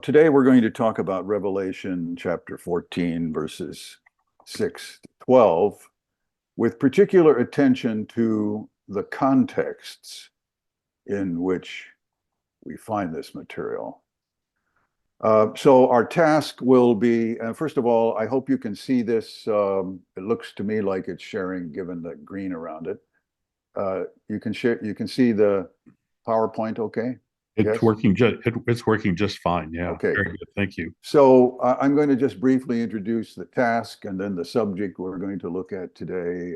Today we're going to talk about Revelation chapter 14, verses 6 to 12, with particular attention to the contexts in which we find this material. So our task will be, first of all, I hope you can see this. It looks to me like it's sharing, given the green around it. You can share. You can see the PowerPoint, okay? It's Yes? working just it's working just fine. Yeah, Okay. very good. Thank you. So I'm going to just briefly introduce the task and then the subject we're going to look at today,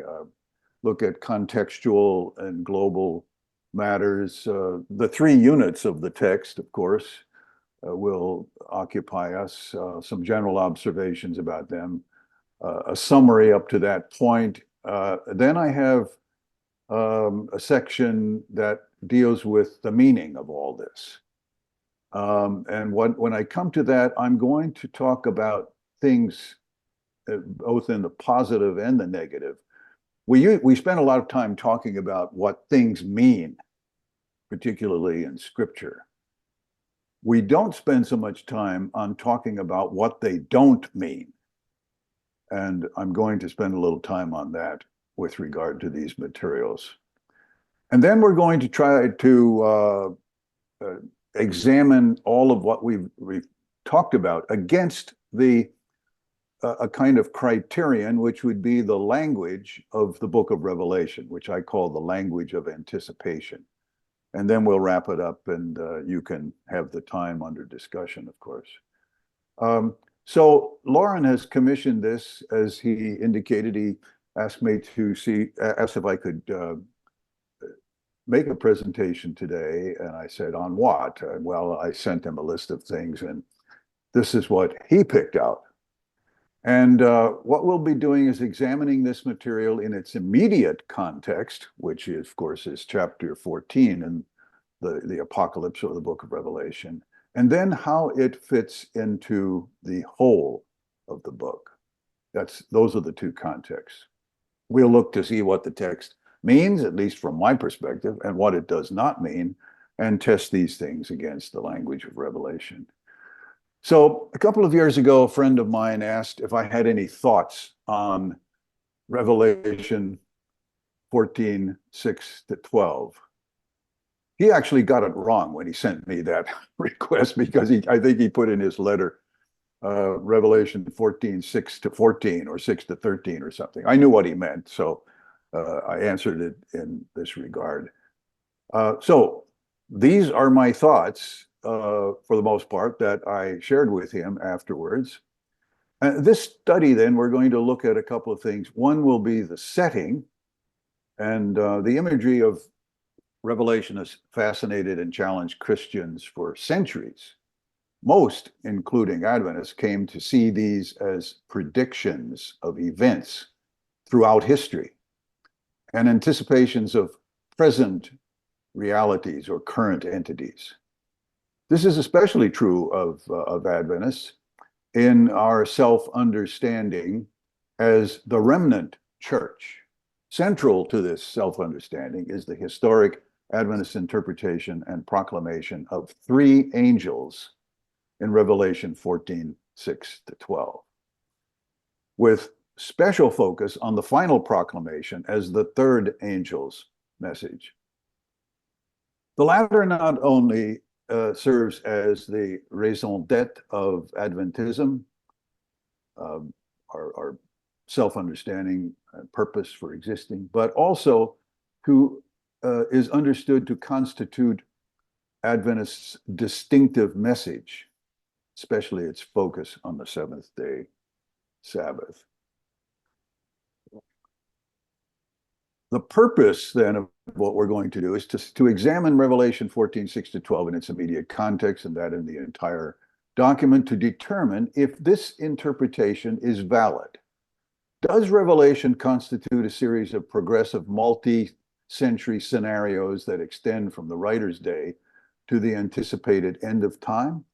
look at contextual and global matters. The three units of the text, of course, will occupy us, some general observations about them, a summary up to that point. Then I have a section that deals with the meaning of all this. And when I come to that, I'm going to talk about things both in the positive and the negative. We spend a lot of time talking about what things mean, particularly in Scripture. We don't spend so much time on talking about what they don't mean. And I'm going to spend a little time on that with regard to these materials. And then we're going to try to examine all of what we've talked about against a kind of criterion, which would be the language of the book of Revelation, which I call the language of anticipation. And then we'll wrap it up, and you can have the time under discussion, of course. So Lauren has commissioned this, as he indicated. He asked me to asked if I could make a presentation today, and I said, on what? Well, I sent him a list of things, and this is what he picked out. And what we'll be doing is examining this material in its immediate context, which is, of course, is chapter 14 in the Apocalypse or the book of Revelation, and then how it fits into the whole of the book. Those are the two contexts. We'll look to see what the text means, at least from my perspective, and what it does not mean, and test these things against the language of Revelation. So a couple of years ago, a friend of mine asked if I had any thoughts on Revelation 14, 6 to 12. He actually got it wrong when he sent me that request, because I think he put in his letter Revelation 14, 6 to 14 or 6 to 13 or something. I knew what he meant, so I answered it in this regard. So these are my thoughts, for the most part, that I shared with him afterwards. This study, then, we're going to look at a couple of things. One will be the setting, and the imagery of Revelation has fascinated and challenged Christians for centuries. Most, including Adventists, came to see these as predictions of events throughout history and anticipations of present realities or current entities. This is especially true of Adventists in our self-understanding as the Remnant Church. Central to this self-understanding is the historic Adventist interpretation and proclamation of three angels in Revelation 14, 6 to 12, with special focus on the final proclamation as the third angel's message. The latter not only serves as the raison d'etre of Adventism, our self-understanding and purpose for existing, but also is understood to constitute Adventist's distinctive message, especially its focus on the Seventh-day Sabbath. The purpose, then, of what we're going to do is to examine Revelation 14, 6 to 12 in its immediate context, and that in the entire document, to determine if this interpretation is valid. Does Revelation constitute a series of progressive multi-century scenarios that extend from the writer's day to the anticipated end of time?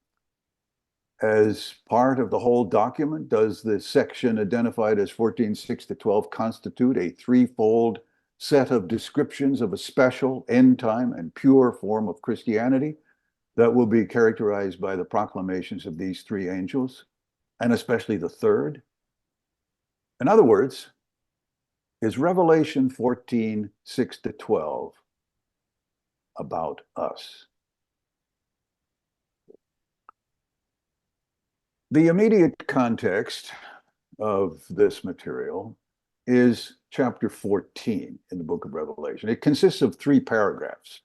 As part of the whole document, does the section identified as 14, 6 to 12 constitute a threefold set of descriptions of a special end time and pure form of Christianity? that will be characterized by the proclamations of these three angels, and especially the third. In other words, is Revelation 14, 6 to 12 about us? The immediate context of this material is chapter 14 in the book of Revelation. It consists of 3 paragraphs,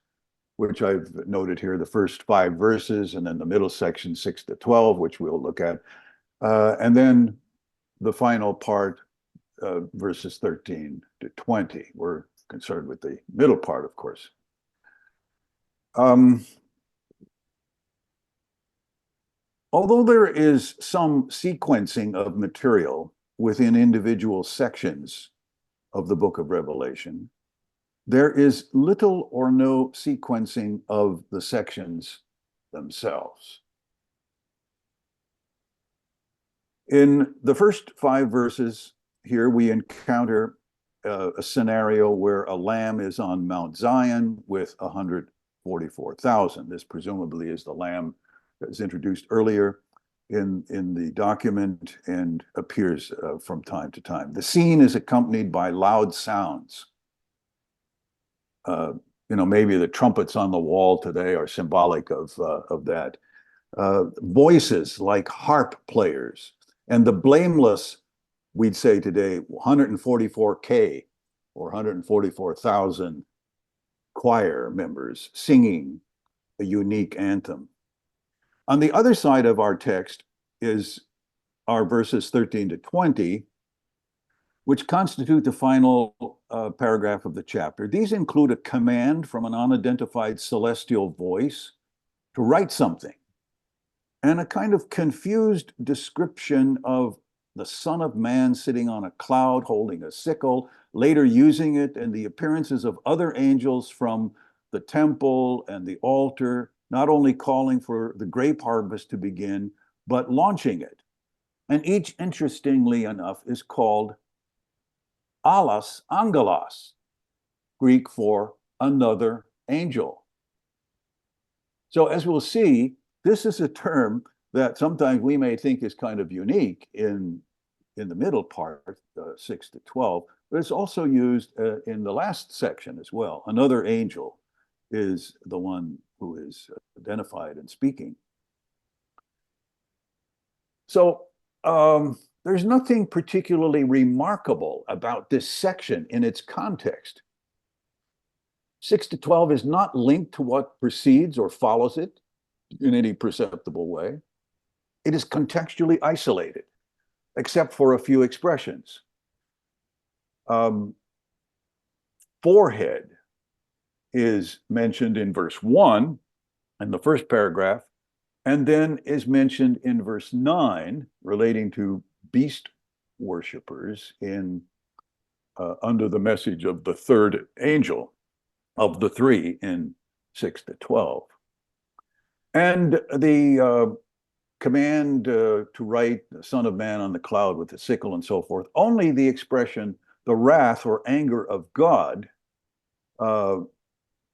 which I've noted here, the first 5 verses, and then the middle section, 6 to 12, which we'll look at, and then the final part, verses 13 to 20. We're concerned with the middle part, of course. Although there is some sequencing of material within individual sections of the book of Revelation, there is little or no sequencing of the sections themselves. In the first 5 verses here, we encounter a scenario where a lamb is on Mount Zion with 144,000. This presumably is the lamb that was introduced earlier in the document and appears from time to time. The scene is accompanied by loud sounds. Maybe the trumpets on the wall today are symbolic of that. Voices like harp players, and the blameless, we'd say today, 144K or 144,000 choir members singing a unique anthem. On the other side of our text is our verses 13 to 20, which constitute the final paragraph of the chapter. These include a command from an unidentified celestial voice to write something, and a kind of confused description of the Son of Man sitting on a cloud holding a sickle, later using it, and the appearances of other angels from the temple and the altar, not only calling for the grape harvest to begin, but launching it. And each, interestingly enough, is called allos angelos, Greek for another angel. So as we'll see, this is a term that sometimes we may think is kind of unique in the middle part, 6 to 12, but it's also used in the last section as well. Another angel is the one who is identified and speaking. So there's nothing particularly remarkable about this section in its context. 6 to 12 is not linked to what precedes or follows it in any perceptible way. It is contextually isolated, except for a few expressions. Forehead is mentioned in verse 1 in the first paragraph, and then is mentioned in verse 9 relating to beast worshippers in under the message of the third angel of the 3 in 6 to 12. And the command to write the Son of Man on the cloud with the sickle and so forth, only the expression, the wrath or anger of God,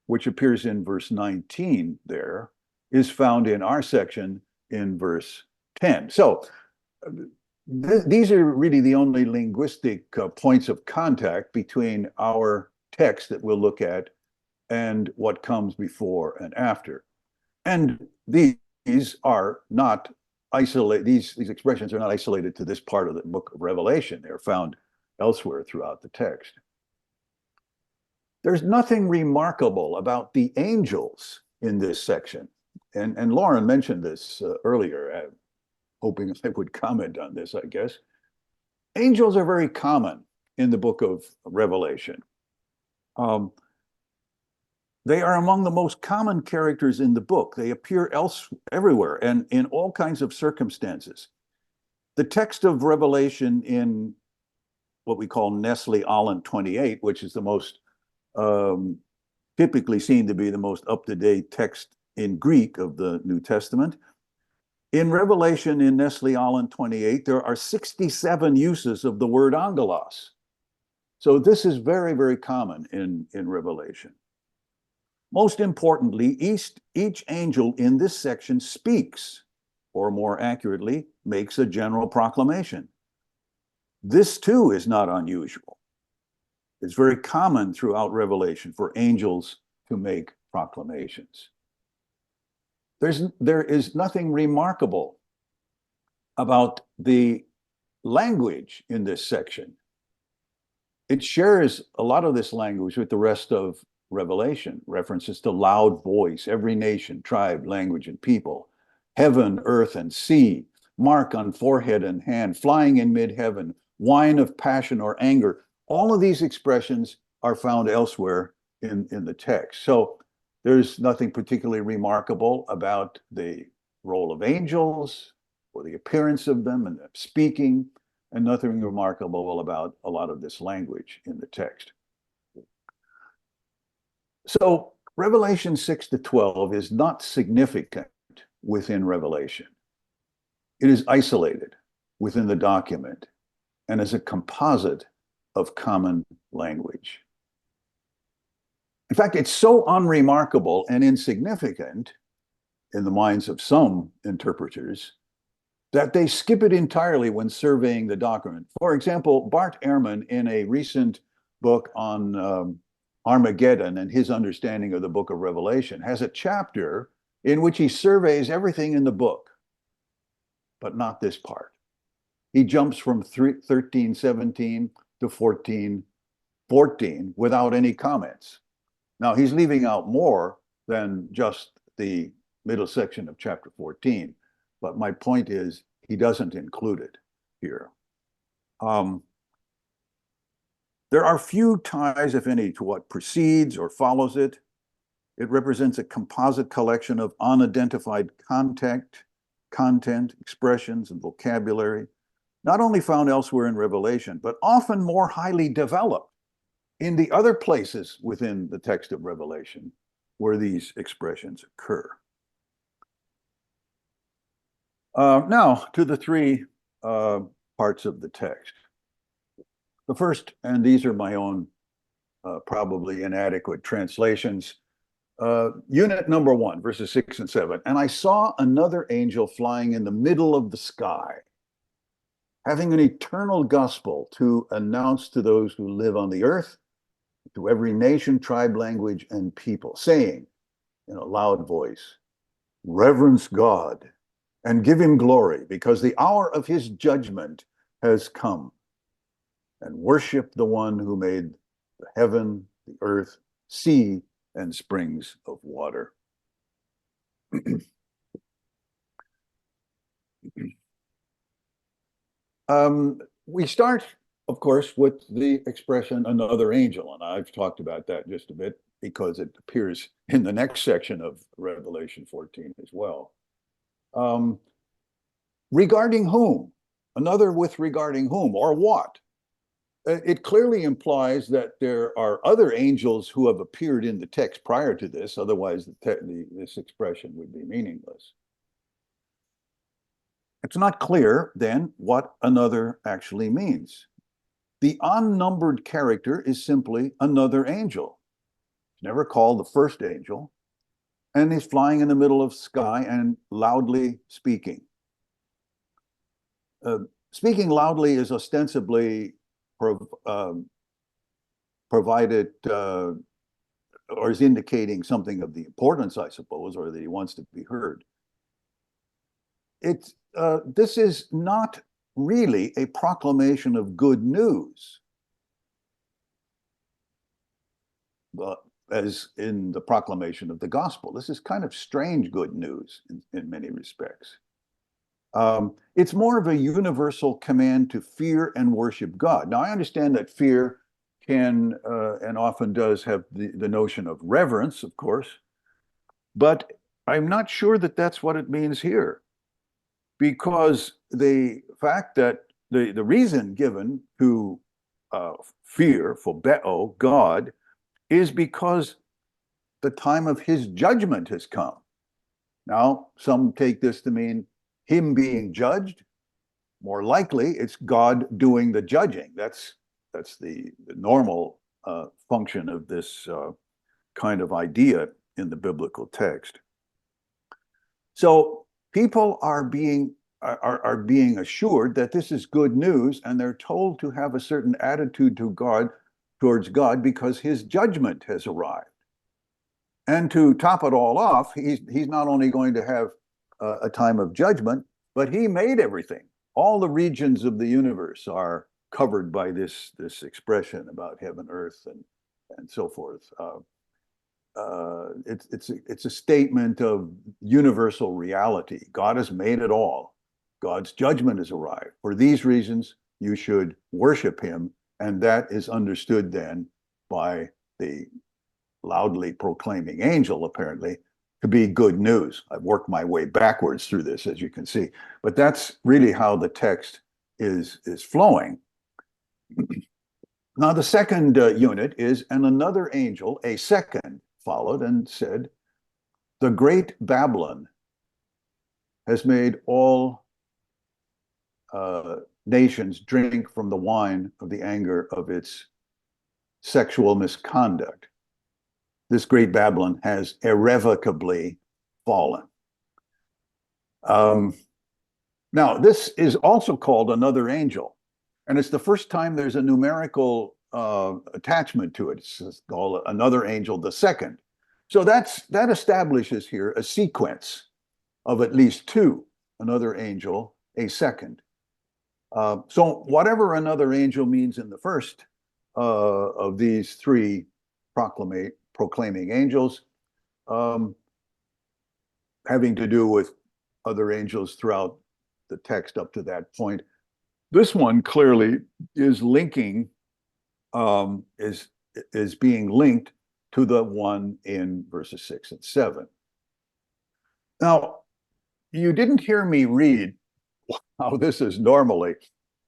which appears in verse 19 there, is found in our section in verse 10. So these are really the only linguistic points of contact between our text that we'll look at and what comes before and after. And these are not isolated, these expressions are not isolated to this part of the book of Revelation. They're found elsewhere throughout the text. There's nothing remarkable about the angels in this section. And Lauren mentioned this earlier, hoping I would comment on this, I guess. Angels are very common in the book of Revelation. They are among the most common characters in the book. They appear everywhere and in all kinds of circumstances. The text of Revelation in what we call Nestle-Aland 28, which is the most typically seen to be the most up-to-date text in Greek of the New Testament. In Revelation in Nestle-Aland 28, there are 67 uses of the word angelos. So this is very, very common in Revelation. Most importantly, each angel in this section speaks, or more accurately, makes a general proclamation. This too is not unusual. It's very common throughout Revelation for angels to make proclamations. There is nothing remarkable about the language in this section. It shares a lot of this language with the rest of Revelation, references to loud voice, every nation, tribe, language, and people, heaven, earth, and sea, mark on forehead and hand, flying in mid-heaven, wine of passion or anger. All of these expressions are found elsewhere in the text. So there's nothing particularly remarkable about the role of angels or the appearance of them and speaking, and nothing remarkable about a lot of this language in the text. So Revelation 6 to 12 is not significant within Revelation. It is isolated within the document and is a composite of common language. In fact, it's so unremarkable and insignificant in the minds of some interpreters that they skip it entirely when surveying the document. For example, Bart Ehrman, in a recent book on Armageddon and his understanding of the book of Revelation, has a chapter in which he surveys everything in the book, but not this part. He jumps from 13:17 to 14:14 without any comments. Now, he's leaving out more than just the middle section of chapter 14, but my point is he doesn't include it here. There are few ties, if any, to what precedes or follows it. It represents a composite collection of unidentified content, expressions, and vocabulary, not only found elsewhere in Revelation, but often more highly developed in the other places within the text of Revelation where these expressions occur. Now, to the three parts of the text. The first, and these are my own probably inadequate translations, unit number 1, verses 6 and 7. And I saw another angel flying in the middle of the sky, having an eternal gospel to announce to those who live on the earth, to every nation, tribe, language, and people, saying in a loud voice, reverence God and give him glory, because the hour of his judgment has come, and worship the one who made the heaven, the earth, sea, and springs of water. We start, of course, with the expression another angel, and I've talked about that just a bit because it appears in the next section of Revelation 14 as well. Regarding whom? Another with regarding whom or what? It clearly implies that there are other angels who have appeared in the text prior to this, otherwise this expression would be meaningless. It's not clear, then, what another actually means. The unnumbered character is simply another angel. It's never called the first angel, and he's flying in the middle of the sky and loudly speaking. Speaking loudly is ostensibly provided or is indicating something of the importance, I suppose, or that he wants to be heard. This is not really a proclamation of good news, but as in the proclamation of the gospel. This is kind of strange good news in many respects. It's more of a universal command to fear and worship God. Now, I understand that fear can and often does have the notion of reverence, of course, but I'm not sure that that's what it means here, because the fact that the reason given to fear, phobeo, God, is because the time of his judgment has come. Now, some take this to mean him being judged. More likely, it's God doing the judging. That's the normal function of this kind of idea in the biblical text. So people are being assured that this is good news, and they're told to have a certain attitude towards God, because his judgment has arrived. And to top it all off, he's not only going to have a time of judgment, but he made everything. All the regions of the universe are covered by this expression about heaven, earth, and so forth. It's a statement of universal reality. God has made it all. God's judgment has arrived. For these reasons, you should worship him, and that is understood then by the loudly proclaiming angel, apparently, to be good news. I've worked my way backwards through this, as you can see, but that's really how the text is flowing. Now, the second unit is, and another angel, a second, followed and said, the great Babylon has made all nations drink from the wine of the anger of its sexual misconduct. This great Babylon has irrevocably fallen. Now, this is also called another angel, and it's the first time there's a numerical attachment to it. It's called another angel, the second. So that establishes here a sequence of at least two, another angel, a second. So whatever another angel means in the first of these three proclaiming angels, having to do with other angels throughout the text up to that point, this one clearly is linking, is being linked to the one in verses 6 and 7. Now, you didn't hear me read how this is normally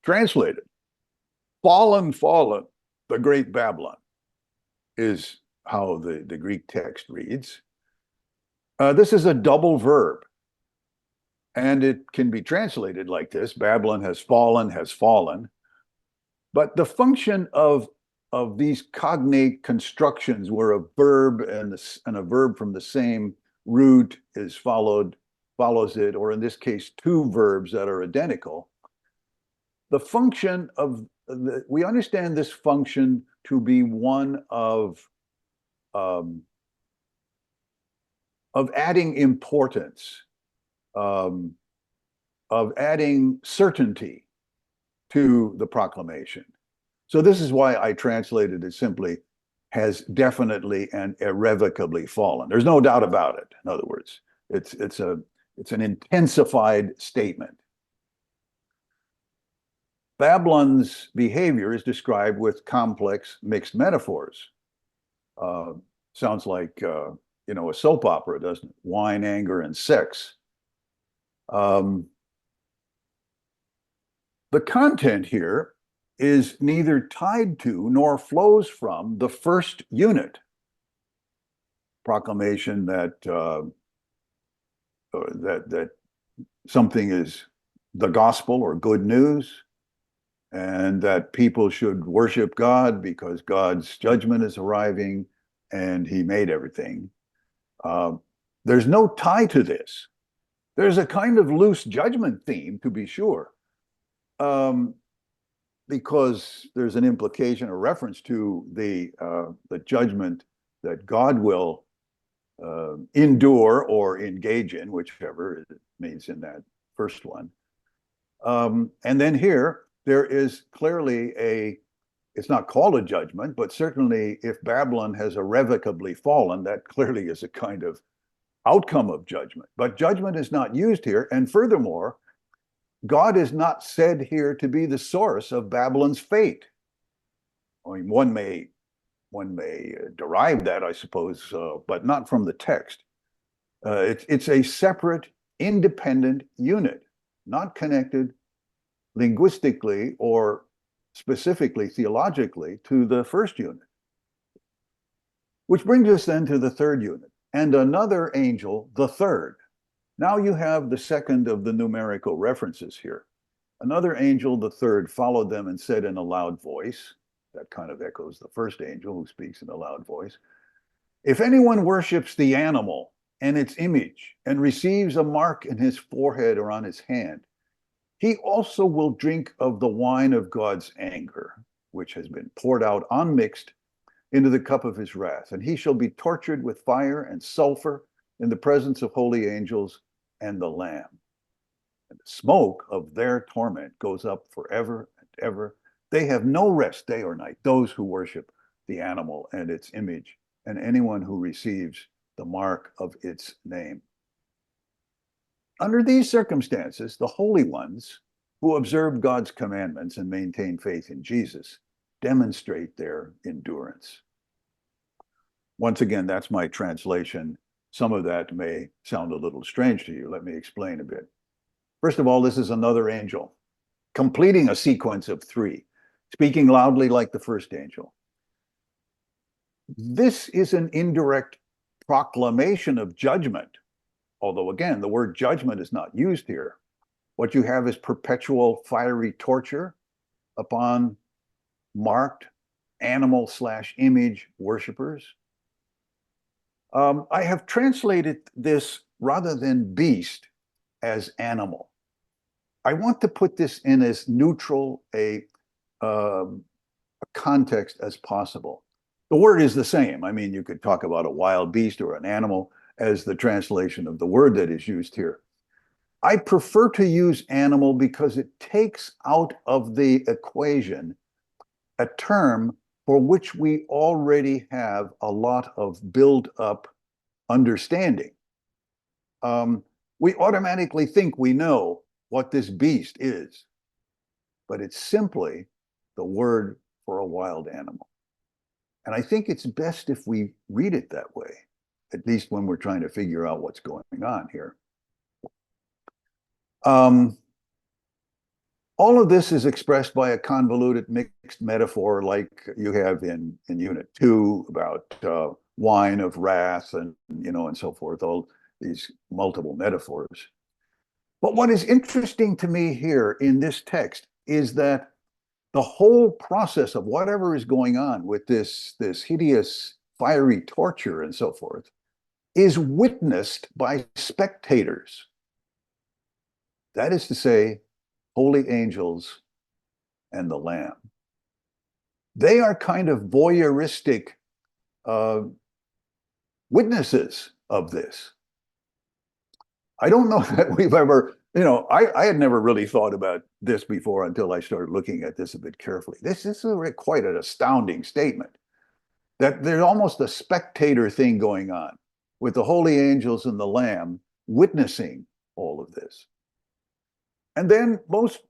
translated. Fallen, fallen, the great Babylon is how the Greek text reads. This is a double verb, and it can be translated like this: Babylon has fallen, has fallen. But the function of these cognate constructions, where a verb and a verb from the same root is follows it, or in this case, two verbs that are identical, the function of we understand this function to be one of adding importance, of adding certainty to the proclamation. So this is why I translated it simply, has definitely and irrevocably fallen. There's no doubt about it. In other words, it's an intensified statement. Babylon's behavior is described with complex mixed metaphors. Sounds like a soap opera, doesn't it? Wine, anger, and sex. The content here is neither tied to nor flows from the first unit, proclamation that that something is the gospel or good news, and that people should worship God because God's judgment is arriving and he made everything. There's no tie to this. There's a kind of loose judgment theme, to be sure, because there's an implication, a reference to the judgment that God will endure or engage in, whichever it means in that first one. And then here, there is clearly it's not called a judgment, but certainly if Babylon has irrevocably fallen, that clearly is a kind of outcome of judgment. But judgment is not used here. And furthermore, God is not said here to be the source of Babylon's fate. I mean, one may derive that, I suppose, but not from the text. It's a separate, independent unit, not connected linguistically or specifically theologically to the first unit. Which brings us then to the third unit, and another angel, the third. Now you have the second of the numerical references here. Another angel, the third, followed them and said in a loud voice, that kind of echoes the first angel who speaks in a loud voice, If anyone worships the animal and its image and receives a mark in his forehead or on his hand, he also will drink of the wine of God's anger, which has been poured out unmixed into the cup of his wrath. And he shall be tortured with fire and sulfur in the presence of holy angels and the Lamb. And the smoke of their torment goes up forever and ever. They have no rest day or night, those who worship the animal and its image, and anyone who receives the mark of its name. Under these circumstances, the holy ones who observe God's commandments and maintain faith in Jesus demonstrate their endurance. Once again, that's my translation. Some of that may sound a little strange to you. Let me explain a bit. First of all, this is another angel, completing a sequence of three, speaking loudly like the first angel. This is an indirect proclamation of judgment, although again, the word judgment is not used here. What you have is perpetual fiery torture upon marked animal/image worshipers. I have translated this rather than beast as animal. I want to put this in as neutral a context as possible. The word is the same. I mean, you could talk about a wild beast or an animal as the translation of the word that is used here. I prefer to use animal because it takes out of the equation a term for which we already have a lot of built-up understanding. We automatically think we know what this beast is, but it's simply the word for a wild animal. And I think it's best if we read it that way, at least when we're trying to figure out what's going on here. All of this is expressed by a convoluted mixed metaphor like you have in Unit 2 about wine of wrath and so forth, all these multiple metaphors. But what is interesting to me here in this text is that the whole process of whatever is going on with this hideous fiery torture and so forth is witnessed by spectators. That is to say, holy angels and the Lamb. They are kind of voyeuristic witnesses of this. I don't know that we've ever, I had never really thought about this before until I started looking at this a bit carefully. This is quite an astounding statement, that there's almost a spectator thing going on with the holy angels and the Lamb witnessing all of this. And then most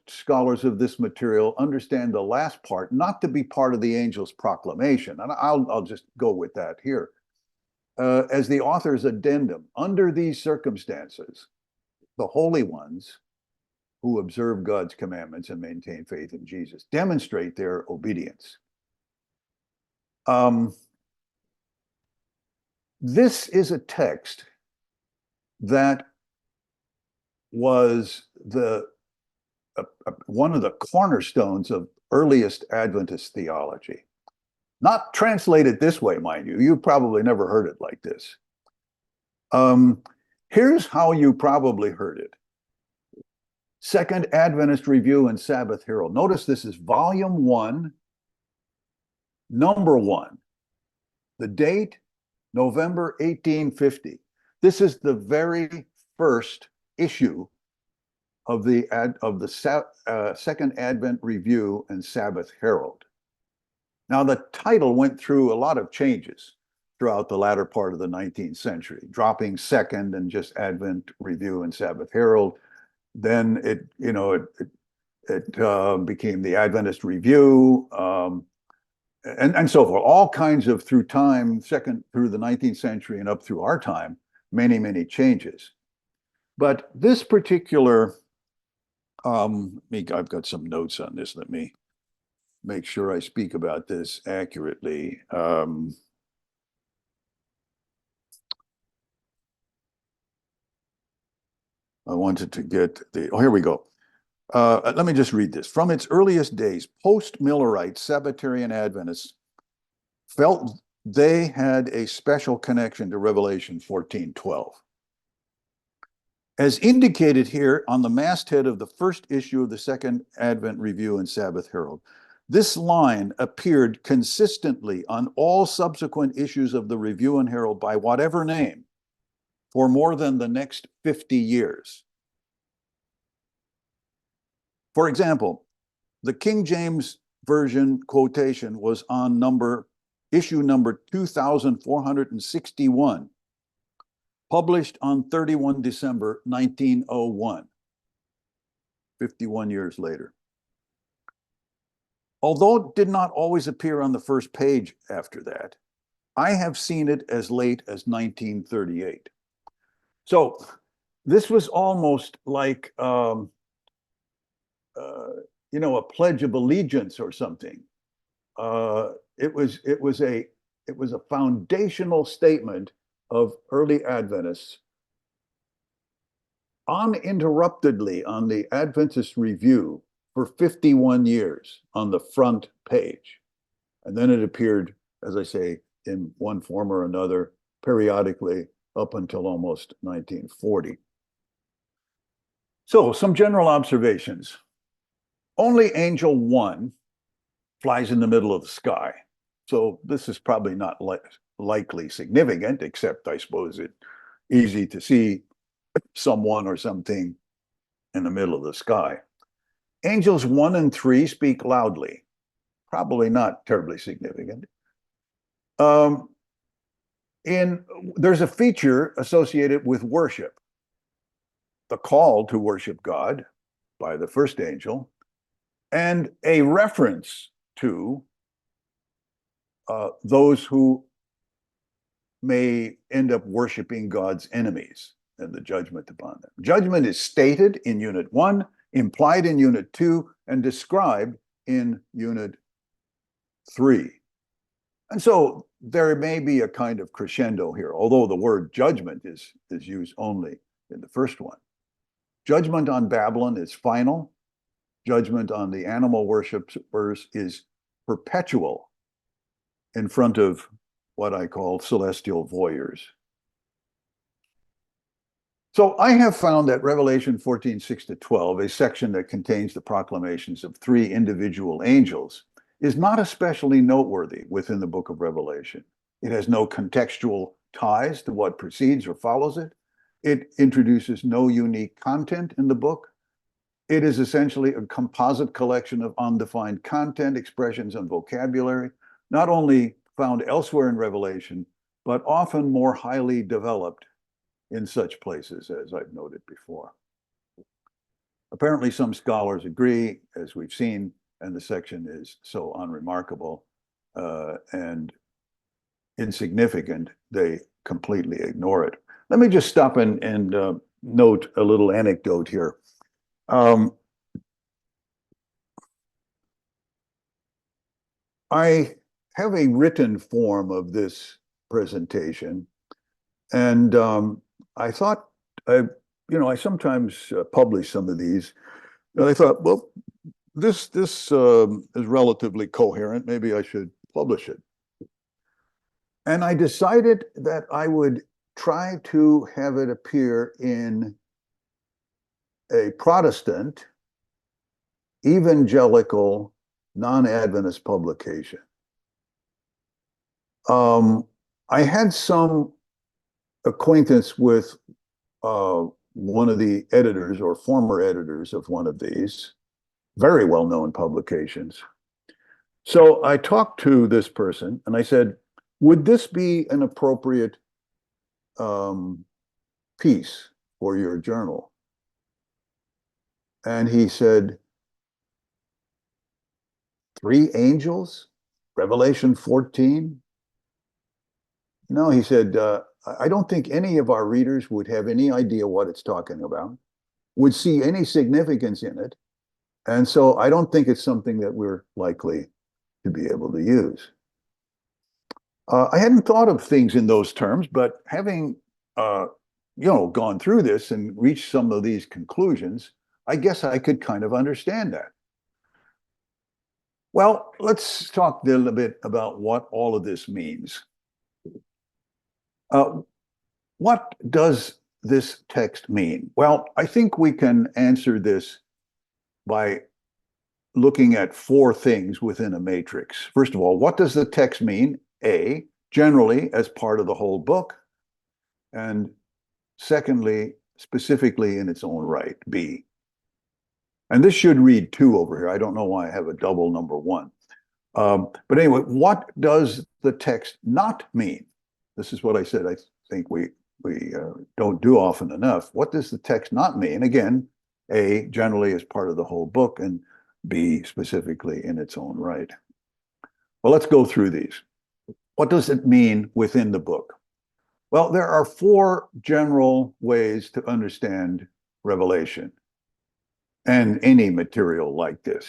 scholars of this material understand the last part not to be part of the angel's proclamation. And I'll just go with that here. As the author's addendum, under these circumstances, the holy ones who observe God's commandments and maintain faith in Jesus demonstrate their obedience. This is a text that was one of the cornerstones of earliest Adventist theology. Not translated this way, mind you. You've probably never heard it like this. Here's how you probably heard it. Second Adventist Review and Sabbath Herald. Notice this is volume 1, number 1. The date, November 1850. This is the very first issue of the Second Advent Review and Sabbath Herald. Now, the title went through a lot of changes throughout the latter part of the 19th century, dropping Second and just Advent Review and Sabbath Herald. Then it became the Adventist Review, and so forth. All kinds of, through time, second through the 19th century and up through our time, many changes. But this particular, I've got some notes on this. Let me make sure I speak about this accurately. I wanted to get here we go. Let me just read this. From its earliest days, post-Millerite Sabbatarian Adventists felt they had a special connection to Revelation 14:12. As indicated here on the masthead of the first issue of the Second Advent Review and Sabbath Herald, this line appeared consistently on all subsequent issues of the Review and Herald by whatever name for more than the next 50 years. For example, the King James Version quotation was on issue number 2461, published on 31 December 1901, 51 years later. Although it did not always appear on the first page after that, I have seen it as late as 1938. So this was almost like, a Pledge of Allegiance or something. It was a foundational statement of early Adventists, uninterruptedly on the Adventist Review for 51 years on the front page. And then it appeared, as I say, in one form or another, periodically up until almost 1940. So, some general observations. Only Angel 1 flies in the middle of the sky. So this is probably not likely significant, except I suppose it's easy to see someone or something in the middle of the sky. Angels 1 and 3 speak loudly, probably not terribly significant. There's a feature associated with worship, the call to worship God by the first angel, and a reference to those who may end up worshiping God's enemies and the judgment upon them. Judgment is stated in Unit 1, implied in Unit 2, and described in Unit 3. And so there may be a kind of crescendo here, although the word judgment is used only in the first one. Judgment on Babylon is final. Judgment on the animal worshipers is perpetual in front of what I call celestial voyeurs. So I have found that Revelation 14:6-12, a section that contains the proclamations of 3 individual angels, is not especially noteworthy within the book of Revelation. It has no contextual ties to what precedes or follows it. It introduces no unique content in the book. It is essentially a composite collection of undefined content, expressions, and vocabulary, not only found elsewhere in Revelation, but often more highly developed in such places, as I've noted before. Apparently, some scholars agree, as we've seen, and the section is so unremarkable and insignificant, they completely ignore it. Let me just stop and note a little anecdote here. I have a written form of this presentation, and I thought, I sometimes publish some of these, and I thought, well, this is relatively coherent. Maybe I should publish it. And I decided that I would try to have it appear in a Protestant, evangelical, non-Adventist publication. I had some acquaintance with one of the editors or former editors of one of these very well-known publications. So I talked to this person and I said, would this be an appropriate piece for your journal? And he said, 3 angels, Revelation 14? No, he said, I don't think any of our readers would have any idea what it's talking about, would see any significance in it. And so I don't think it's something that we're likely to be able to use. I hadn't thought of things in those terms, but having gone through this and reached some of these conclusions, I guess I could kind of understand that. Well, let's talk a little bit about what all of this means. What does this text mean? Well, I think we can answer this by looking at four things within a matrix. First of all, what does the text mean? A, generally as part of the whole book. And secondly, specifically in its own right, B. And this should read 2 over here. I don't know why I have a double number 1. But anyway, what does the text not mean? This is what I said I think we don't do often enough. What does the text not mean? Again, A, generally as part of the whole book, and B, specifically in its own right. Well, let's go through these. What does it mean within the book? Well, there are 4 general ways to understand Revelation and any material like this,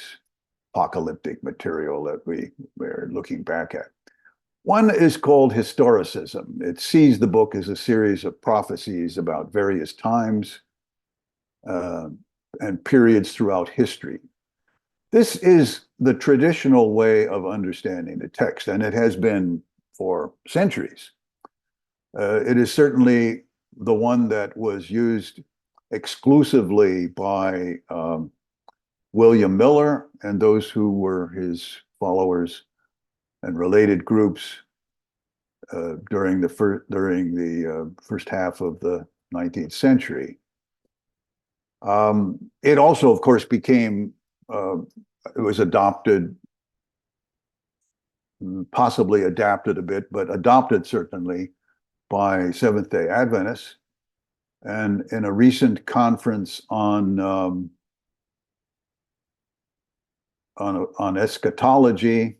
apocalyptic material that we're looking back at. One is called historicism. It sees the book as a series of prophecies about various times and periods throughout history. This is the traditional way of understanding the text, and it has been for centuries. It is certainly the one that was used exclusively by William Miller and those who were his followers and related groups during the first half of the 19th century. It also, of course, became, it was adopted, possibly adapted a bit, but adopted certainly by Seventh-day Adventists. And in a recent conference on eschatology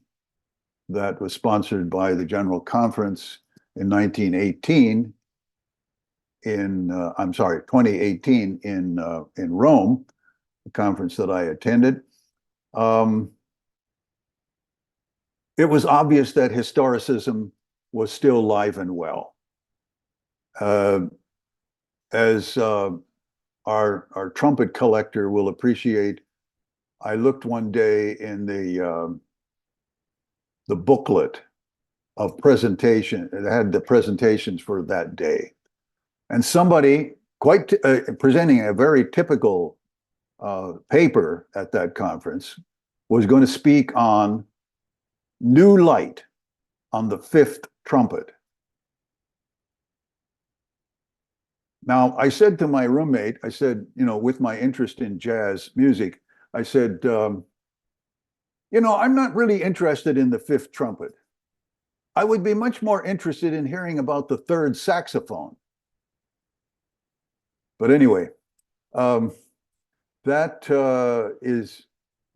that was sponsored by the General Conference in 2018 in Rome, a conference that I attended. It was obvious that historicism was still alive and well. As our trumpet collector will appreciate, I looked one day in the booklet of presentation. It had the presentations for that day. And somebody presenting a very typical paper at that conference was going to speak on new light on the 5th trumpet. Now, I said to my roommate, I said, with my interest in jazz music, I said, I'm not really interested in the 5th trumpet. I would be much more interested in hearing about the 3rd saxophone. But anyway, that is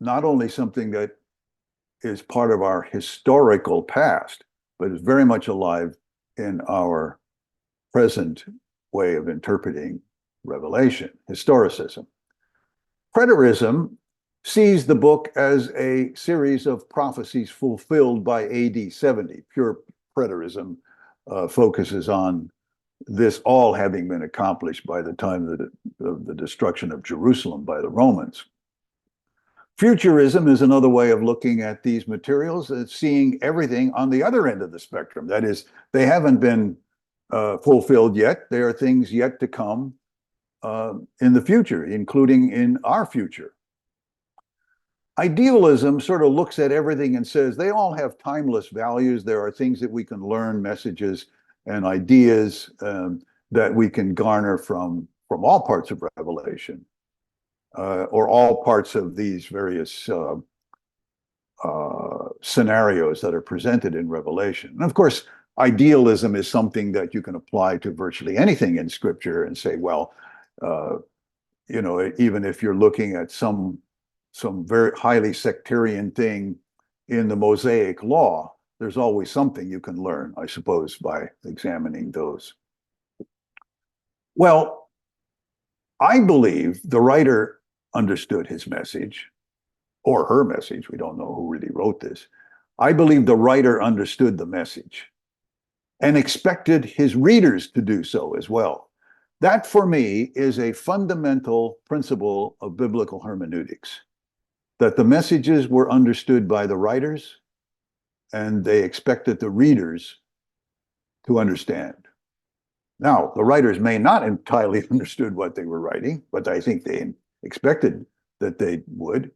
not only something that is part of our historical past, but is very much alive in our present way of interpreting Revelation, historicism. Preterism sees the book as a series of prophecies fulfilled by AD 70. Pure preterism focuses on this all having been accomplished by the time of the destruction of Jerusalem by the Romans. Futurism is another way of looking at these materials, seeing everything on the other end of the spectrum. That is, they haven't been fulfilled yet. There are things yet to come in the future, including in our future. Idealism sort of looks at everything and says they all have timeless values. There are things that we can learn, messages and ideas that we can garner from all parts of Revelation, or all parts of these various scenarios that are presented in Revelation. And of course, idealism is something that you can apply to virtually anything in Scripture and say, well, even if you're looking at some very highly sectarian thing in the Mosaic Law, there's always something you can learn, I suppose, by examining those. Well, I believe the writer understood his message, or her message. We don't know who really wrote this. I believe the writer understood the message and expected his readers to do so as well. That, for me, is a fundamental principle of biblical hermeneutics, that the messages were understood by the writers and they expected the readers to understand. Now, the writers may not entirely understood what they were writing, but I think they expected that they would.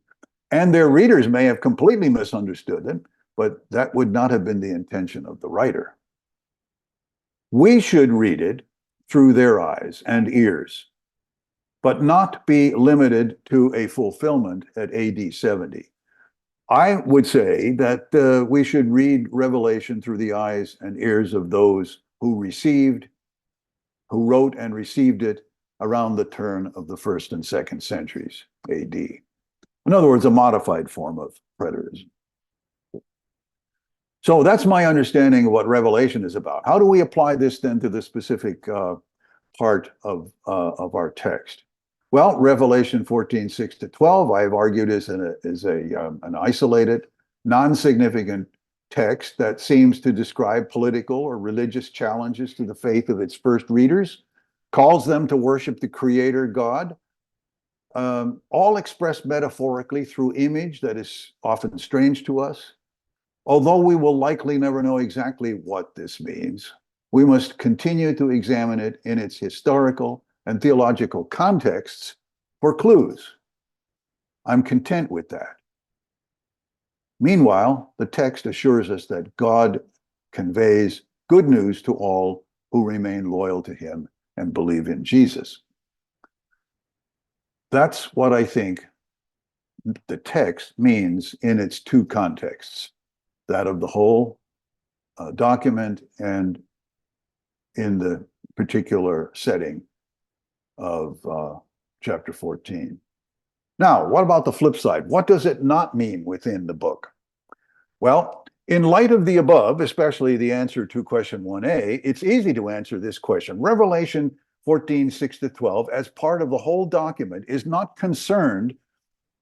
And their readers may have completely misunderstood them, but that would not have been the intention of the writer. We should read it through their eyes and ears, but not be limited to a fulfillment at AD 70. I would say that we should read Revelation through the eyes and ears of those who wrote and received it around the turn of the 1st and 2nd centuries AD. In other words, a modified form of preterism. So that's my understanding of what Revelation is about. How do we apply this then to the specific part of our text? Well, Revelation 14:6-12, I've argued is an isolated, non-significant text that seems to describe political or religious challenges to the faith of its first readers, calls them to worship the Creator God, all expressed metaphorically through image that is often strange to us. Although we will likely never know exactly what this means, we must continue to examine it in its historical and theological contexts for clues. I'm content with that. Meanwhile, the text assures us that God conveys good news to all who remain loyal to him and believe in Jesus. That's what I think the text means in its two contexts, that of the whole document and in the particular setting of chapter 14. Now, what about the flip side? What does it not mean within the book? Well, in light of the above, especially the answer to question 1a, it's easy to answer this question. Revelation 14:6-12, as part of the whole document, is not concerned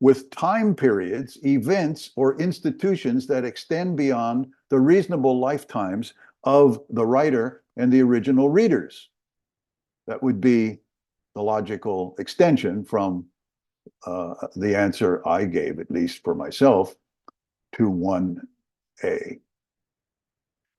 with time periods, events, or institutions that extend beyond the reasonable lifetimes of the writer and the original readers. That would be the logical extension from the answer I gave, at least for myself, to 1a.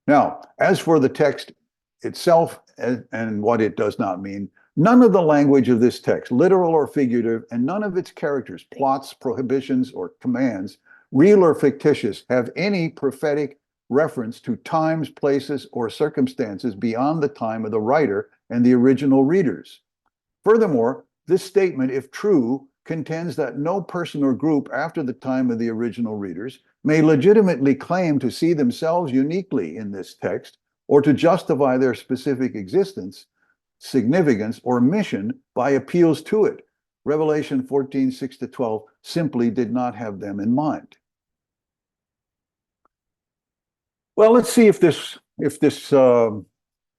Now, as for the text itself and what it does not mean, none of the language of this text, literal or figurative, and none of its characters, plots, prohibitions, or commands, real or fictitious, have any prophetic reference to times, places, or circumstances beyond the time of the writer and the original readers. Furthermore, this statement, if true, contends that no person or group after the time of the original readers may legitimately claim to see themselves uniquely in this text or to justify their specific existence, significance, or mission by appeals to it. Revelation 14:6-12 simply did not have them in mind. Well, let's see if this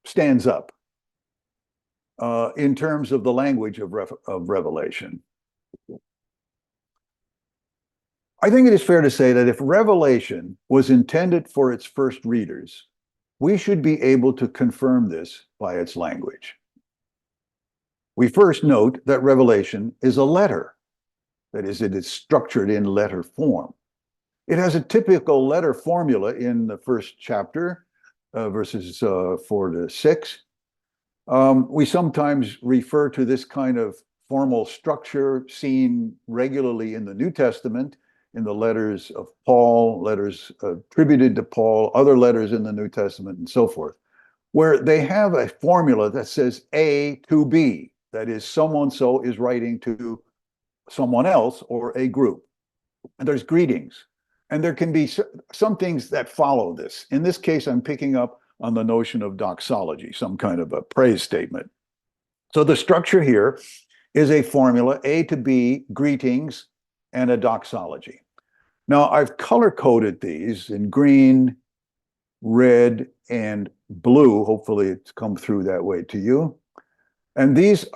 stands up in terms of the language of Revelation. I think it is fair to say that if Revelation was intended for its first readers, we should be able to confirm this by its language. We first note that Revelation is a letter. That is, it is structured in letter form. It has a typical letter formula in the first chapter, verses 4-6. We sometimes refer to this kind of formal structure seen regularly in the New Testament, in the letters of Paul, letters attributed to Paul, other letters in the New Testament, and so forth, where they have a formula that says A to B. That is, someone-so is writing to someone else or a group. And there's greetings. And there can be some things that follow this. In this case, I'm picking up on the notion of doxology, some kind of a praise statement. So the structure here is a formula, A to B, greetings, and a doxology. Now, I've color-coded these in green, red, and blue. Hopefully it's come through that way to you. And these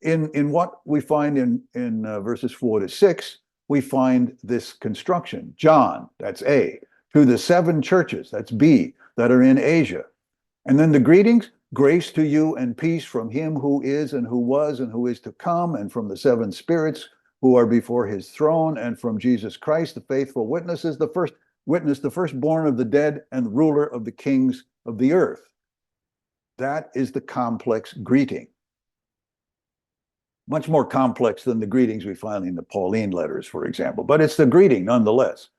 in what we find in verses 4-6, we find this construction. John, that's A, to the 7 churches, that's B, that are in Asia. And then the greetings, grace to you and peace from him who is and who was and who is to come, and from the 7 spirits who are before his throne, and from Jesus Christ, the faithful witnesses, the firstborn of the dead and the ruler of the kings of the earth. That is the complex greeting. Much more complex than the greetings we find in the Pauline letters, for example, but it's the greeting nonetheless.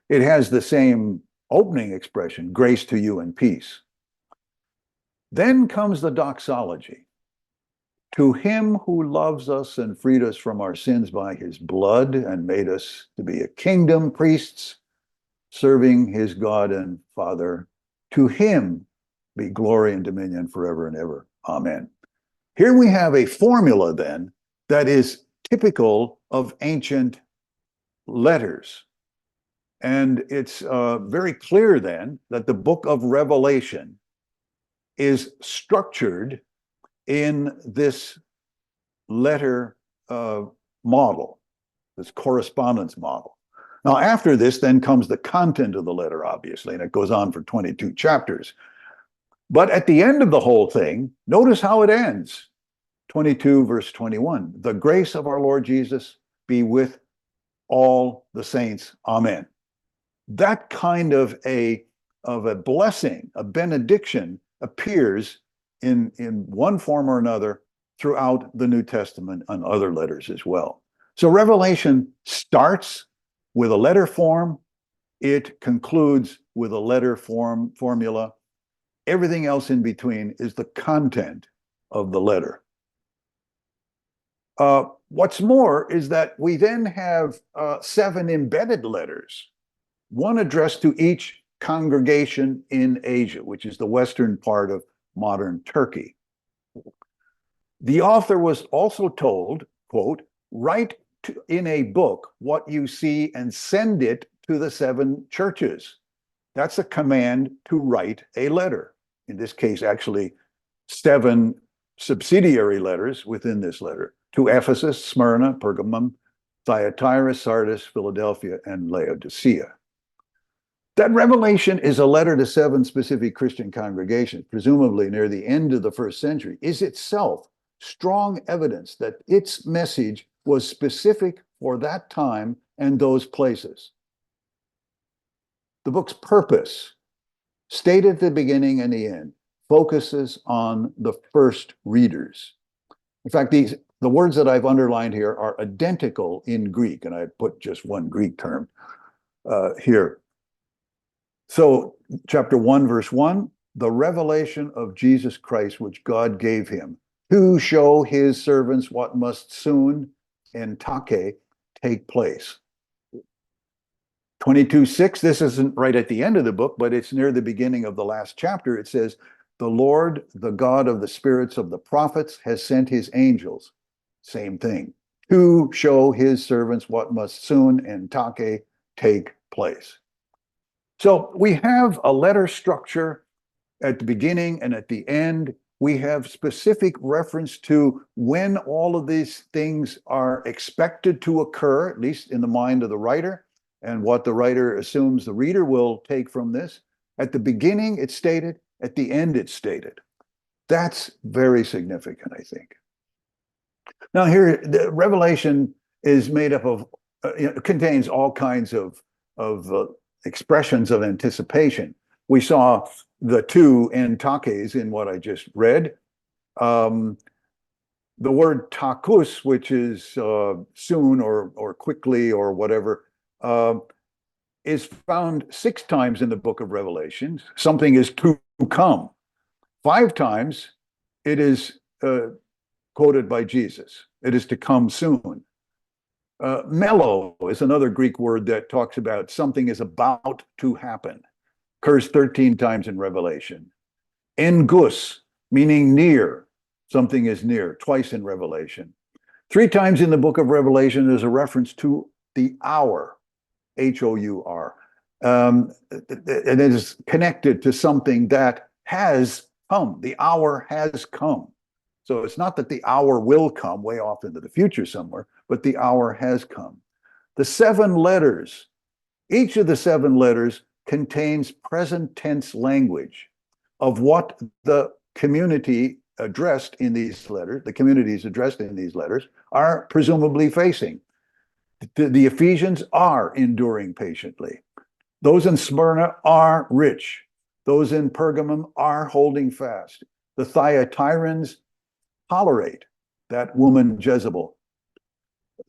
It has the same opening expression, grace to you and peace. Then comes the doxology. To him who loves us and freed us from our sins by his blood and made us to be a kingdom, priests, serving his God and Father, to him be glory and dominion forever and ever. Amen. Here we have a formula then that is typical of ancient letters. And it's very clear then that the book of Revelation is structured in this letter model, this correspondence model. Now, after this, then comes the content of the letter, obviously, and it goes on for 22 chapters. But at the end of the whole thing, notice how it ends. 22, verse 21. The grace of our Lord Jesus be with all the saints. Amen. That kind of a blessing, a benediction, appears in one form or another throughout the New Testament and other letters as well. So Revelation starts with a letter form. It concludes with a letter formula. Everything else in between is the content of the letter. What's more is that we then have 7 embedded letters, one addressed to each congregation in Asia, which is the western part of modern Turkey. The author was also told, quote, write in a book what you see and send it to the 7 churches. That's a command to write a letter. In this case, actually 7 subsidiary letters within this letter: to Ephesus, Smyrna, Pergamum, Thyatira, Sardis, Philadelphia, and Laodicea. That Revelation is a letter to 7 specific Christian congregations, presumably near the end of the 1st century, is itself strong evidence that its message was specific for that time and those places. The book's purpose, stated at the beginning and the end, focuses on the first readers. In fact, the words that I've underlined here are identical in Greek, and I put just one Greek term here. So, chapter 1, verse 1, the revelation of Jesus Christ, which God gave him, to show his servants what must soon, en take, take place. 22:6, this isn't right at the end of the book, but it's near the beginning of the last chapter. It says, the Lord, the God of the spirits of the prophets, has sent his angels, same thing, to show his servants what must soon, en take, take place. So we have a letter structure at the beginning and at the end. We have specific reference to when all of these things are expected to occur, at least in the mind of the writer, and what the writer assumes the reader will take from this. At the beginning, it's stated. At the end, it's stated. That's very significant, I think. Now here, the Revelation is made up of, contains all kinds of expressions of anticipation. We saw the 2 entakes in what I just read. The word takus, which is soon or quickly or whatever, is found 6 times in the book of Revelation. Something is to come. 5 times it is quoted by Jesus. It is to come soon. Melo is another Greek word that talks about something is about to happen. Occurs 13 times in Revelation. Engus, meaning near. Something is near, twice in Revelation. 3 times in the book of Revelation, there's a reference to the hour, H-O-U-R. It is connected to something that has come. The hour has come. So it's not that the hour will come way off into the future somewhere, but the hour has come. The 7 letters, each of the 7 letters contains present tense language of what the community addressed in these letters, the communities addressed in these letters, are presumably facing. The Ephesians are enduring patiently. Those in Smyrna are rich. Those in Pergamum are holding fast. The Thyatirans tolerate that woman Jezebel.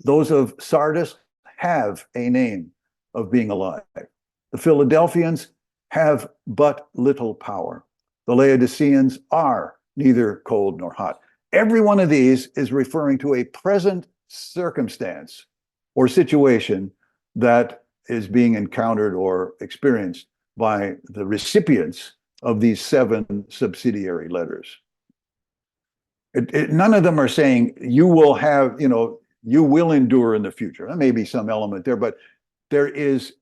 Those of Sardis have a name of being alive. The Philadelphians have but little power. The Laodiceans are neither cold nor hot. Every one of these is referring to a present circumstance or situation that is being encountered or experienced by the recipients of these 7 subsidiary letters. None of them are saying you will have, you will endure in the future. There may be some element there, but there is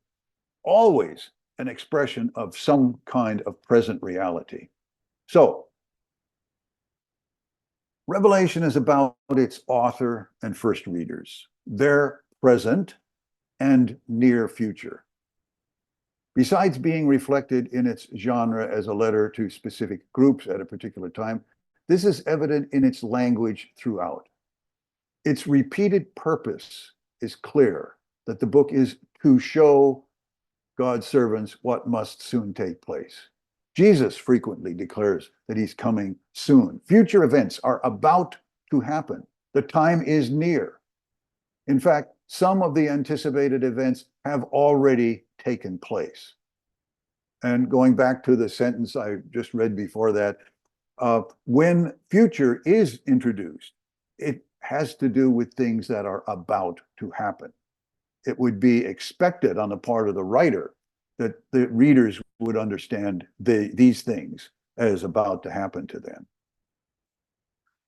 always an expression of some kind of present reality. So, Revelation is about its author and first readers, their present and near future. Besides being reflected in its genre as a letter to specific groups at a particular time, this is evident in its language throughout. Its repeated purpose is clear, that the book is to show God's servants what must soon take place. Jesus frequently declares that he's coming soon. Future events are about to happen. The time is near. In fact, some of the anticipated events have already taken place. And going back to the sentence I just read before that, when future is introduced, it has to do with things that are about to happen. It would be expected on the part of the writer that the readers would understand these things as about to happen to them.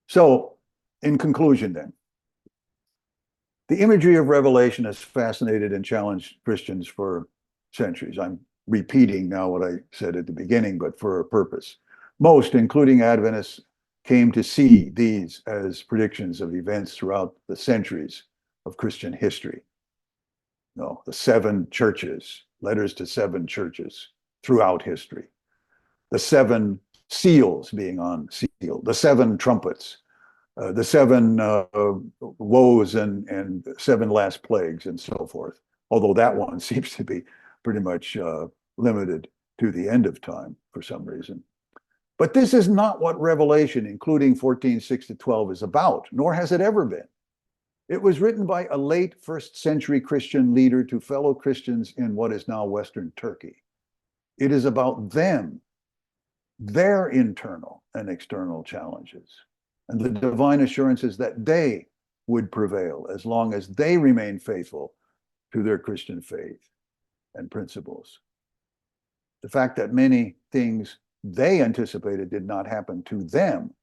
So, in conclusion then, the imagery of Revelation has fascinated and challenged Christians for centuries. I'm repeating now what I said at the beginning, but for a purpose. Most, including Adventists, came to see these as predictions of events throughout the centuries of Christian history. No, the 7 churches, letters to 7 churches throughout history. The 7 seals being on seal, the 7 trumpets, the 7 woes and 7 last plagues and so forth. Although that one seems to be pretty much limited to the end of time for some reason. But this is not what Revelation, including 14:6-12, is about, nor has it ever been. It was written by a late first century Christian leader to fellow Christians in what is now Western Turkey. It is about them, their internal and external challenges, and the divine assurances that they would prevail as long as they remain faithful to their Christian faith and principles. The fact that many things they anticipated did not happen to them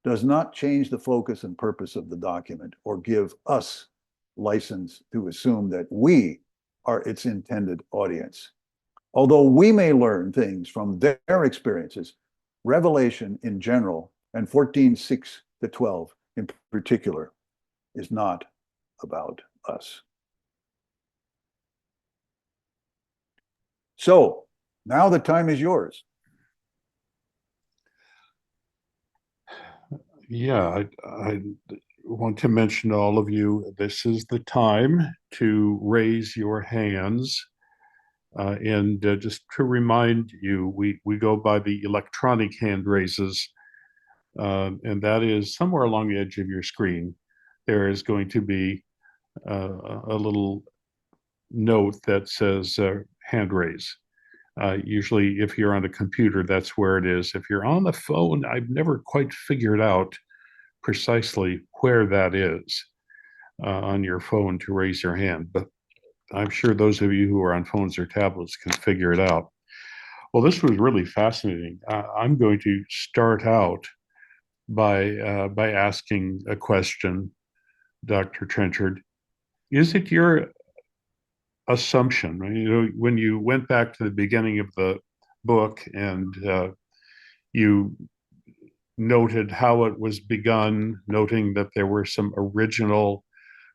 does not change the focus and purpose of the document or give us license to assume that we are its intended audience. Although we may learn things from their experiences, Revelation in general, and 14:6-12 in particular, is not about us. So, now the time is yours. Yeah, I want to mention to all of you, this is the time to raise your hands. And just to remind you, we go by the electronic hand raises, and that is somewhere along the edge of your screen. There is going to be a little note that says hand raise. Usually, if you're on a computer, that's where it is. If you're on the phone, I've never quite figured out precisely where that is on your phone to raise your hand, but I'm sure those of you who are on phones or tablets can figure it out. Well, this was really fascinating. I'm going to start out by asking a question, Dr. Trenchard. Is it your assumption, when you went back to the beginning of the book and you noted how it was begun, noting that there were some original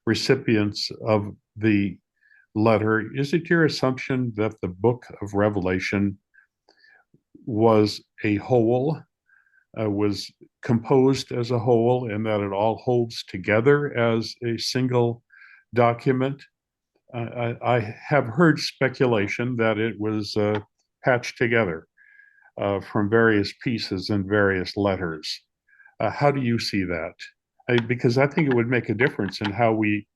recipients of the letter, is it your assumption that the book of Revelation was a whole, was composed as a whole, and that it all holds together as a single document? I have heard speculation that it was patched together. from various pieces and various letters. How do you see that? Because I think it would make a difference in how we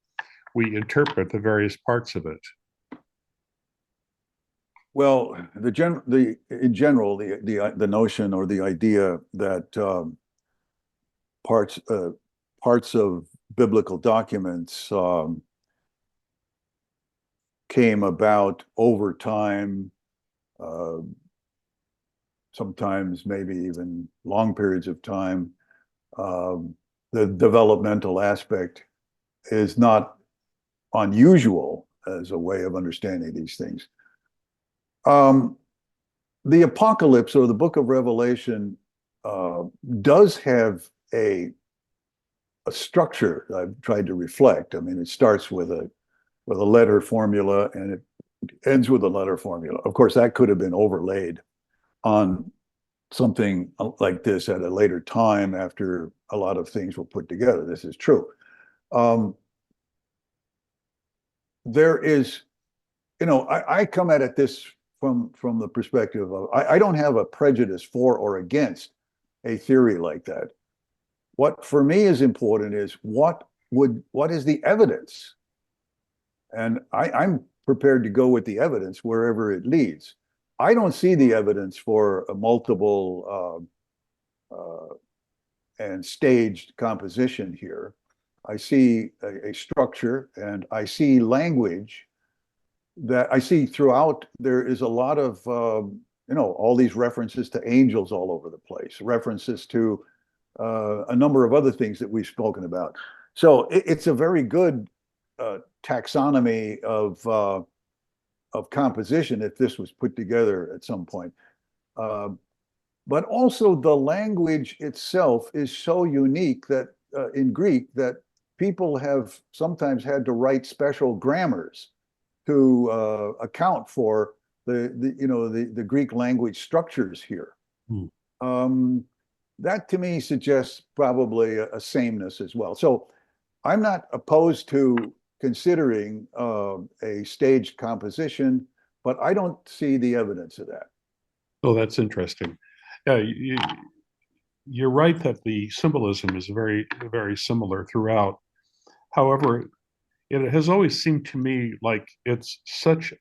interpret the various parts of it. Well, in general, the notion or the idea that parts of biblical documents came about over time, sometimes maybe even long periods of time. The developmental aspect is not unusual as a way of understanding these things. The Apocalypse or the Book of Revelation does have a structure I've tried to reflect. I mean, it starts with a letter formula and it ends with a letter formula. Of course, that could have been overlaid on something like this at a later time after a lot of things were put together. This is true. There is, I come at it this from the perspective of, I don't have a prejudice for or against a theory like that. What for me is important is what is the evidence? And I'm prepared to go with the evidence wherever it leads. I don't see the evidence for a multiple and staged composition here. I see a structure and I see language that I see throughout. There is a lot of, all these references to angels all over the place, references to a number of other things that we've spoken about. So it's a very good taxonomy of composition if this was put together at some point. But also the language itself is so unique that in Greek that people have sometimes had to write special grammars to account for the Greek language structures here. That to me suggests probably a sameness as well. So I'm not opposed to considering a staged composition, but I don't see the evidence of that. Oh, that's interesting. Yeah, you're right that the symbolism is very, very similar throughout. However, it has always seemed to me like it's such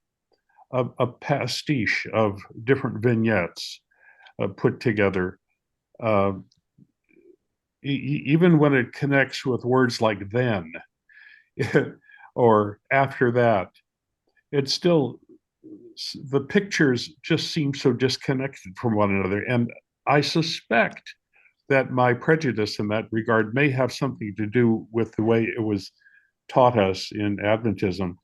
a pastiche of different vignettes put together. Even when it connects with words like then or after that, it's still, the pictures just seem so disconnected from one another. And I suspect that my prejudice in that regard may have something to do with the way it was taught us in Adventism,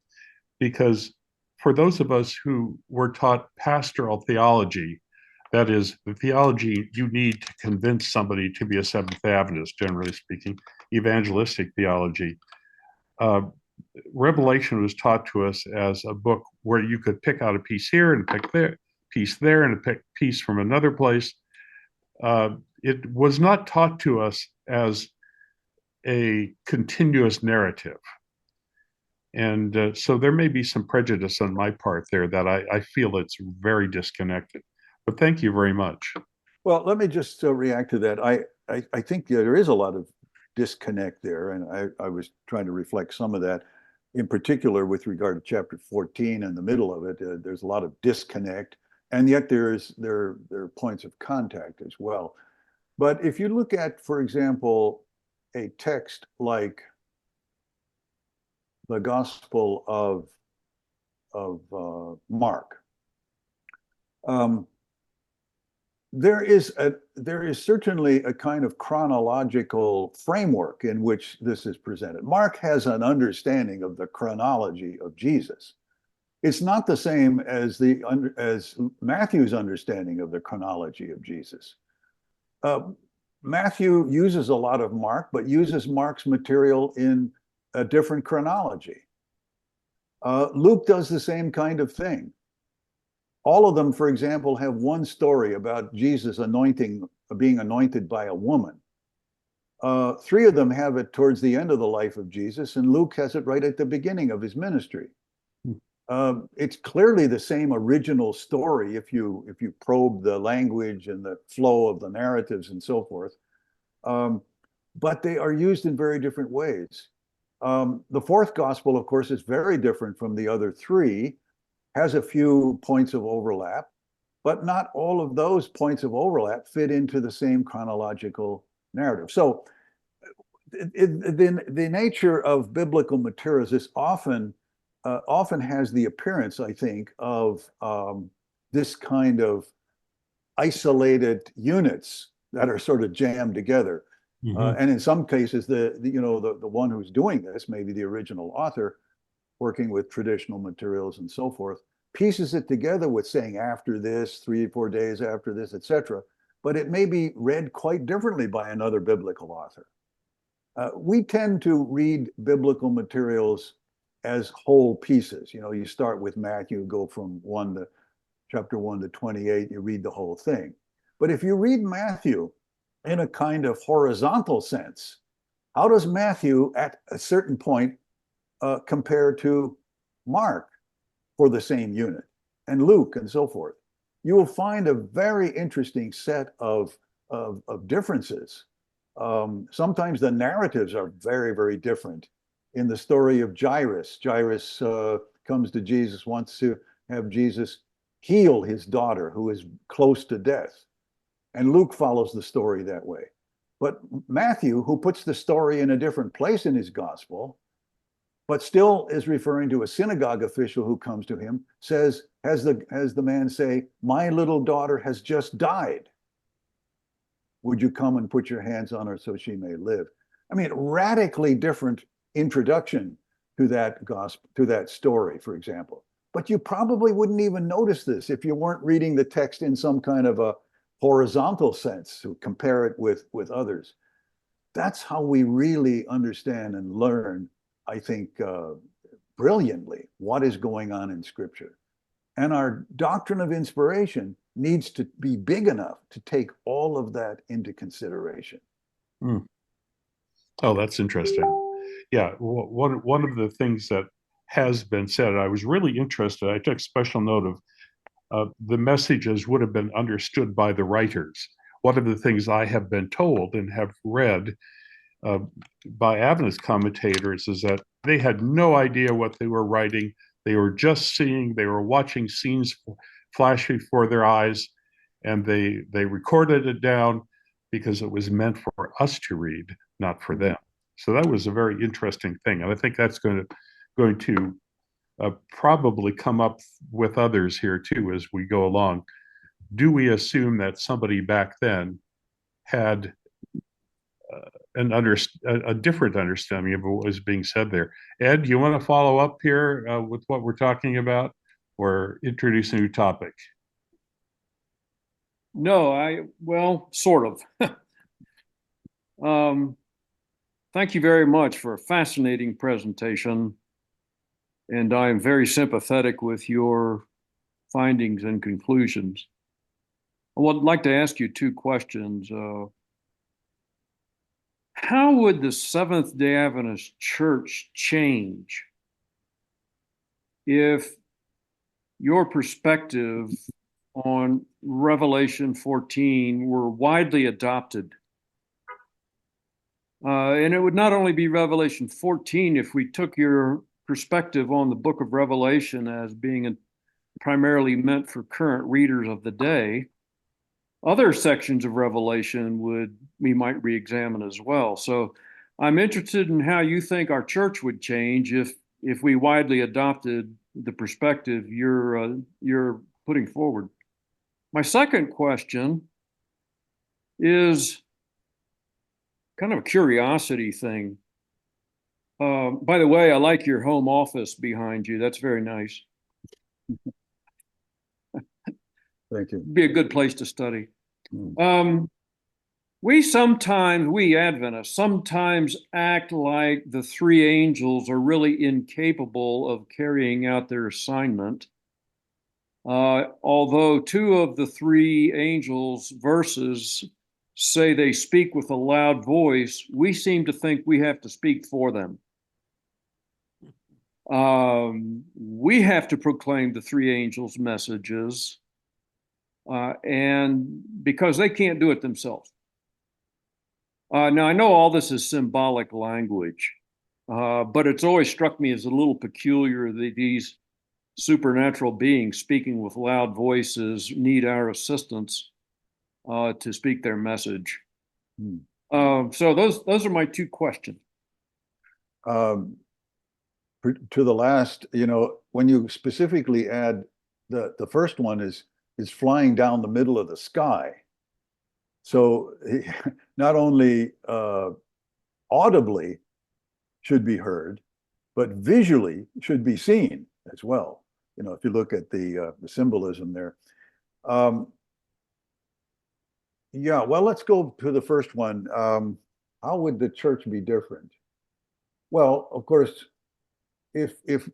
because for those of us who were taught pastoral theology, that is the theology you need to convince somebody to be a Seventh-day Adventist, generally speaking, evangelistic theology, Revelation was taught to us as a book where you could pick out a piece here and pick there, piece there, and a piece from another place. It was not taught to us as a continuous narrative. And so there may be some prejudice on my part there that I feel it's very disconnected. But thank you very much. Well, let me just react to that. I think there is a lot of disconnect there, and I was trying to reflect some of that, in particular with regard to chapter 14 and the middle of it. There's a lot of disconnect, and yet there are points of contact as well. But if you look at, for example, a text like the Gospel of Mark, there is certainly a kind of chronological framework in which this is presented. Mark has an understanding of the chronology of Jesus. It's not the same as Matthew's understanding of the chronology of Jesus. Matthew uses a lot of Mark, but uses Mark's material in a different chronology. Luke does the same kind of thing. All of them, for example, have one story about Jesus being anointed by a woman. Three of them have it towards the end of the life of Jesus, and Luke has it right at the beginning of his ministry. It's clearly the same original story if you probe the language and the flow of the narratives and so forth. But they are used in very different ways. The fourth gospel, of course, is very different from the other three, has a few points of overlap, but not all of those points of overlap fit into the same chronological narrative. So the nature of biblical materials is often has the appearance, I think, of this kind of isolated units that are sort of jammed together. And in some cases, the one who's doing this, maybe the original author, working with traditional materials and so forth, pieces it together with saying after this, 3 or 4 days after this, etc. But it may be read quite differently by another biblical author. We tend to read biblical materials as whole pieces. You start with Matthew, go from chapter 1 to 28, you read the whole thing. But if you read Matthew in a kind of horizontal sense, how does Matthew at a certain point compare to Mark for the same unit, and Luke and so forth? You will find a very interesting set of differences. Sometimes the narratives are very, very different. In the story of Jairus, Jairus comes to Jesus, wants to have Jesus heal his daughter who is close to death. And Luke follows the story that way. But Matthew, who puts the story in a different place in his gospel, but still is referring to a synagogue official who comes to him, has the man say, "My little daughter has just died. Would you come and put your hands on her so she may live?" I mean, radically different introduction to that gospel, to that story, for example. But you probably wouldn't even notice this if you weren't reading the text in some kind of a horizontal sense to compare it with others. That's how we really understand and learn, I think, brilliantly what is going on in Scripture. And our doctrine of inspiration needs to be big enough to take all of that into consideration. Oh, that's interesting. Yeah, one of the things that has been said, I was really interested, I took special note of the messages would have been understood by the writers. One of the things I have been told and have read by Adventist commentators is that they had no idea what they were writing. They were just they were watching scenes flash before their eyes, and they recorded it down because it was meant for us to read, not for them. So that was a very interesting thing, and I think that's going to probably come up with others here too as we go along. Do we assume that somebody back then had a different understanding of what was being said there? Ed, do you want to follow up here with what we're talking about, or introduce a new topic? No, well, sort of. Thank you very much for a fascinating presentation. And I am very sympathetic with your findings and conclusions. I would like to ask you 2 questions. How would the Seventh-day Adventist Church change if your perspective on Revelation 14 were widely adopted? And it would not only be Revelation 14 if we took your perspective on the book of Revelation as being primarily meant for current readers of the day. Other sections of Revelation we might re-examine as well. So I'm interested in how you think our church would change if we widely adopted the perspective you're putting forward. My second question is kind of a curiosity thing. By the way, I like your home office behind you. That's very nice. Thank you. Be a good place to study. We Adventists, sometimes act like the 3 angels are really incapable of carrying out their assignment. Although 2 of the 3 angels' verses say they speak with a loud voice, we seem to think we have to speak for them. We have to proclaim the three angels' messages, and because they can't do it themselves. Now, I know all this is symbolic language, but it's always struck me as a little peculiar that these supernatural beings speaking with loud voices need our assistance to speak their message. So those are my two questions. To the last, when you specifically add the first one is flying down the middle of the sky. So not only audibly should be heard, but visually should be seen as well. If you look at the symbolism there. Yeah, well, let's go to the first one. How would the church be different? Well, of course, if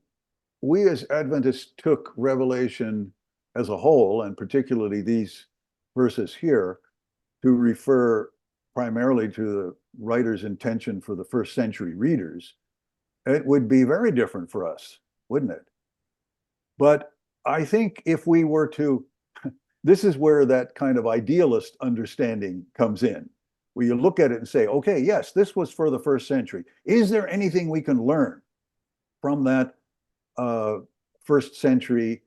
we as Adventists took Revelation as a whole, and particularly these verses here, to refer primarily to the writer's intention for the first century readers, it would be very different for us, wouldn't it? But I think if we were to, this is where that kind of idealist understanding comes in, where you look at it and say, okay, yes, this was for the first century. Is there anything we can learn from that first century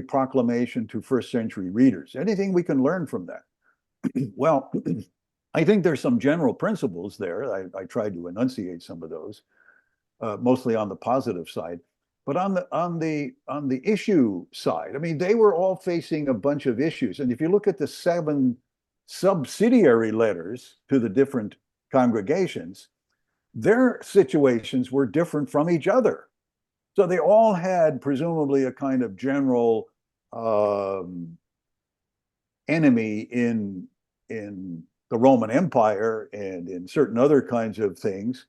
proclamation to first century readers? Anything we can learn from that? Well, I think there's some general principles there. I tried to enunciate some of those, mostly on the positive side. But on the issue side, I mean, they were all facing a bunch of issues. And if you look at the 7 subsidiary letters to the different congregations, their situations were different from each other. So they all had presumably a kind of general enemy in the Roman Empire and in certain other kinds of things.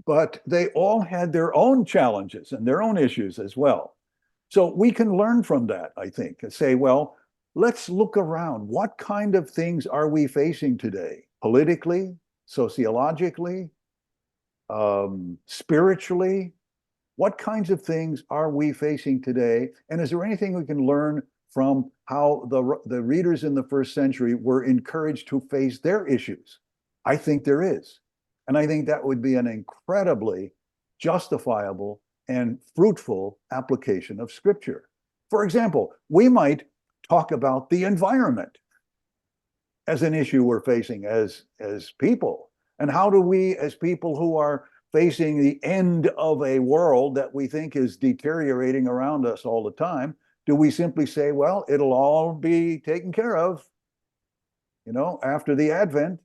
But they all had their own challenges and their own issues as well. So we can learn from that, I think, and say, well, let's look around. What kind of things are we facing today? Politically, sociologically, spiritually? What kinds of things are we facing today? And is there anything we can learn from how the readers in the first century were encouraged to face their issues? I think there is. And I think that would be an incredibly justifiable and fruitful application of Scripture. For example, we might talk about the environment as an issue we're facing as people. And how do we, as people who are facing the end of a world that we think is deteriorating around us all the time, do we simply say, well, it'll all be taken care of, after the Advent?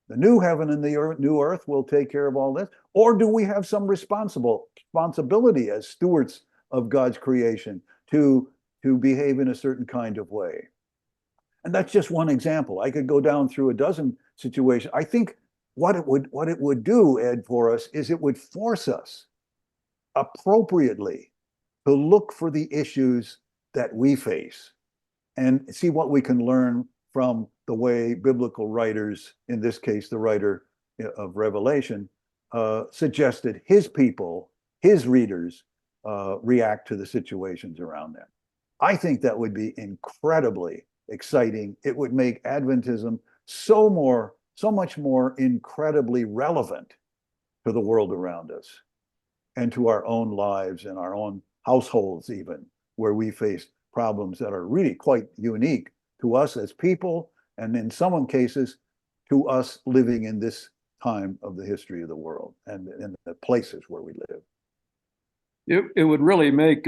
The new heaven and the new earth will take care of all this? Or do we have some responsibility as stewards of God's creation to behave in a certain kind of way? And that's just one example. I could go down through a dozen situations. I think what it would do, Ed, for us is it would force us appropriately to look for the issues that we face and see what we can learn from the way biblical writers, in this case, the writer of Revelation, suggested his people, his readers, react to the situations around them. I think that would be incredibly exciting. It would make Adventism so much more incredibly relevant to the world around us and to our own lives and our own households, even where we face problems that are really quite unique to us as people, and in some cases, to us living in this time of the history of the world and in the places where we live. It would really make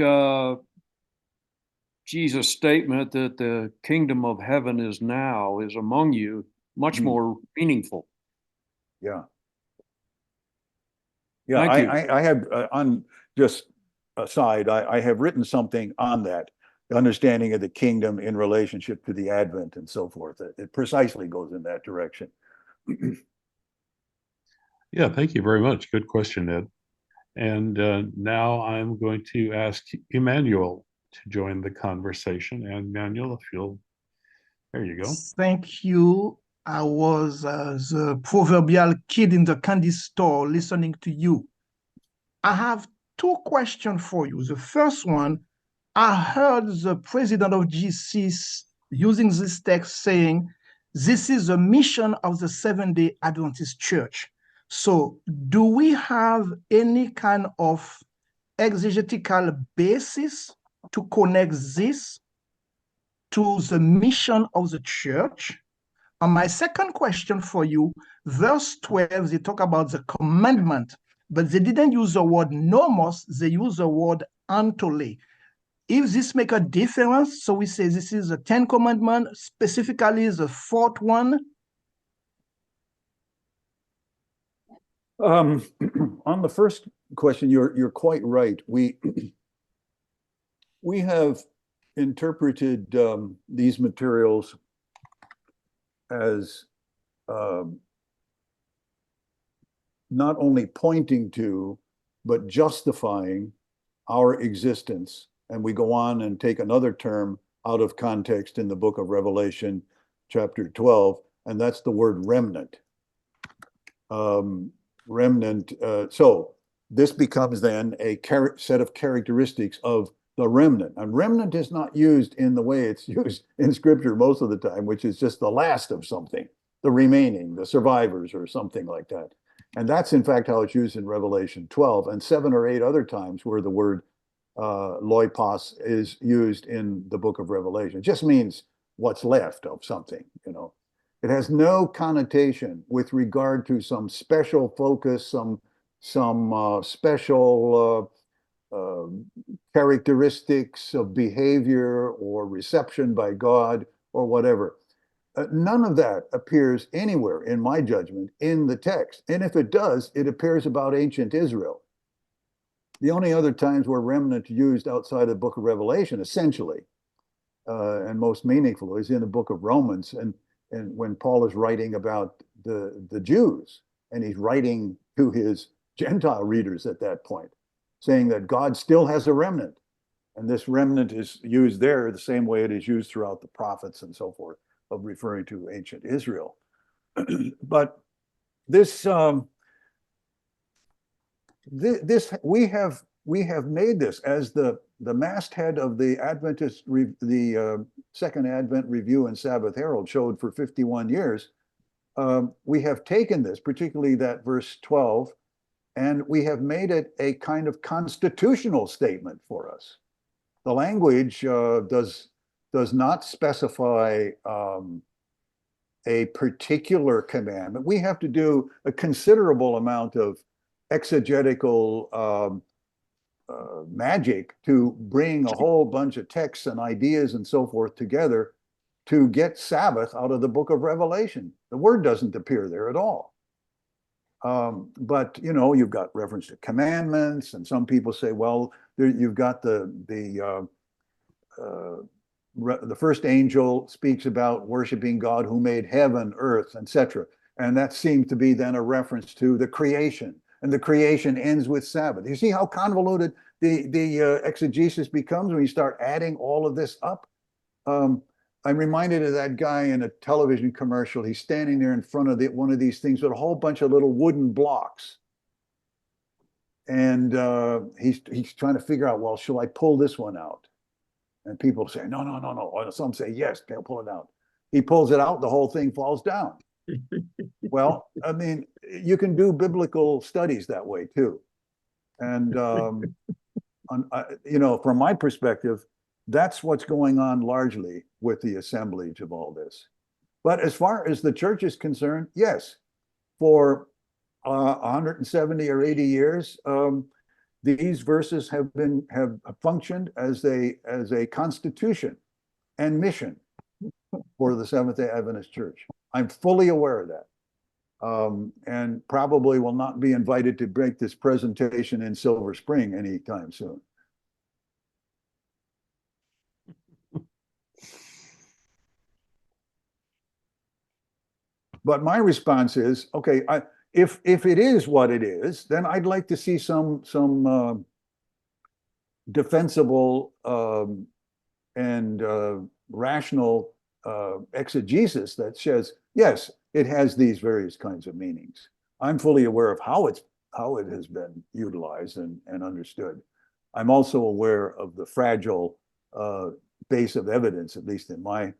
Jesus' statement that the kingdom of heaven is among you much more meaningful. Yeah. Yeah, I have, on just aside, I have written something on that, the understanding of the kingdom in relationship to the Advent and so forth. It precisely goes in that direction. Yeah, thank you very much. Good question, Ed. And now I'm going to ask Emmanuel to join the conversation. And Emmanuel, there you go. Thank you. I was the proverbial kid in the candy store listening to you. I have two questions for you. The first one, I heard the president of GC using this text saying, this is the mission of the Seventh-day Adventist Church. So do we have any kind of exegetical basis to connect this to the mission of the church? And my second question for you, verse 12, they talk about the commandment, but they didn't use the word nomos, they use the word antole. If this make a difference, so we say this is the 10 commandment, specifically the fourth one. On the first question, you're quite right. We have interpreted these materials as not only pointing to, but justifying our existence. And we go on and take another term out of context in the book of Revelation, chapter 12, and that's the word remnant. Remnant. So this becomes then a set of characteristics of the remnant. And remnant is not used in the way it's used in Scripture most of the time, which is just the last of something, the remaining, the survivors, or something like that. And that's in fact how it's used in Revelation 12, and 7 or 8 other times where the word loipos is used in the book of Revelation. It just means what's left of something, you know. It has no connotation with regard to some special focus, some special characteristics of behavior or reception by God or whatever. None of that appears anywhere, in my judgment, in the text. And if it does, it appears about ancient Israel. The only other times where remnant used outside the book of Revelation, essentially, and most meaningful, is in the book of Romans, and when Paul is writing about the Jews, and he's writing to his Gentile readers at that point, saying that God still has a remnant. And this remnant is used there the same way it is used throughout the prophets and so forth, of referring to ancient Israel. But this we have made this as the masthead of the Adventist, the Second Advent Review and Sabbath Herald showed for 51 years. We have taken this, particularly that verse 12, and we have made it a kind of constitutional statement for us. The language does not specify a particular commandment. We have to do a considerable amount of exegetical magic to bring a whole bunch of texts and ideas and so forth together to get Sabbath out of the book of Revelation. The word doesn't appear there at all. But you know, you've got reference to commandments, and some people say, well, you've got the first angel speaks about worshiping God who made heaven, earth, etc. And that seems to be then a reference to the creation. And the creation ends with Sabbath. You see how convoluted the exegesis becomes when you start adding all of this up? I'm reminded of that guy in a television commercial. He's standing there in front of one of these things with a whole bunch of little wooden blocks. And he's trying to figure out, well, shall I pull this one out? And people say, no. Or some say, yes, they'll pull it out. He pulls it out, the whole thing falls down. Well, I mean, you can do biblical studies that way too. And, you know, from my perspective, that's what's going on largely with the assemblage of all this. But as far as the church is concerned, yes, for 170 or 80 years, these verses have functioned as a constitution and mission for the Seventh-day Adventist Church. I'm fully aware of that, and probably will not be invited to break this presentation in Silver Spring anytime soon. But my response is, okay, if it is what it is, then I'd like to see some defensible and rational exegesis that says, yes, it has these various kinds of meanings. I'm fully aware of how it has been utilized and understood. I'm also aware of the fragile base of evidence, at least in my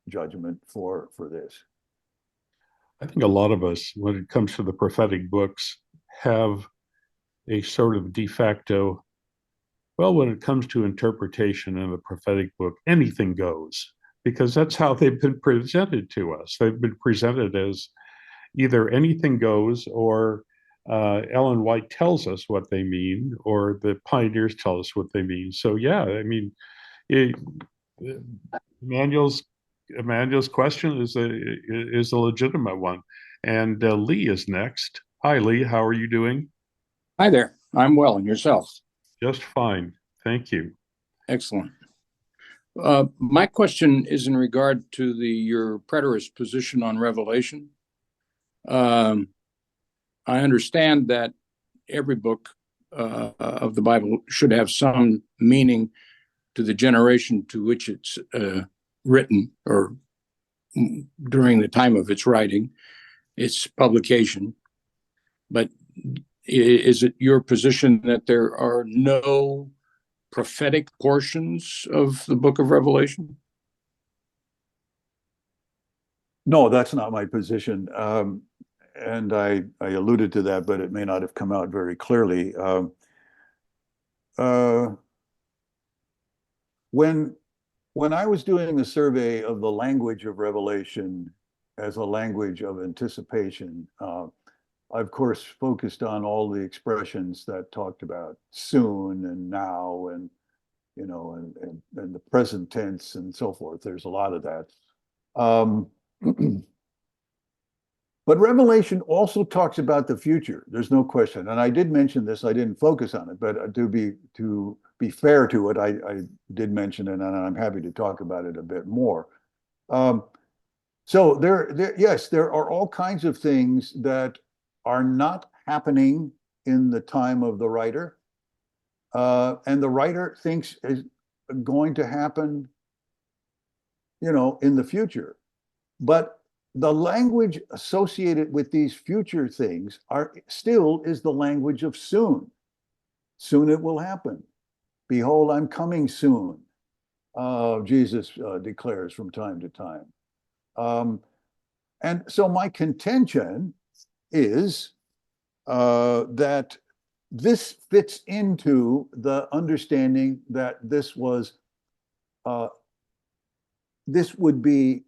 judgment, for this. I think a lot of us, when it comes to the prophetic books, have a sort of de facto, well, when it comes to interpretation in a prophetic book, anything goes, because that's how they've been presented to us. They've been presented as either anything goes, or Ellen White tells us what they mean, or the pioneers tell us what they mean. So yeah, I mean, Emmanuel's question is a legitimate one. And Lee is next. Hi, Lee. How are you doing? Hi there. I'm well, and yourself? Just fine. Thank you. Excellent. My question is in regard to your preterist position on Revelation. I understand that every book of the Bible should have some meaning to the generation to which it's written, or during the time of its writing, its publication. But is it your position that there are no prophetic portions of the book of Revelation? No, that's not my position. And I alluded to that, but it may not have come out very clearly. When I was doing the survey of the language of Revelation as a language of anticipation, I, of course, focused on all the expressions that talked about soon and now and, you know, and the present tense and so forth. There's a lot of that. But Revelation also talks about the future. There's no question. And I did mention this. I didn't focus on it, but to be fair to it, I did mention it, and I'm happy to talk about it a bit more. So yes, there are all kinds of things that are not happening in the time of the writer, and the writer thinks is going to happen, you know, in the future. But the language associated with these future things is the language of soon. Soon it will happen. Behold, I'm coming soon. Jesus declares from time to time. And so my contention is that this fits into the understanding that this would be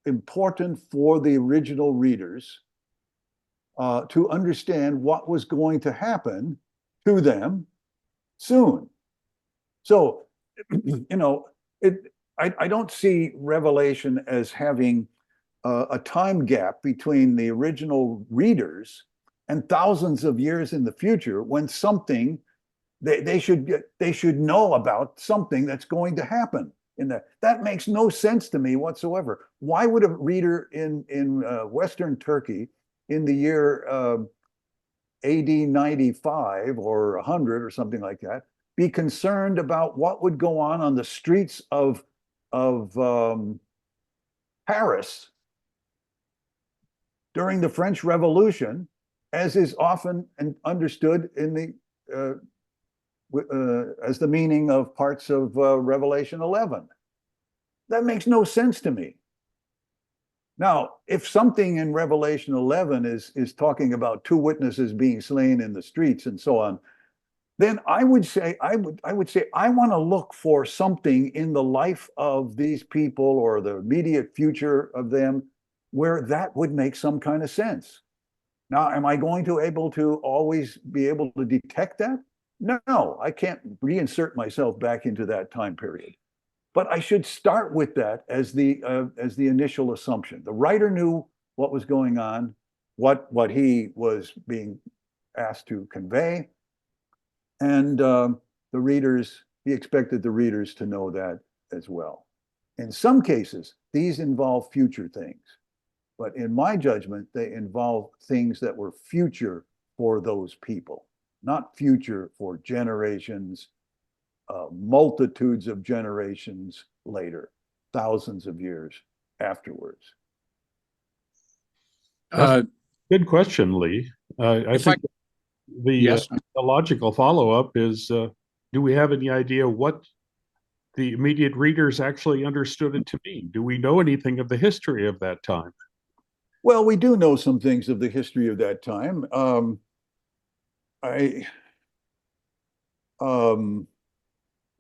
important for the original readers to understand what was going to happen to them soon. So, you know, I don't see Revelation as having a time gap between the original readers and thousands of years in the future, when something they should know about something that's going to happen. That makes no sense to me whatsoever. Why would a reader in Western Turkey in the year AD 95 or 100 or something like that be concerned about what would go on the streets of Paris during the French Revolution, as is often understood in the as the meaning of parts of Revelation 11? That makes no sense to me. Now, if something in Revelation 11 is talking about two witnesses being slain in the streets and so on, then I would say I want to look for something in the life of these people or the immediate future of them where that would make some kind of sense. Now, am I going to always be able to detect that? No, I can't reinsert myself back into that time period. But I should start with that as the initial assumption. The writer knew what was going on, what he was being asked to convey, and he expected the readers to know that as well. In some cases, these involve future things, but in my judgment, they involve things that were future for those people, not future for generations, multitudes of generations later, thousands of years afterwards. Uh, Good question, Lee. I if I, think the yes, the logical follow-up is, do we have any idea what the immediate readers actually understood it to mean? Do we know anything of the history of that time? Well, we do know some things of the history of that time. I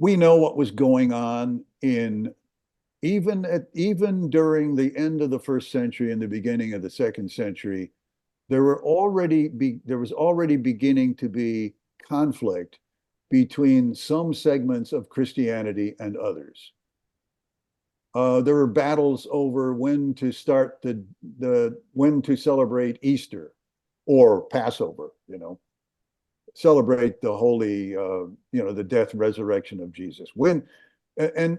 we know what was going on in even during the end of the first century and the beginning of the second century. There was already beginning to be conflict between some segments of Christianity and others. There were battles over when to start when to celebrate Easter or Passover, celebrate the holy, the death and resurrection of Jesus. And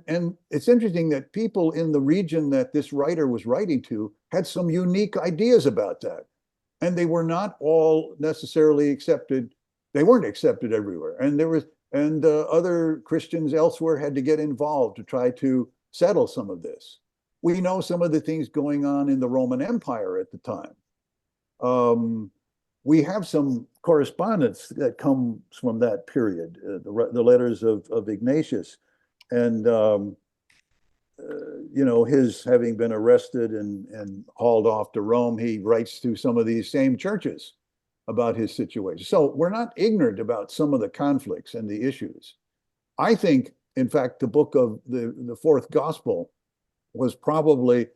it's interesting that people in the region that this writer was writing to had some unique ideas about that. And they were not all necessarily accepted. They weren't accepted everywhere. And other Christians elsewhere had to get involved to try to settle some of this. We know some of the things going on in the Roman Empire at the time. We have some correspondence that comes from that period, the letters of Ignatius, and his having been arrested and hauled off to Rome. He writes to some of these same churches about his situation. So we're not ignorant about some of the conflicts and the issues. I think, in fact, the book of the fourth gospel was probably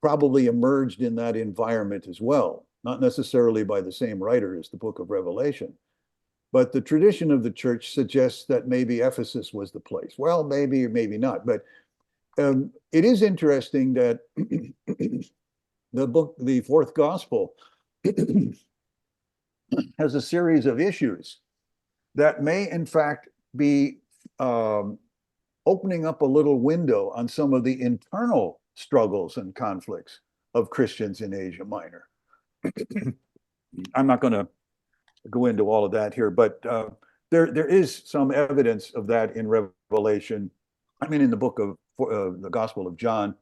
emerged in that environment as well, not necessarily by the same writer as the book of Revelation. But the tradition of the church suggests that maybe Ephesus was the place. Well, maybe or maybe not. But it is interesting that the fourth gospel, has a series of issues that may, in fact, be opening up a little window on some of the internal struggles and conflicts of Christians in Asia Minor. I'm not going to go into all of that here, but there is some evidence of that in Revelation. I mean, in the book of the Gospel of John,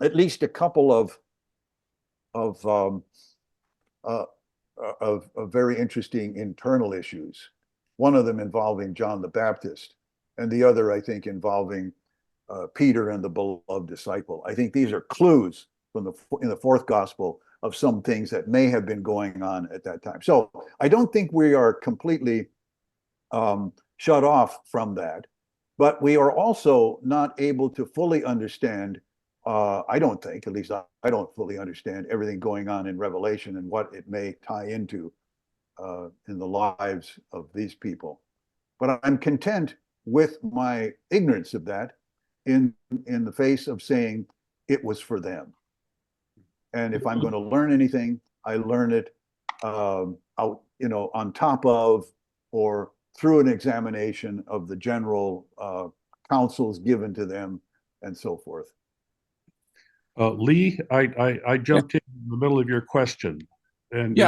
at least a couple of very interesting internal issues. One of them involving John the Baptist, and the other, I think, involving Peter and the beloved disciple. I think these are clues in the fourth gospel of some things that may have been going on at that time. So I don't think we are completely shut off from that, but we are also not able to fully understand. I don't think, at least I don't fully understand everything going on in Revelation and what it may tie into in the lives of these people. But I'm content with my ignorance of that in the face of saying it was for them. And if I'm going to learn anything, I learn it out, on top of or through an examination of the general counsels given to them and so forth. Lee, I jumped in the middle of your question. And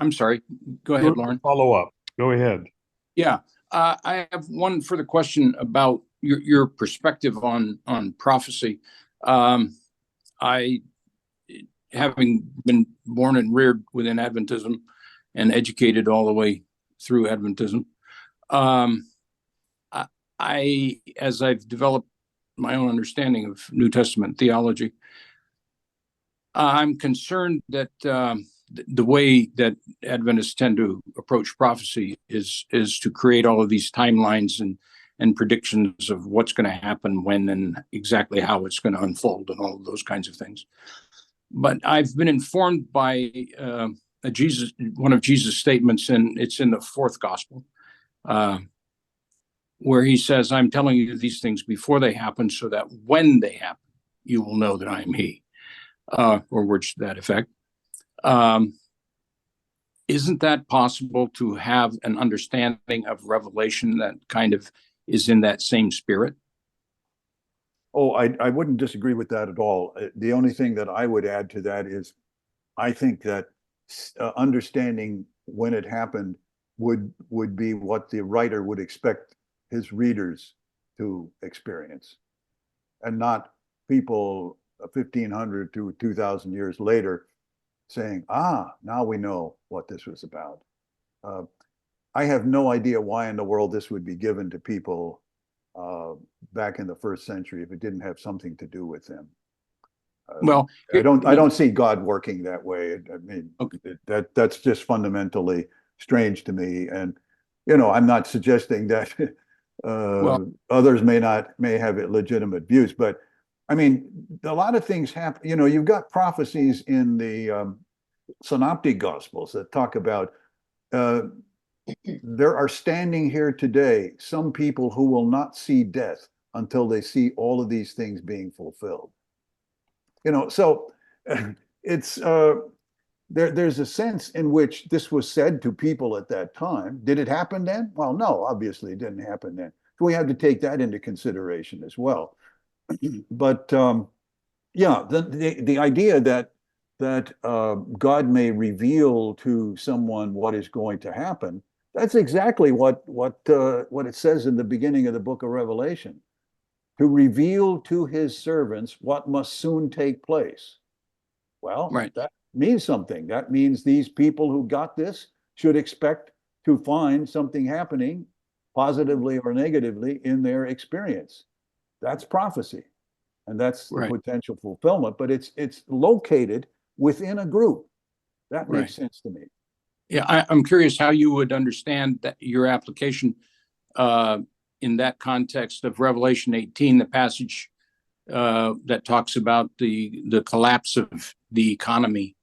I'm sorry. Go ahead, Lauren. Follow up. Go ahead. Yeah. I have one further question about your perspective on prophecy. Having been born and reared within Adventism and educated all the way through Adventism, as I've developed my own understanding of New Testament theology, I'm concerned that the way that Adventists tend to approach prophecy is to create all of these timelines and predictions of what's going to happen when and exactly how it's going to unfold and all of those kinds of things. But I've been informed by one of Jesus' statements, and it's in the fourth gospel, where he says, "I'm telling you these things before they happen, so that when they happen, you will know that I am He," or words to that effect. Isn't that possible to have an understanding of Revelation that kind of is in that same spirit? Oh, I wouldn't disagree with that at all. The only thing that I would add to that is I think that understanding when it happened would be what the writer would expect his readers to experience, and not people 1,500 to 2,000 years later, saying, now we know what this was about. I have no idea why in the world this would be given to people back in the first century if it didn't have something to do with them. Well, I don't see God working that way. I mean, okay. that's just fundamentally strange to me. And, you know, I'm not suggesting that others may have legitimate views, but I mean, a lot of things happen. You know, you've got prophecies in the synoptic gospels that talk about there are standing here today some people who will not see death until they see all of these things being fulfilled. You know, so it's there's a sense in which this was said to people at that time. Did it happen then? Well, no, obviously it didn't happen then. So we have to take that into consideration as well. But yeah, the idea that God may reveal to someone what is going to happen, that's exactly what it says in the beginning of the book of Revelation. To reveal to his servants what must soon take place. Well, right. That means something. That means these people who got this should expect to find something happening positively or negatively in their experience. That's prophecy. And that's the potential fulfillment, but it's located within a group. That makes sense to me. Yeah, I'm curious how you would understand that your application in that context of Revelation 18, the passage that talks about the collapse of the economy,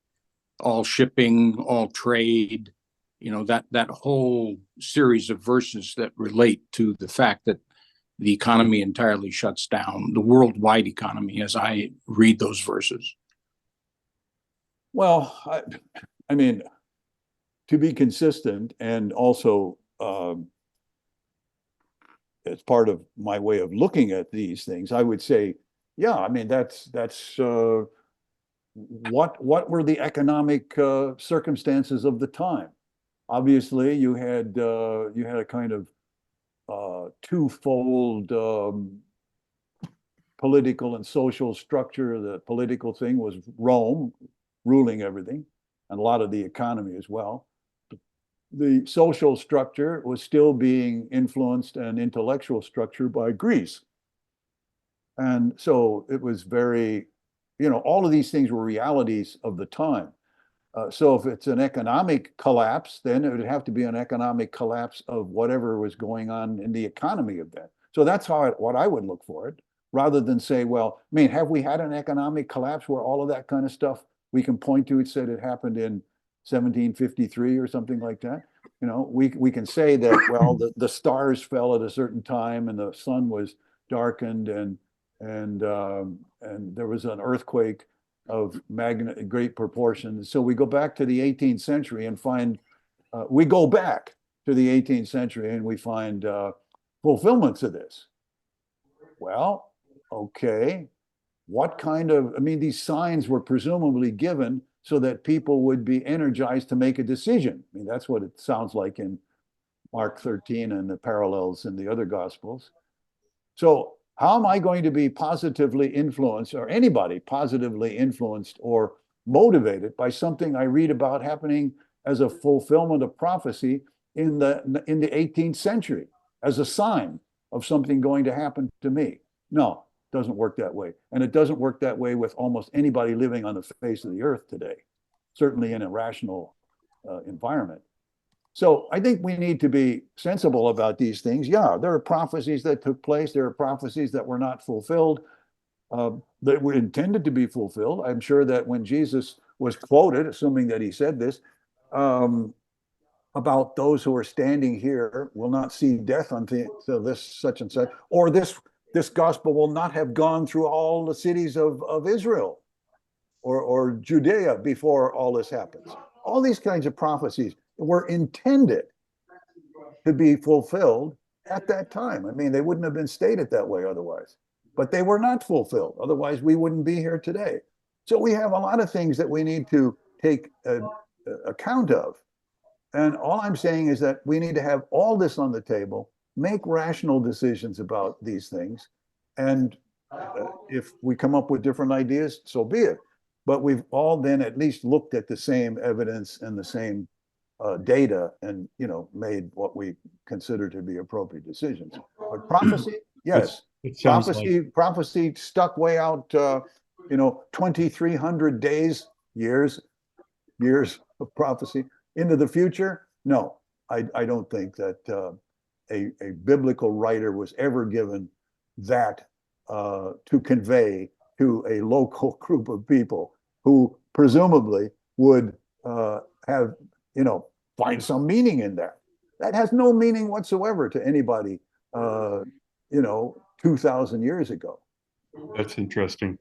all shipping, all trade, you know, that whole series of verses that relate to the fact that the economy entirely shuts down, the worldwide economy, as I read those verses. Well, I mean, to be consistent and also as part of my way of looking at these things, I would say, yeah, I mean, that's what were the economic circumstances of the time? Obviously, you had a kind of twofold political and social structure. The political thing was Rome ruling everything, and a lot of the economy as well. The social structure was still being influenced, and intellectual structure, by Greece. And so it was very, you know, all of these things were realities of the time. So if it's an economic collapse, then it would have to be an economic collapse of whatever was going on in the economy of that. So that's what I would look for it, rather than say, well, I mean, have we had an economic collapse where all of that kind of stuff we can point to? It said it happened in 1753 or something like that. You know, we can say that, well, the stars fell at a certain time and the sun was darkened and there was an earthquake of great proportions. So we go back to the 18th century and find, we go back to the 18th century and we find fulfillments of this. Well, okay, what kind of, I mean, these signs were presumably given so that people would be energized to make a decision. I mean, that's what it sounds like in Mark 13 and the parallels in the other Gospels. So how am I going to be positively influenced, or anybody positively influenced or motivated by something I read about happening as a fulfillment of prophecy in the 18th century, as a sign of something going to happen to me? No, it doesn't work that way. And it doesn't work that way with almost anybody living on the face of the earth today, certainly in a rational environment. So I think we need to be sensible about these things. Yeah, there are prophecies that took place. There are prophecies that were not fulfilled, that were intended to be fulfilled. I'm sure that when Jesus was quoted, assuming that he said this, about those who are standing here will not see death until this such and such, or this gospel will not have gone through all the cities of Israel or Judea before all this happens. All these kinds of prophecies were intended to be fulfilled at that time. I mean, they wouldn't have been stated that way otherwise, but they were not fulfilled. Otherwise, we wouldn't be here today. So we have a lot of things that we need to take account of. And all I'm saying is that we need to have all this on the table, make rational decisions about these things, and If we come up with different ideas, so be it. But we've all then at least looked at the same evidence and the same data and, made what we consider to be appropriate decisions. But prophecy, yes. It sounds like Prophecy stuck way out, 2,300 days, years of prophecy into the future. No, I don't think that a biblical writer was ever given that to convey to a local group of people who presumably would have, find some meaning in that. That has no meaning whatsoever to anybody, 2,000 years ago. that's interesting.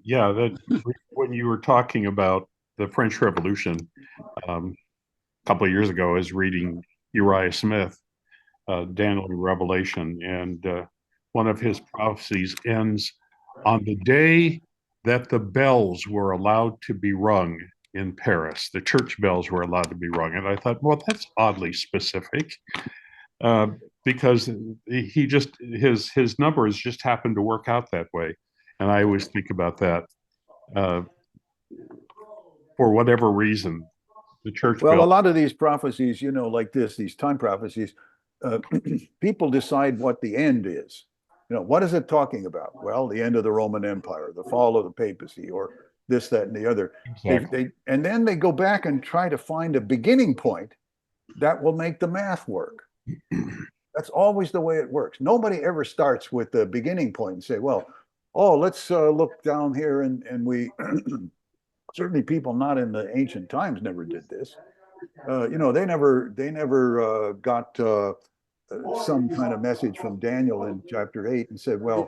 Yeah, when you were talking about the French Revolution, a couple of years ago, I was reading Uriah Smith, Daniel in Revelation, and one of his prophecies ends on the day that the bells were allowed to be rung in Paris. The church bells were allowed to be rung, and I thought, well, that's oddly specific, because he just his numbers just happened to work out that way, and I always think about that. For whatever reason, the church Well, bell. a lot of these prophecies, like these time prophecies, people decide what the end is. What is it talking about? Well, the end of the Roman Empire, the fall of the papacy, or this, that, and the other. Exactly. And then they go back and try to find a beginning point that will make the math work. That's always the way it works. Nobody ever starts with the beginning point and say, well, let's look down here, and we certainly people not in the ancient times never did this. They never got some kind of message from Daniel in chapter 8 and said, well,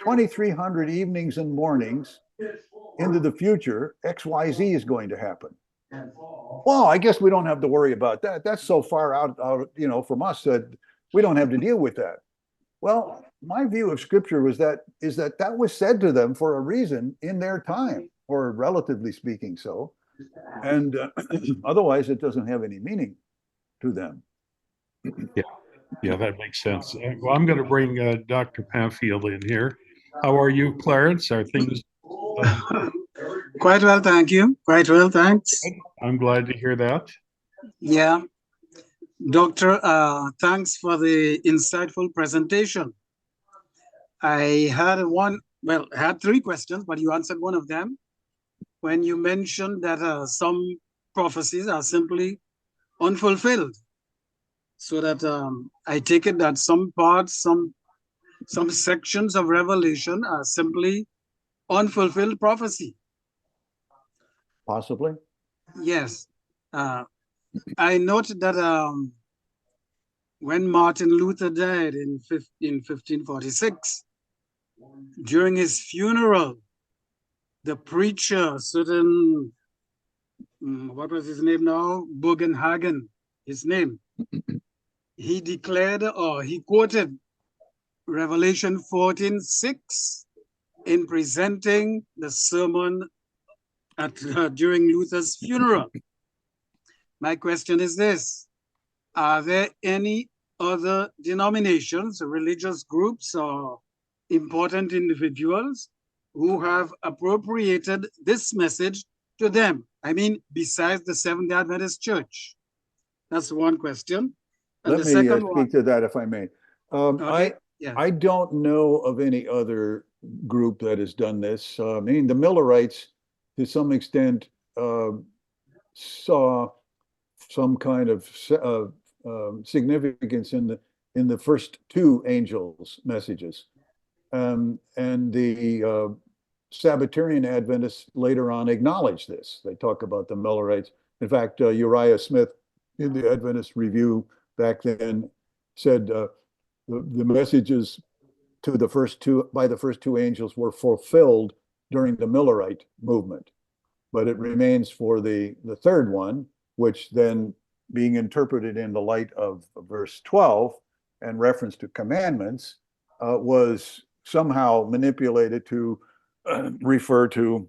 2,300 evenings and mornings into the future, XYZ is going to happen. Well, I guess we don't have to worry about that. That's so far out, from us that we don't have to deal with that. Well, my view of scripture is that was said to them for a reason in their time, or relatively speaking so. And otherwise, it doesn't have any meaning to them. Yeah, that makes sense. Well, I'm going to bring Dr. Pamfield in here. How are you, Clarence? Are things? Quite well, thank you. Quite well, thanks. I'm glad to hear that. Yeah. Doctor, thanks for the insightful presentation. I had three questions, but you answered one of them when you mentioned that some prophecies are simply unfulfilled. So that I take it that some parts, some sections of Revelation are simply unfulfilled prophecy. Possibly. Yes. I noted that when Martin Luther died in 1546, during his funeral, the preacher, certain, what was his name now? Bugenhagen, his name. He declared, or he quoted Revelation 14:6 in presenting the sermon during Luther's funeral. My question is this: are there any other denominations, religious groups, or important individuals who have appropriated this message to them? I mean, besides the Seventh-day Adventist Church? That's one question. And Let me speak to that, if I may. Okay. Yeah. I don't know of any other group that has done this. I mean, the Millerites, to some extent, saw some kind of significance in the first two angels' messages, and the Sabbatarian Adventists later on acknowledged this. They talk about the Millerites. In fact, Uriah Smith in the Adventist Review back then said the messages to by the first two angels were fulfilled during the Millerite movement, but it remains for the third one, which then, being interpreted in the light of verse 12 and reference to commandments, was somehow manipulated to refer to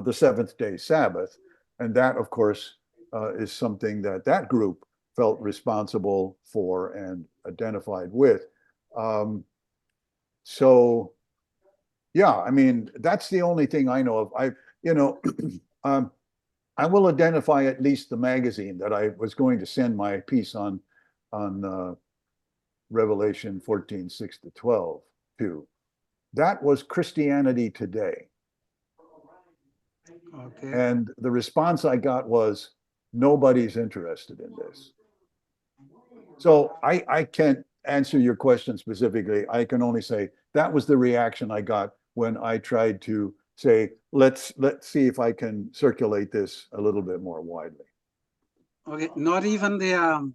the seventh-day Sabbath. And that, of course, is something that group felt responsible for and identified with. So, yeah, I mean, that's the only thing I know of. I will identify at least the magazine that I was going to send my piece on Revelation 14, 6-12 to. That was Christianity Today. Okay. And the response I got was, nobody's interested in this. So I can't answer your question specifically. I can only say that was the reaction I got when I tried to say, let's see if I can circulate this a little bit more widely. Okay. Not even the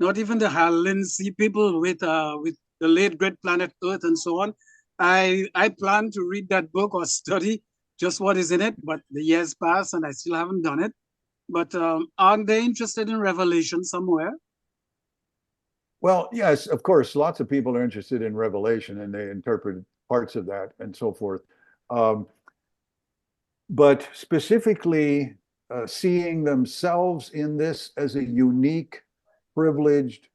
Hallinse people with the late great planet Earth and so on. I plan to read that book or study just what is in it, but the years pass and I still haven't done it. But aren't they interested in Revelation somewhere? Well, yes, of course, lots of people are interested in Revelation and they interpret parts of that and so forth. But specifically seeing themselves in this as a unique, privileged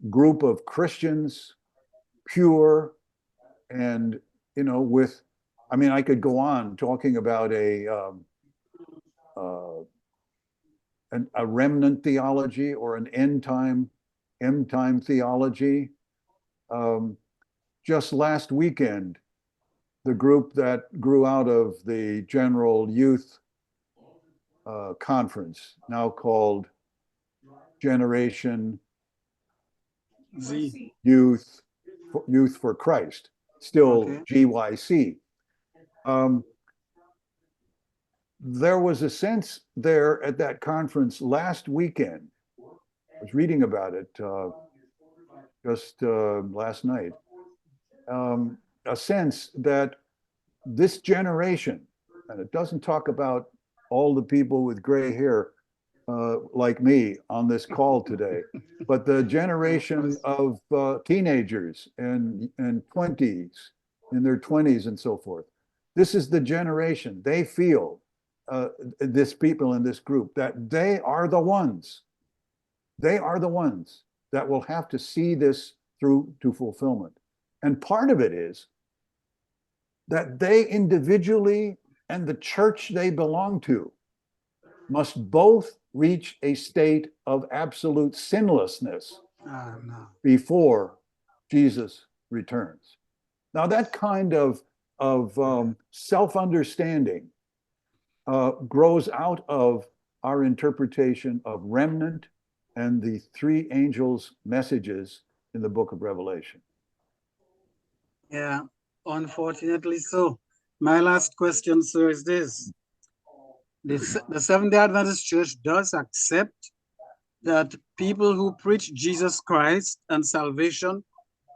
group of Christians, pure, and, I mean, I could go on talking about a remnant theology or an end time theology. Just last weekend, the group that grew out of the General Youth Conference, now called Generation Z. Youth for Christ, still Okay. GYC. There was a sense there at that conference last weekend. I was reading about it just last night. A sense that this generation, and it doesn't talk about all the people with gray hair like me on this call today, but the generation of teenagers and 20s, in their 20s and so forth. This is the generation. They feel, this people in this group, that they are the ones that will have to see this through to fulfillment. And part of it is that they individually and the church they belong to must both reach a state of absolute sinlessness No. before Jesus returns. Now, that kind of self-understanding grows out of our interpretation of remnant and the three angels' messages in the book of Revelation. Yeah, unfortunately so. My last question, sir, is this. The Seventh-day Adventist Church does accept that people who preach Jesus Christ and salvation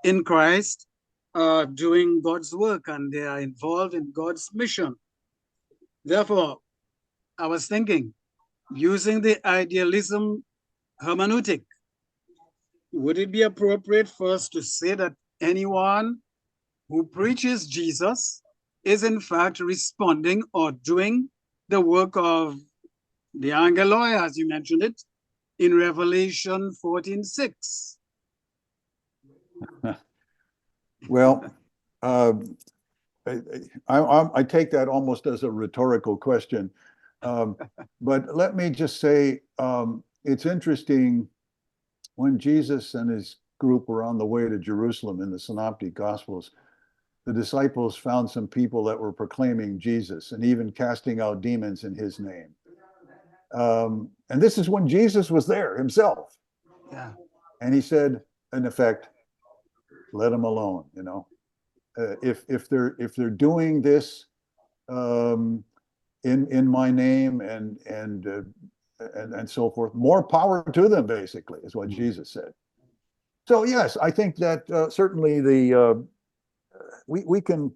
in Christ are doing God's work and they are involved in God's mission. Therefore, I was thinking, using the idealism hermeneutic, would it be appropriate for us to say that anyone who preaches Jesus is in fact responding or doing the work of the angeloi, as you mentioned it, in Revelation 14:6? Well, I take that almost as a rhetorical question. But let me just say, it's interesting, when Jesus and his group were on the way to Jerusalem in the Synoptic Gospels, the disciples found some people that were proclaiming Jesus and even casting out demons in his name. And this is when Jesus was there himself. Yeah. And he said, in effect, let them alone, if they're doing this in my name and so forth, more power to them, basically, is what Jesus said. So yes, I think that certainly we can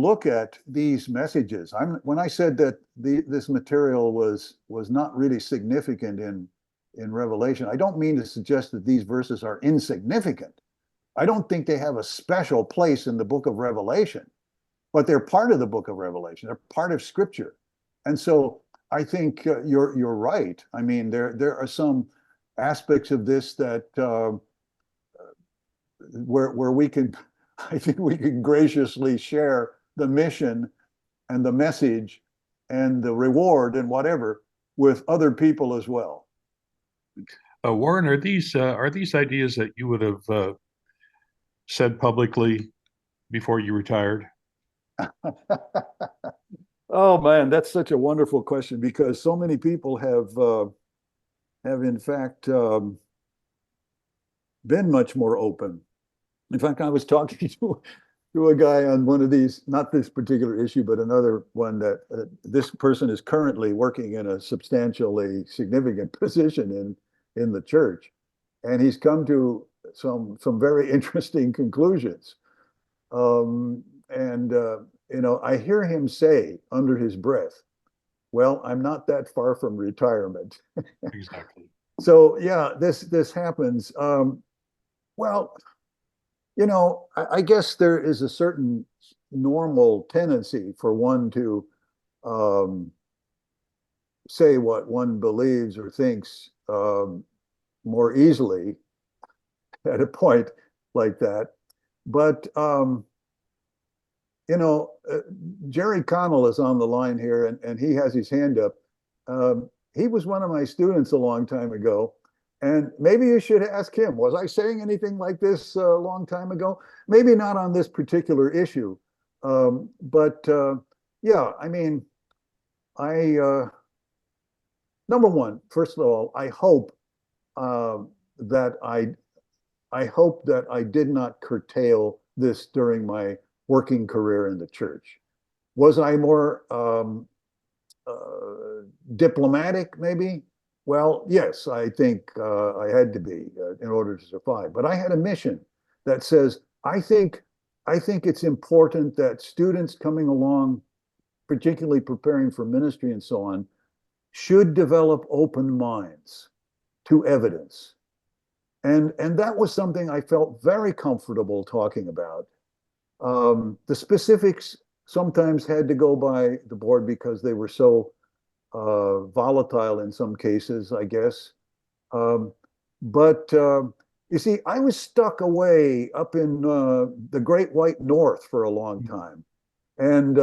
look at these messages. When I said that this material was not really significant in Revelation, I don't mean to suggest that these verses are insignificant. I don't think they have a special place in the book of Revelation, but they're part of the book of Revelation. They're part of Scripture. And so I think you're right. I mean, there are some aspects of this that where we can, I think we can graciously share the mission and the message and the reward and whatever with other people as well. Warren, are these ideas that you would have said publicly before you retired? Oh man, that's such a wonderful question, because so many people have in fact been much more open. In fact, I was talking to a guy on one of these, not this particular issue, but another one that this person is currently working in a substantially significant position in the church, and he's come to some very interesting conclusions. I hear him say under his breath, "Well, I'm not that far from retirement." Exactly. So yeah, this happens. Well, I guess there is a certain normal tendency for one to say what one believes or thinks more easily at a point like that. But Jerry Connell is on the line here, and he has his hand up. He was one of my students a long time ago, and maybe you should ask him, was I saying anything like this a long time ago? Maybe not on this particular issue, but yeah, I mean, number one, first of all, I hope that I did not curtail this during my working career in the church. Was I more diplomatic, maybe? Well, yes, I think I had to be in order to survive. But I had a mission that says, I think it's important that students coming along, particularly preparing for ministry and so on, should develop open minds to evidence. And that was something I felt very comfortable talking about. The specifics sometimes had to go by the board because they were so volatile in some cases, I guess. But you see, I was stuck away up in the Great White North for a long time. And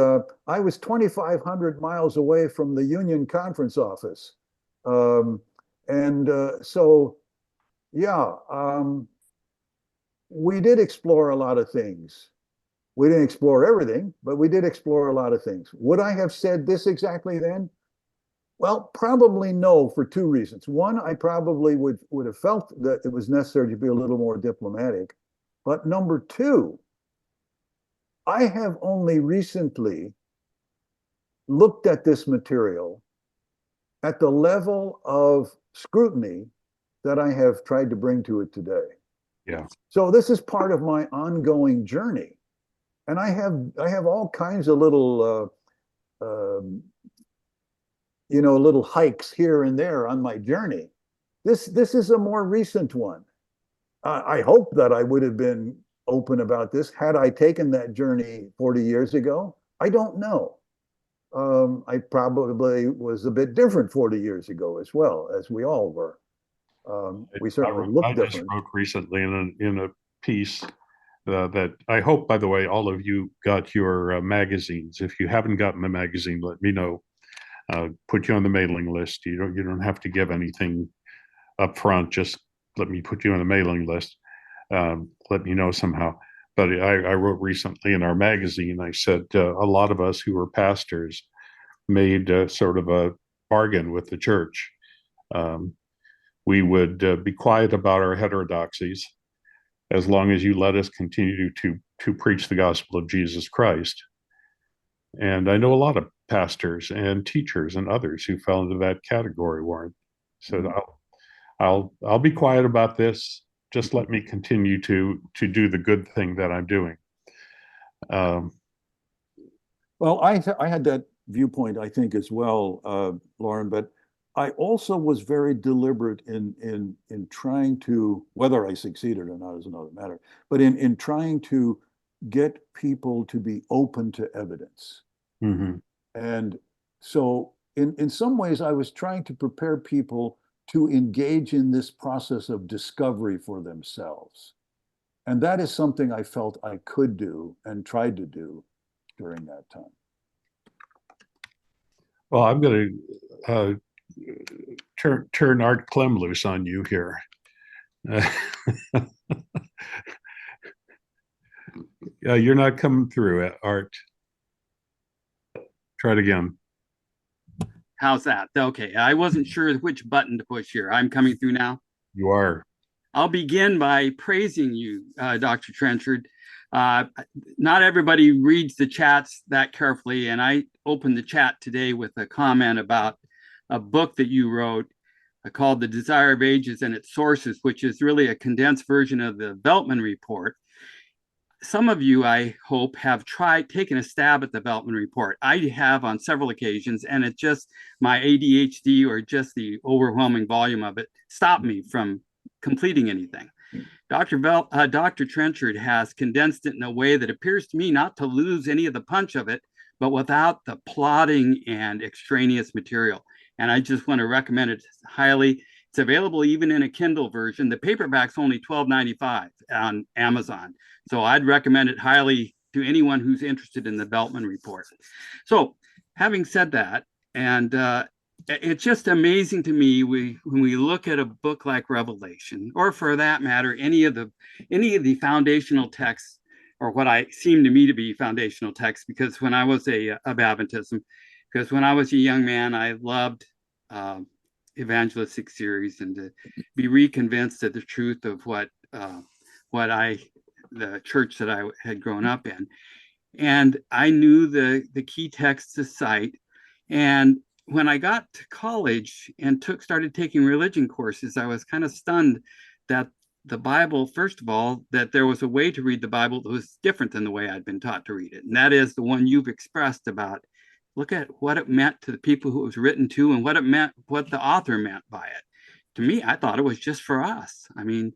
I was 2,500 miles away from the Union Conference office. So, yeah, we did explore a lot of things. We didn't explore everything, but we did explore a lot of things. Would I have said this exactly then? Well, probably no, for two reasons. One, I probably would have felt that it was necessary to be a little more diplomatic. But number two, I have only recently looked at this material at the level of scrutiny that I have tried to bring to it today. Yeah. So this is part of my ongoing journey. And I have all kinds of little little hikes here and there on my journey. This is a more recent one. I hope that I would have been open about this had I taken that journey 40 years ago. I don't know. I probably was a bit different 40 years ago as well, as we all were. We certainly looked different. I just wrote recently in a piece that I hope, by the way, all of you got your magazines. If you haven't gotten the magazine, let me know. Put you on the mailing list. You don't have to give anything up front. Just let me put you on the mailing list. Let me know somehow. But I wrote recently in our magazine, I said a lot of us who were pastors made sort of a bargain with the church. We would be quiet about our heterodoxies as long as you let us continue to preach the gospel of Jesus Christ. And I know a lot of pastors and teachers and others who fell into that category, Warren. So I'll be quiet about this. Just let me continue to do the good thing that I'm doing. Well, I had that viewpoint, I think, as well, Lauren, but I also was very deliberate in trying to, whether I succeeded or not is another matter, but in trying to get people to be open to evidence. Mm-hmm. And so in some ways, I was trying to prepare people to engage in this process of discovery for themselves. And that is something I felt I could do and tried to do during that time. Well, I'm going to turn Art Clem loose on you here. Yeah, you're not coming through, Art. Try it again. How's that? Okay, I wasn't sure which button to push here. I'm coming through now. You are. I'll begin by praising you, Dr. Trenchard. Not everybody reads the chats that carefully, and I opened the chat today with a comment about a book that you wrote called The Desire of Ages and Its Sources, which is really a condensed version of the Veltman Report. Some of you, I hope, have taken a stab at the Veltman Report. I have on several occasions, and it's just my ADHD or just the overwhelming volume of it stopped me from completing anything. Dr. Trenchard has condensed it in a way that appears to me not to lose any of the punch of it, but without the plodding and extraneous material. And I just want to recommend it highly. It's available even in a Kindle version. The paperback's only $12.95 on Amazon. So I'd recommend it highly to anyone who's interested in the Veltman Report. So having said that, and it's just amazing to me when we look at a book like Revelation, or for that matter, any of the foundational texts, or what I seem to me to be foundational texts, because when I was of Adventism, because when I was a young man, I loved evangelistic series and to be reconvinced of the truth of what the church that I had grown up in. And I knew the key texts to cite. And when I got to college and started taking religion courses, I was kind of stunned that the Bible, first of all, that there was a way to read the Bible that was different than the way I'd been taught to read it. And that is the one you've expressed about, look at what it meant to the people who it was written to and what the author meant by it. To me, I thought it was just for us. I mean,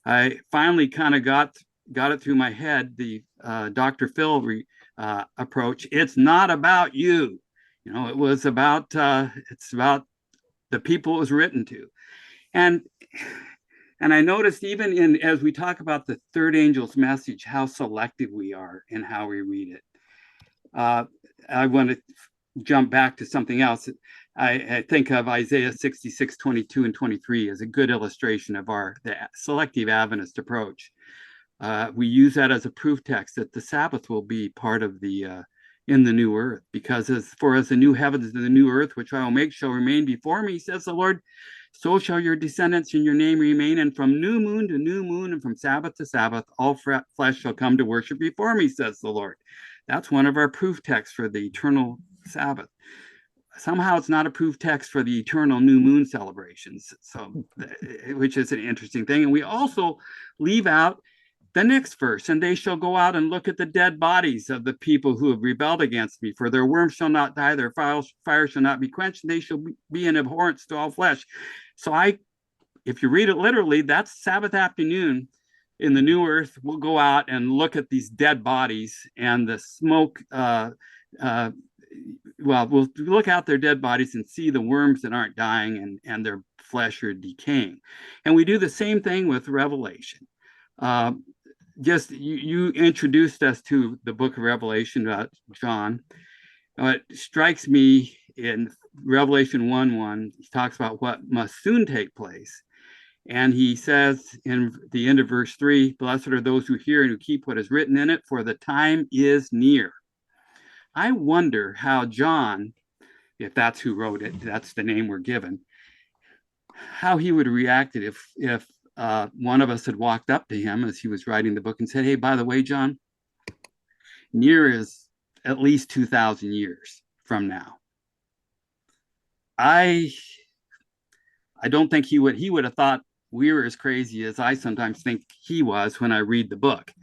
I finally kind of got it through my head, the Dr. Phil approach. It's not about you. You know, it was about, it's about the people it was written to. And I noticed even as we talk about the third angel's message, how selective we are in how we read it. I want to jump back to something else. I think of Isaiah 66, 22 and 23 as a good illustration of the selective Adventist approach. We use that as a proof text that the Sabbath will be part of in the new earth, because as the new heavens and the new earth, which I will make, shall remain before me, says the Lord, so shall your descendants and your name remain. And from new moon to new moon and from Sabbath to Sabbath, all flesh shall come to worship before me, says the Lord. That's one of our proof texts for the eternal Sabbath. Somehow it's not a proof text for the eternal new moon celebrations, which is an interesting thing. And we also leave out the next verse, and they shall go out and look at the dead bodies of the people who have rebelled against me, for their worms shall not die, their fire shall not be quenched, and they shall be an abhorrence to all flesh. So if you read it literally, that's Sabbath afternoon in the new earth. We'll go out and look at these dead bodies and the smoke. We'll look out their dead bodies and see the worms that aren't dying and their flesh are decaying. And we do the same thing with Revelation. Just you introduced us to the book of Revelation, John. It strikes me in Revelation 1:1, he talks about what must soon take place. And he says in the end of verse 3, blessed are those who hear and who keep what is written in it, for the time is near. I wonder how John, if that's who wrote it, that's the name we're given, how he would react if one of us had walked up to him as he was writing the book and said, hey, by the way, John, near is at least 2,000 years from now. I don't think he would have thought we were as crazy as I sometimes think he was when I read the book.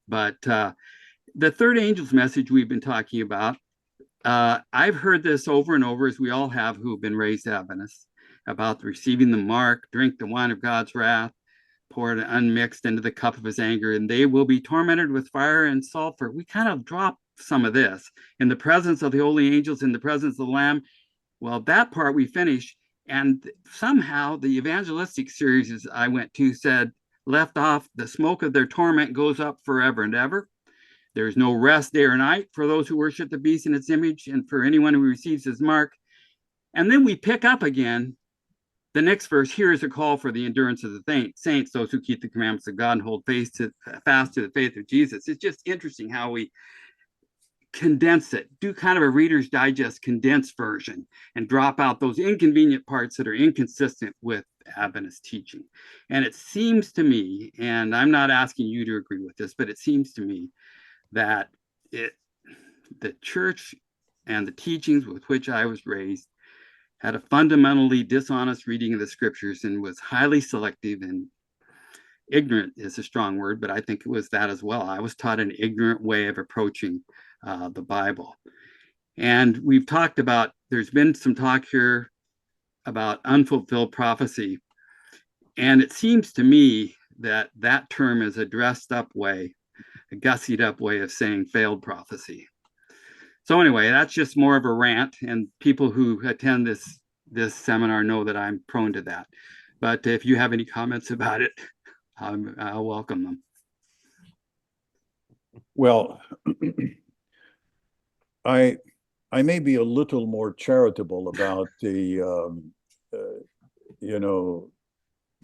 But the third angel's message we've been talking about, I've heard this over and over, as we all have who have been raised Adventists, about receiving the mark, drink the wine of God's wrath, poured unmixed into the cup of his anger, and they will be tormented with fire and sulfur. We kind of drop some of this in the presence of the holy angels, in the presence of the Lamb. Well, that part we finish, and somehow the evangelistic series I went to said, left off, the smoke of their torment goes up forever and ever. There is no rest day or night for those who worship the beast in its image and for anyone who receives his mark. And then we pick up again. The next verse, here is a call for the endurance of the saints, those who keep the commandments of God and hold fast to the faith of Jesus. It's just interesting how we condense it, do kind of a Reader's Digest condensed version, and drop out those inconvenient parts that are inconsistent with Adventist teaching. And it seems to me, and I'm not asking you to agree with this, but it seems to me that the church and the teachings with which I was raised had a fundamentally dishonest reading of the scriptures and was highly selective, and ignorant is a strong word, but I think it was that as well. I was taught an ignorant way of approaching the Bible. And we've talked about, there's been some talk here about unfulfilled prophecy. And it seems to me that that term is a dressed up way, a gussied up way of saying failed prophecy. So anyway, that's just more of a rant, and people who attend this seminar know that I'm prone to that. But if you have any comments about it, I'll welcome them. Well, I may be a little more charitable about the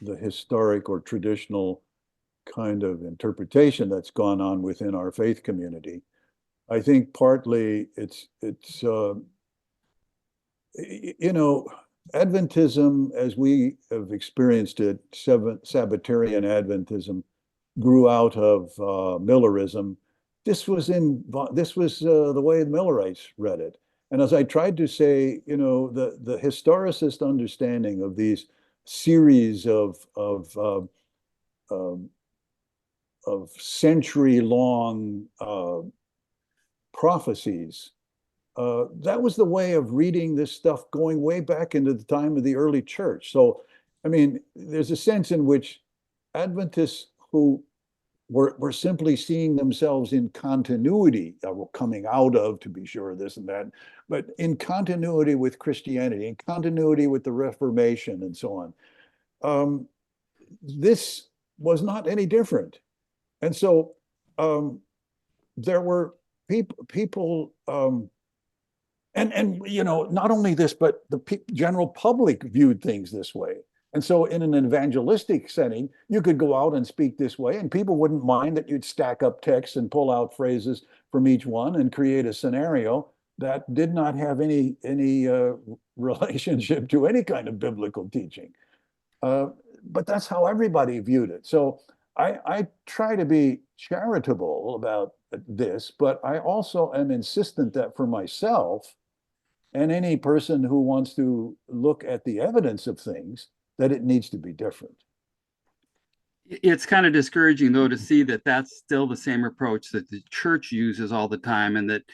the historic or traditional kind of interpretation that's gone on within our faith community. I think partly it's Adventism, as we have experienced it, Sabbatarian Adventism, grew out of Millerism. This was the way the Millerites read it. And as I tried to say, the historicist understanding of these series of century-long prophecies, that was the way of reading this stuff going way back into the time of the early church. So, I mean, there's a sense in which Adventists who were simply seeing themselves in continuity, coming out of, to be sure, this and that, but in continuity with Christianity, in continuity with the Reformation and so on. This was not any different. And so there were people and not only this, but the general public viewed things this way. And so in an evangelistic setting, you could go out and speak this way, and people wouldn't mind that you'd stack up texts and pull out phrases from each one and create a scenario that did not have any relationship to any kind of biblical teaching. But that's how everybody viewed it. So I try to be charitable about this, but I also am insistent that for myself and any person who wants to look at the evidence of things, that it needs to be different. It's kind of discouraging, though, to see that that's still the same approach that the church uses all the time, and that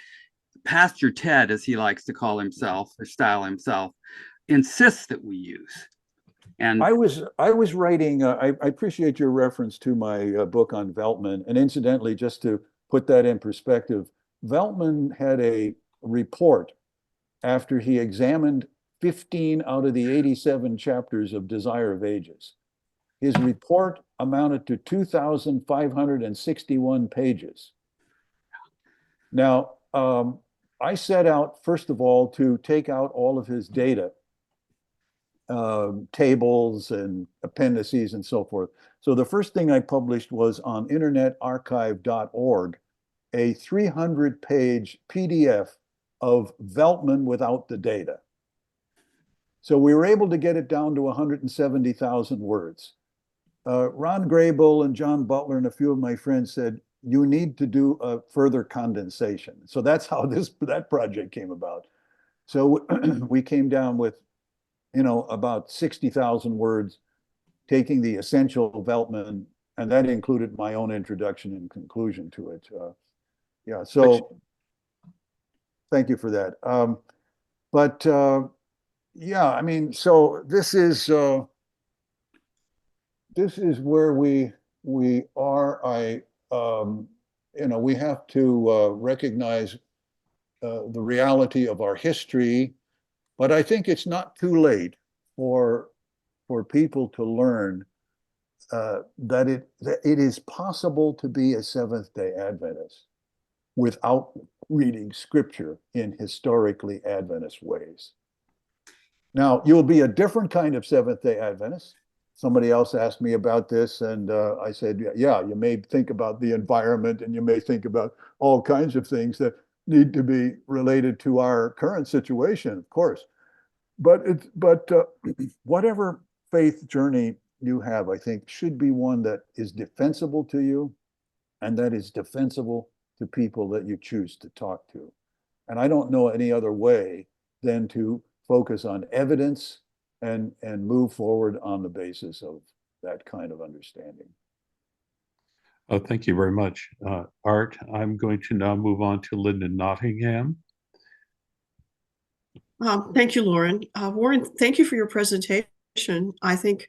Pastor Ted, as he likes to call himself or style himself, insists that we use. And I was writing, I appreciate your reference to my book on Veltman. And incidentally, just to put that in perspective, Veltman had a report after he examined 15 out of the 87 chapters of Desire of Ages. His report amounted to 2,561 pages. Now, I set out, first of all, to take out all of his data, tables and appendices and so forth. So the first thing I published was on internetarchive.org, a 300-page PDF of Veltman without the data. So we were able to get it down to 170,000 words. Ron Grable and John Butler and a few of my friends said, you need to do a further condensation. So that's how that project came about. So we came down with, about 60,000 words, taking the essential Veltman, and that included my own introduction and conclusion to it. So thank you for that. Yeah, I mean, so this is where we are. We have to recognize the reality of our history, but I think it's not too late for people to learn that it is possible to be a Seventh-day Adventist without reading scripture in historically Adventist ways. Now, you'll be a different kind of Seventh-day Adventist. Somebody else asked me about this, and I said, yeah, you may think about the environment, and you may think about all kinds of things that need to be related to our current situation, of course. But whatever faith journey you have, I think, should be one that is defensible to you, and that is defensible to people that you choose to talk to. And I don't know any other way than to focus on evidence and move forward on the basis of that kind of understanding. Thank you very much, Art. I'm going to now move on to Linda Nottingham. Thank you, Lauren. Warren, thank you for your presentation. I think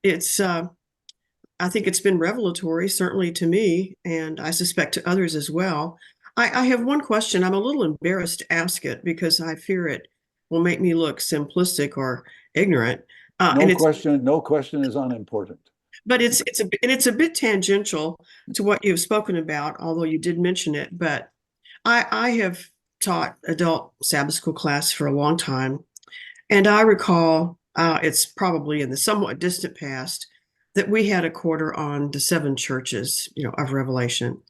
it's been revelatory, certainly to me, and I suspect to others as well. I have one question. I'm a little embarrassed to ask it because I fear it will make me look simplistic or ignorant. No question is unimportant. But it's a bit tangential to what you've spoken about, although you did mention it. But I have taught adult Sabbath school class for a long time, and I recall it's probably in the somewhat distant past that we had a quarter on the 7 churches, of Revelation,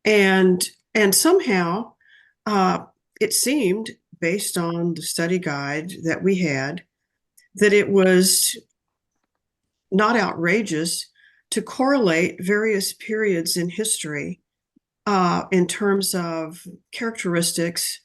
and somehow it seemed, based on the study guide that we had, that it was not outrageous to correlate various periods in history in terms of characteristics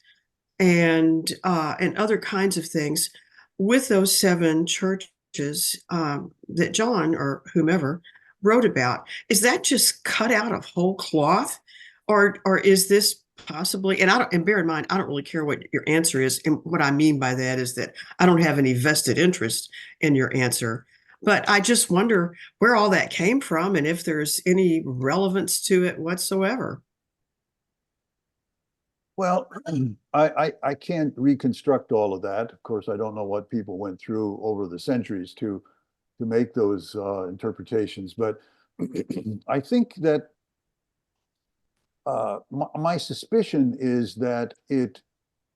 and other kinds of things with those 7 churches that John or whomever wrote about. Is that just cut out of whole cloth, or is this possibly, and bear in mind, I don't really care what your answer is. And what I mean by that is that I don't have any vested interest in your answer. But I just wonder where all that came from and if there's any relevance to it whatsoever. Well, I can't reconstruct all of that. Of course, I don't know what people went through over the centuries to make those interpretations. But I think that my suspicion is that it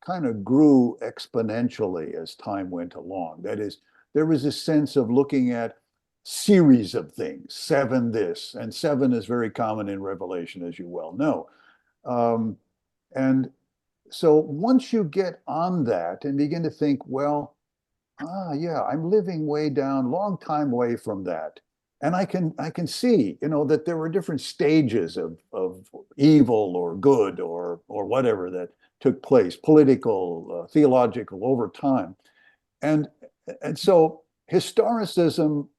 kind of grew exponentially as time went along. That is, there was a sense of looking at series of things, 7 this, and 7 is very common in Revelation, as you well know. And so once you get on that and begin to think, well, yeah, I'm living way down, long time away from that. And I can see, that there were different stages of evil or good or whatever that took place, political, theological, over time. And so historicism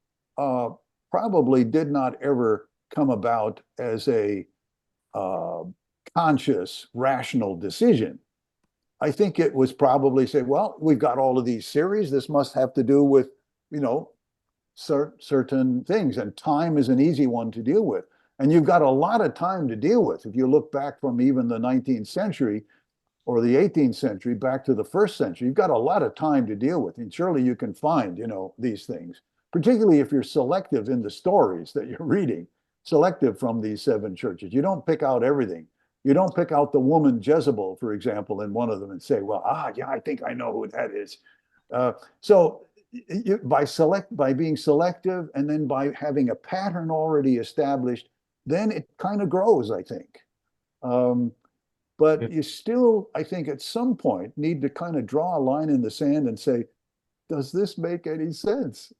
probably did not ever come about as a conscious, rational decision. I think it was probably say, well, we've got all of these series. This must have to do with, certain things, and time is an easy one to deal with. And you've got a lot of time to deal with. If you look back from even the 19th century or the 18th century back to the 1st century, you've got a lot of time to deal with. And surely you can find, these things, particularly if you're selective in the stories that you're reading, selective from these 7 churches. You don't pick out everything. You don't pick out the woman Jezebel, for example, in one of them and say, well, yeah, I think I know who that is. So by being selective and then by having a pattern already established, then it kind of grows, I think. But you still, I think, at some point need to kind of draw a line in the sand and say, does this make any sense?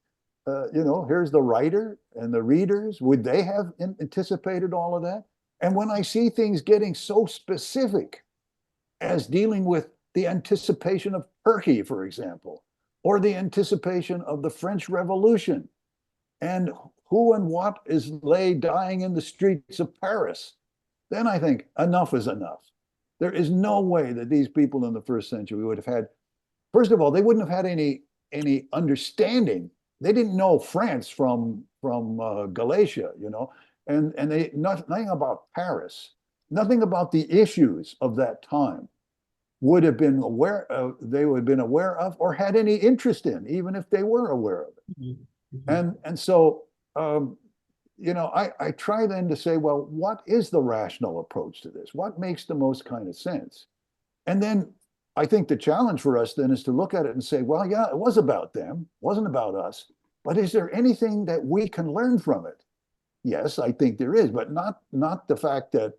Here's the writer and the readers. Would they have anticipated all of that? And when I see things getting so specific as dealing with the anticipation of Turkey, for example, or the anticipation of the French Revolution, and who and what lay dying in the streets of Paris, then I think enough is enough. There is no way that these people in the 1st century would have had, first of all, they wouldn't have had any understanding. They didn't know France from Galatia, and they nothing about Paris, nothing about the issues of that time would have been aware of, they would have been aware of or had any interest in, even if they were aware of it. Mm-hmm. And so I try then to say, well, what is the rational approach to this? What makes the most kind of sense? And then I think the challenge for us then is to look at it and say, well, yeah, it was about them, wasn't about us, but is there anything that we can learn from it? Yes, I think there is, but not the fact that,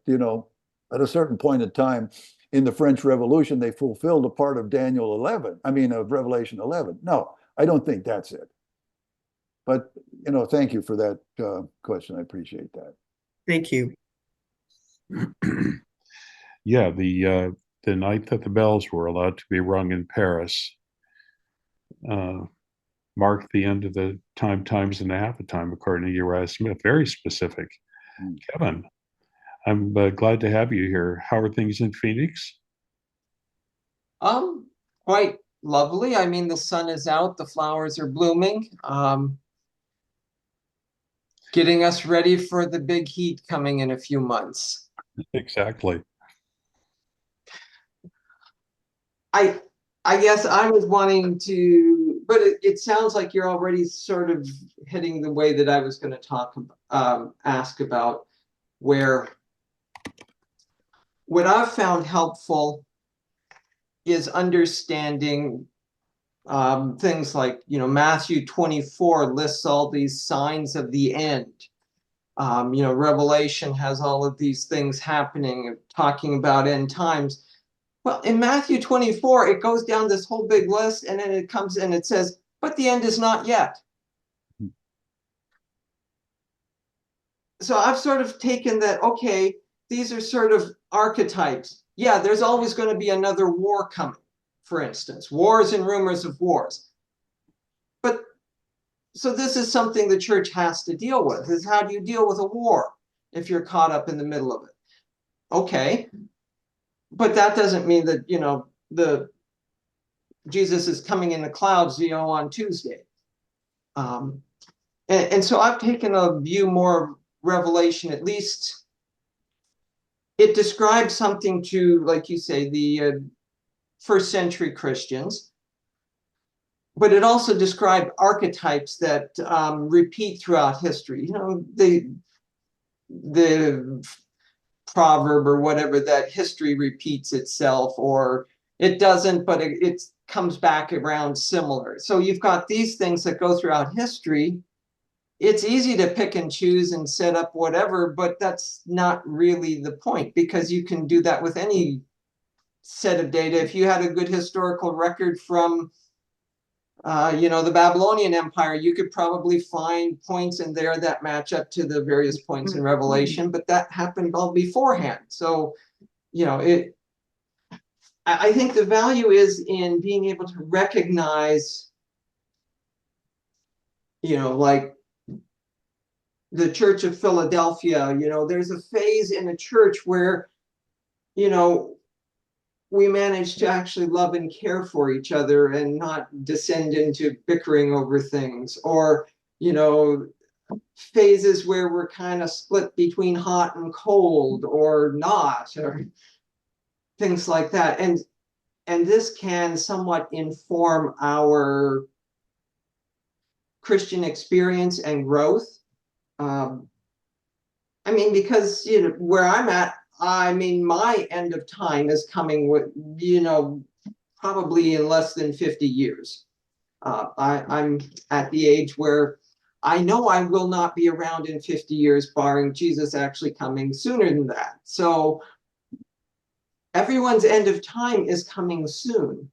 at a certain point in time in the French Revolution, they fulfilled a part of of Revelation 11. No, I don't think that's it. But, thank you for that question. I appreciate that. Thank you. Yeah, the night that the bells were allowed to be rung in Paris marked the end of the times and a half of time, according to Uriah Smith. Very specific. Kevin, I'm glad to have you here. How are things in Phoenix? Quite lovely. I mean, the sun is out, the flowers are blooming, getting us ready for the big heat coming in a few months. Exactly. I guess I was wanting to, but it sounds like you're already sort of hitting the way that I was going to ask about, where what I've found helpful is understanding things like, Matthew 24 lists all these signs of the end. Revelation has all of these things happening, talking about end times. Well, in Matthew 24, it goes down this whole big list, and then it comes and it says, but the end is not yet. So I've sort of taken that, okay, these are sort of archetypes. Yeah, there's always going to be another war coming, for instance, wars and rumors of wars. But so this is something the church has to deal with, is how do you deal with a war if you're caught up in the middle of it? Okay. But that doesn't mean that, the Jesus is coming in the clouds, on Tuesday. And so I've taken a view more of Revelation, at least it describes something to, like you say, the first century Christians, but it also described archetypes that repeat throughout history. The proverb or whatever, that history repeats itself, or it doesn't, but it comes back around similar. So you've got these things that go throughout history. It's easy to pick and choose and set up whatever, but that's not really the point, because you can do that with any set of data. If you had a good historical record from the Babylonian Empire, you could probably find points in there that match up to the various points in Revelation, but that happened all beforehand. So, I think the value is in being able to recognize, like the Church of Philadelphia, there's a phase in a church where, we manage to actually love and care for each other and not descend into bickering over things, or, phases where we're kind of split between hot and cold or not, or things like that. And this can somewhat inform our Christian experience and growth. Because, where I'm at, my end of time is coming with, probably in less than 50 years. I'm at the age where I know I will not be around in 50 years, barring Jesus actually coming sooner than that. So everyone's end of time is coming soon.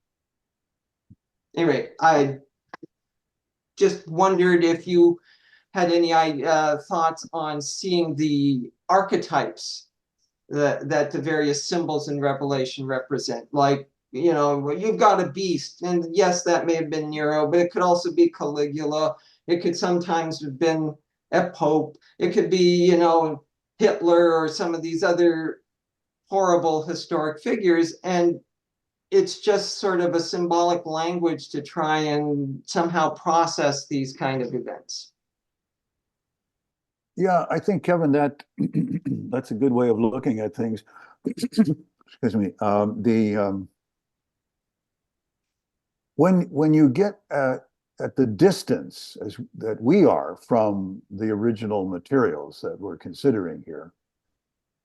Anyway, I just wondered if you had any thoughts on seeing the archetypes that the various symbols in Revelation represent. Like, you've got a beast, and yes, that may have been Nero, but it could also be Caligula. It could sometimes have been a pope. It could be, Hitler or some of these other horrible historic figures. And it's just sort of a symbolic language to try and somehow process these kind of events. Yeah, I think, Kevin, that's a good way of looking at things. Excuse me. When you get at the distance that we are from the original materials that we're considering here,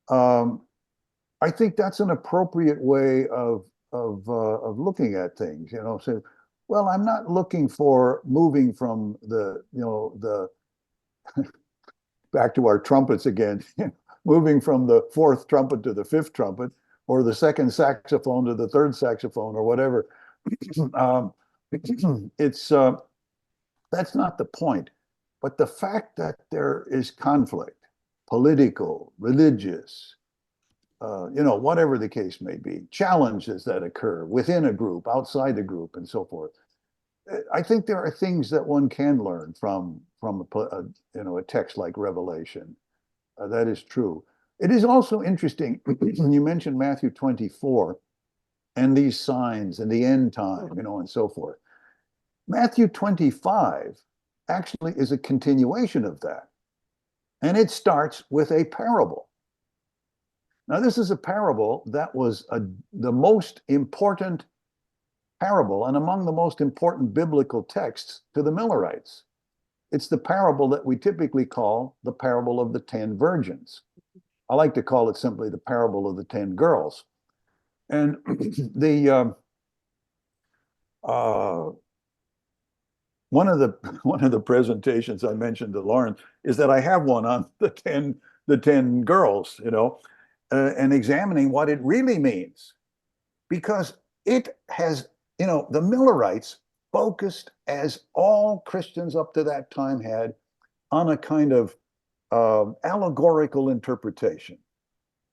I think that's an appropriate way of looking at things. So, well, I'm not looking for moving from the back to our trumpets again, moving from the fourth trumpet to the fifth trumpet, or the second saxophone to the third saxophone, or whatever. It's that's not the point, but the fact that there is conflict, political, religious, whatever the case may be, challenges that occur within a group, outside the group, and so forth. I think there are things that one can learn from a text like Revelation. That is true. It is also interesting. You mentioned Matthew 24 and these signs and the end time, and so forth. Matthew 25 actually is a continuation of that. And it starts with a parable. Now, this is a parable that was the most important parable and among the most important biblical texts to the Millerites. It's the parable that we typically call the parable of the 10 virgins. I like to call it simply the parable of the 10 girls. And one of the presentations I mentioned to Lauren is that I have one on the 10 girls, and examining what it really means, because it has, the Millerites focused, as all Christians up to that time had, on a kind of allegorical interpretation,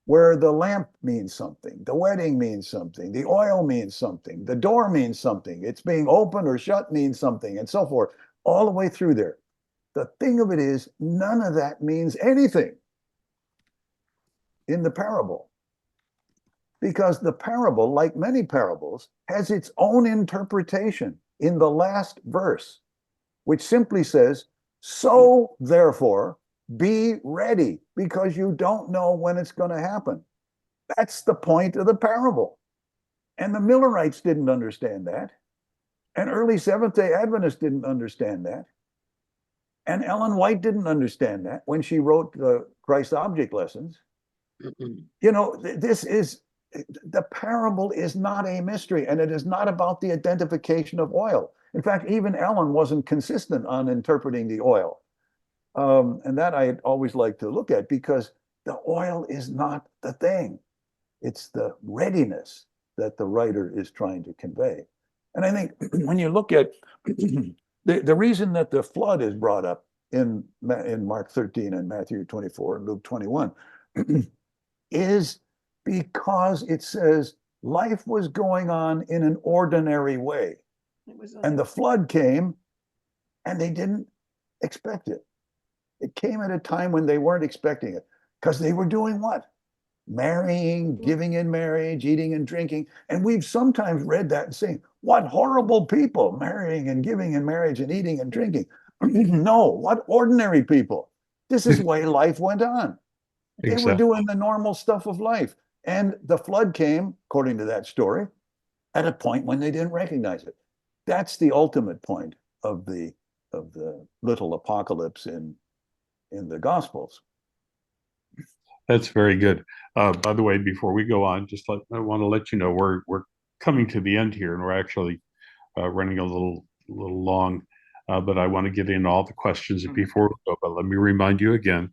where the lamp means something, the wedding means something, the oil means something, the door means something, it's being open or shut means something, and so forth, all the way through there. The thing of it is, none of that means anything in the parable, because the parable, like many parables, has its own interpretation in the last verse, which simply says, so therefore be ready, because you don't know when it's going to happen. That's the point of the parable. And the Millerites didn't understand that. And early Seventh-day Adventists didn't understand that. And Ellen White didn't understand that when she wrote the Christ Object Lessons. The parable is not a mystery, and it is not about the identification of oil. In fact, even Ellen wasn't consistent on interpreting the oil. And that I always like to look at, because the oil is not the thing. It's the readiness that the writer is trying to convey. And I think when you look at the reason that the flood is brought up in Mark 13 and Matthew 24 and Luke 21 is because it says life was going on in an ordinary way. And the flood came and they didn't expect it. It came at a time when they weren't expecting it, because they were doing what? Marrying, giving in marriage, eating and drinking. And we've sometimes read that and saying, what horrible people, marrying and giving in marriage and eating and drinking. No, what ordinary people. This is the way life went on. They were doing the normal stuff of life. And the flood came, according to that story, at a point when they didn't recognize it. That's the ultimate point of the little apocalypse in the Gospels. That's very good. By the way, before we go on, I want to let you know we're coming to the end here, and we're actually running a little long. But I want to get in all the questions before we go. But let me remind you again,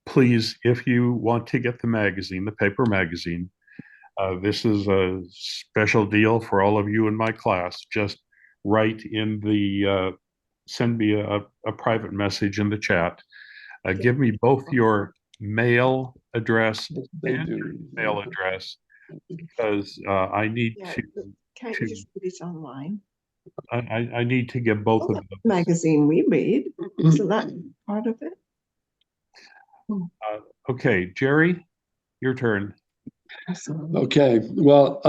please, if you want to get the magazine, the paper magazine, this is a special deal for all of you in my class. Just write in send me a private message in the chat. Give me both your mail address and your email address, because I need to. Can't you just put it online? I need to get both of them. Magazine we read, isn't that part of it? Okay, Jerry, your turn. Okay, well,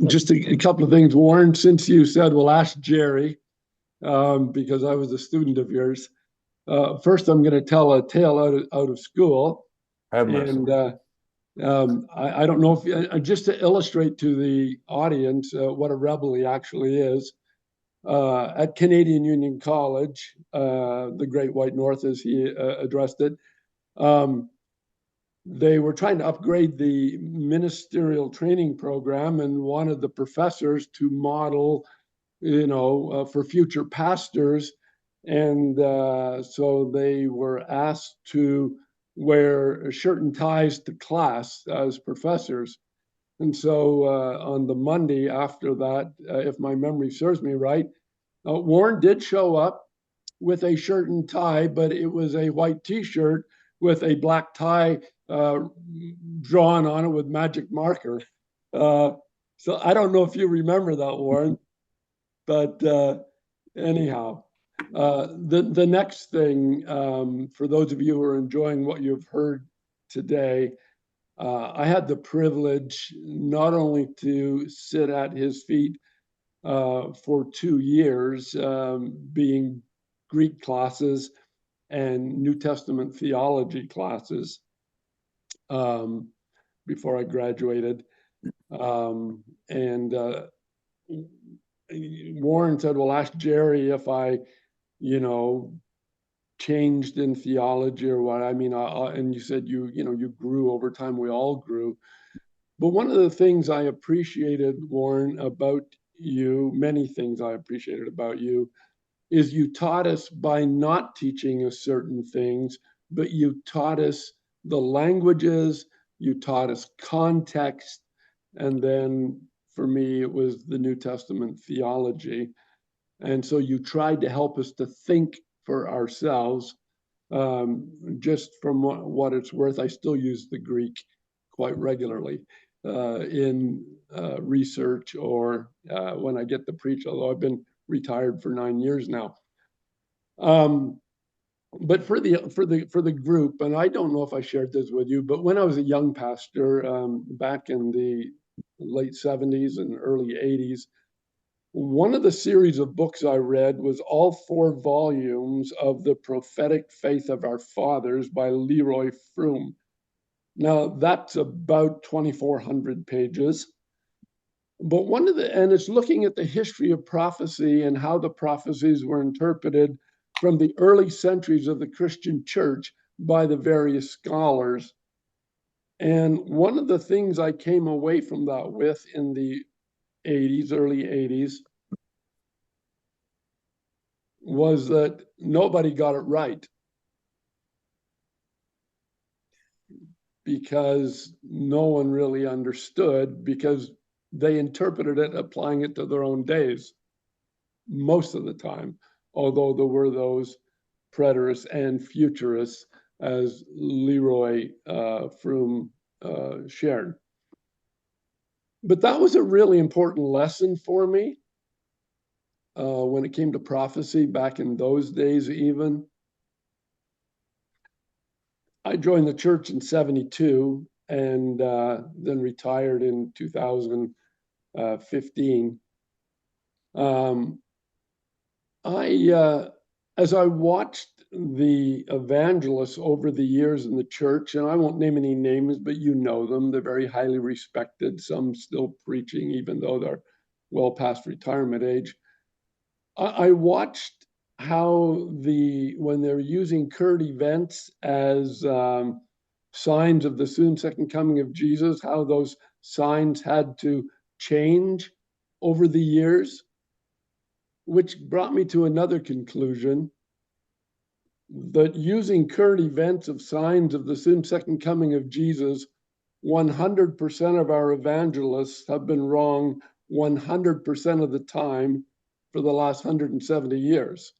just a couple of things, Warren. Since you said we'll ask Jerry, because I was a student of yours. First, I'm going to tell a tale out of school, and I don't know if just to illustrate to the audience what a rebel he actually is. at Canadian Union College, the Great White North, as he addressed it. They were trying to upgrade the ministerial training program and wanted the professors to model, for future pastors. And so they were asked to wear shirt and ties to class as professors. And so on the Monday after that, if my memory serves me right, Warren did show up with a shirt and tie, but it was a white T-shirt with a black tie drawn on it with magic marker. So I don't know if you remember that, Warren, but anyhow, the next thing, for those of you who are enjoying what you've heard today, I had the privilege not only to sit at his feet for 2 years, being Greek classes and New Testament theology classes before I graduated. And Warren said, well, ask Jerry if I, changed in theology or what. I mean, and you said you grew over time. We all grew. But one of the things I appreciated, Warren, about you, many things I appreciated about you, is you taught us by not teaching us certain things, but you taught us the languages, you taught us context, and then for me, it was the New Testament theology. And so you tried to help us to think for ourselves. Just from what it's worth, I still use the Greek quite regularly in research or when I get to preach, although I've been retired for 9 years now. But for the group, and I don't know if I shared this with you, but when I was a young pastor back in the late 70s and early 80s, one of the series of books I read was all 4 volumes of The Prophetic Faith of Our Fathers by Leroy Froom. Now that's about 2,400 pages. But and it's looking at the history of prophecy and how the prophecies were interpreted from the early centuries of the Christian church by the various scholars. And one of the things I came away from that with in the early 80s, was that nobody got it right. Because no one really understood, because they interpreted it, applying it to their own days, most of the time, although there were those preterists and futurists, as Leroy Froom shared. But that was a really important lesson for me when it came to prophecy back in those days even. I joined the church in 1972 and then retired in 2015. As I watched the evangelists over the years in the church, and I won't name any names, but you know them, they're very highly respected, some still preaching, even though they're well past retirement age. I watched how when they're using current events as signs of the soon second coming of Jesus, how those signs had to change over the years, which brought me to another conclusion, that using current events of signs of the soon second coming of Jesus, 100% of our evangelists have been wrong 100% of the time for the last 170 years.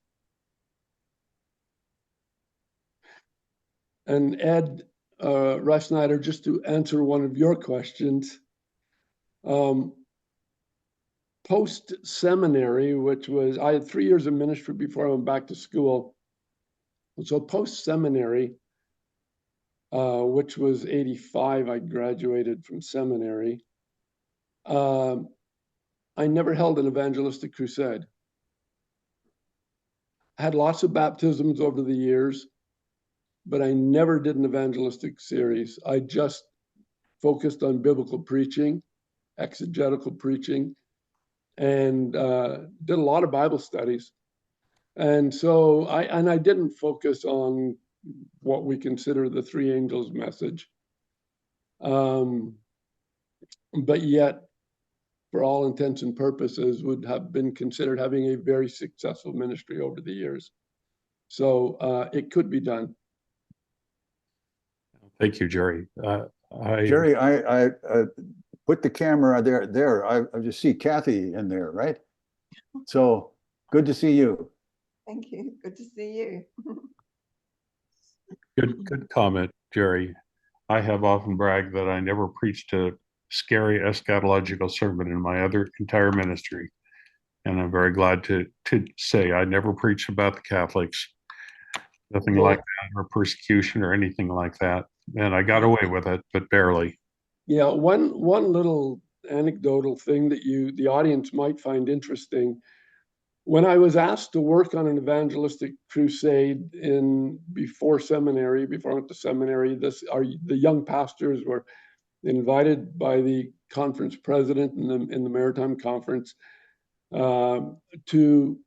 And Ed Rushnider, just to answer one of your questions, post-seminary, I had 3 years of ministry before I went back to school. So post-seminary, which was 85, I graduated from seminary. I never held an evangelistic crusade. I had lots of baptisms over the years, but I never did an evangelistic series. I just focused on biblical preaching, exegetical preaching, and did a lot of Bible studies. And so I didn't focus on what we consider the three angels message. But yet, for all intents and purposes, would have been considered having a very successful ministry over the years. So it could be done. Thank you, Jerry. Jerry, I put the camera there. I just see Kathy in there, right? So good to see you. Thank you. Good to see you. Good comment, Jerry. I have often bragged that I never preached a scary eschatological sermon in my entire ministry. And I'm very glad to say I never preached about the Catholics, nothing like that, or persecution or anything like that. And I got away with it, but barely. Yeah, one little anecdotal thing that the audience might find interesting. When I was asked to work on an evangelistic crusade before I went to seminary, the young pastors were invited by the conference president in the Maritime Conference to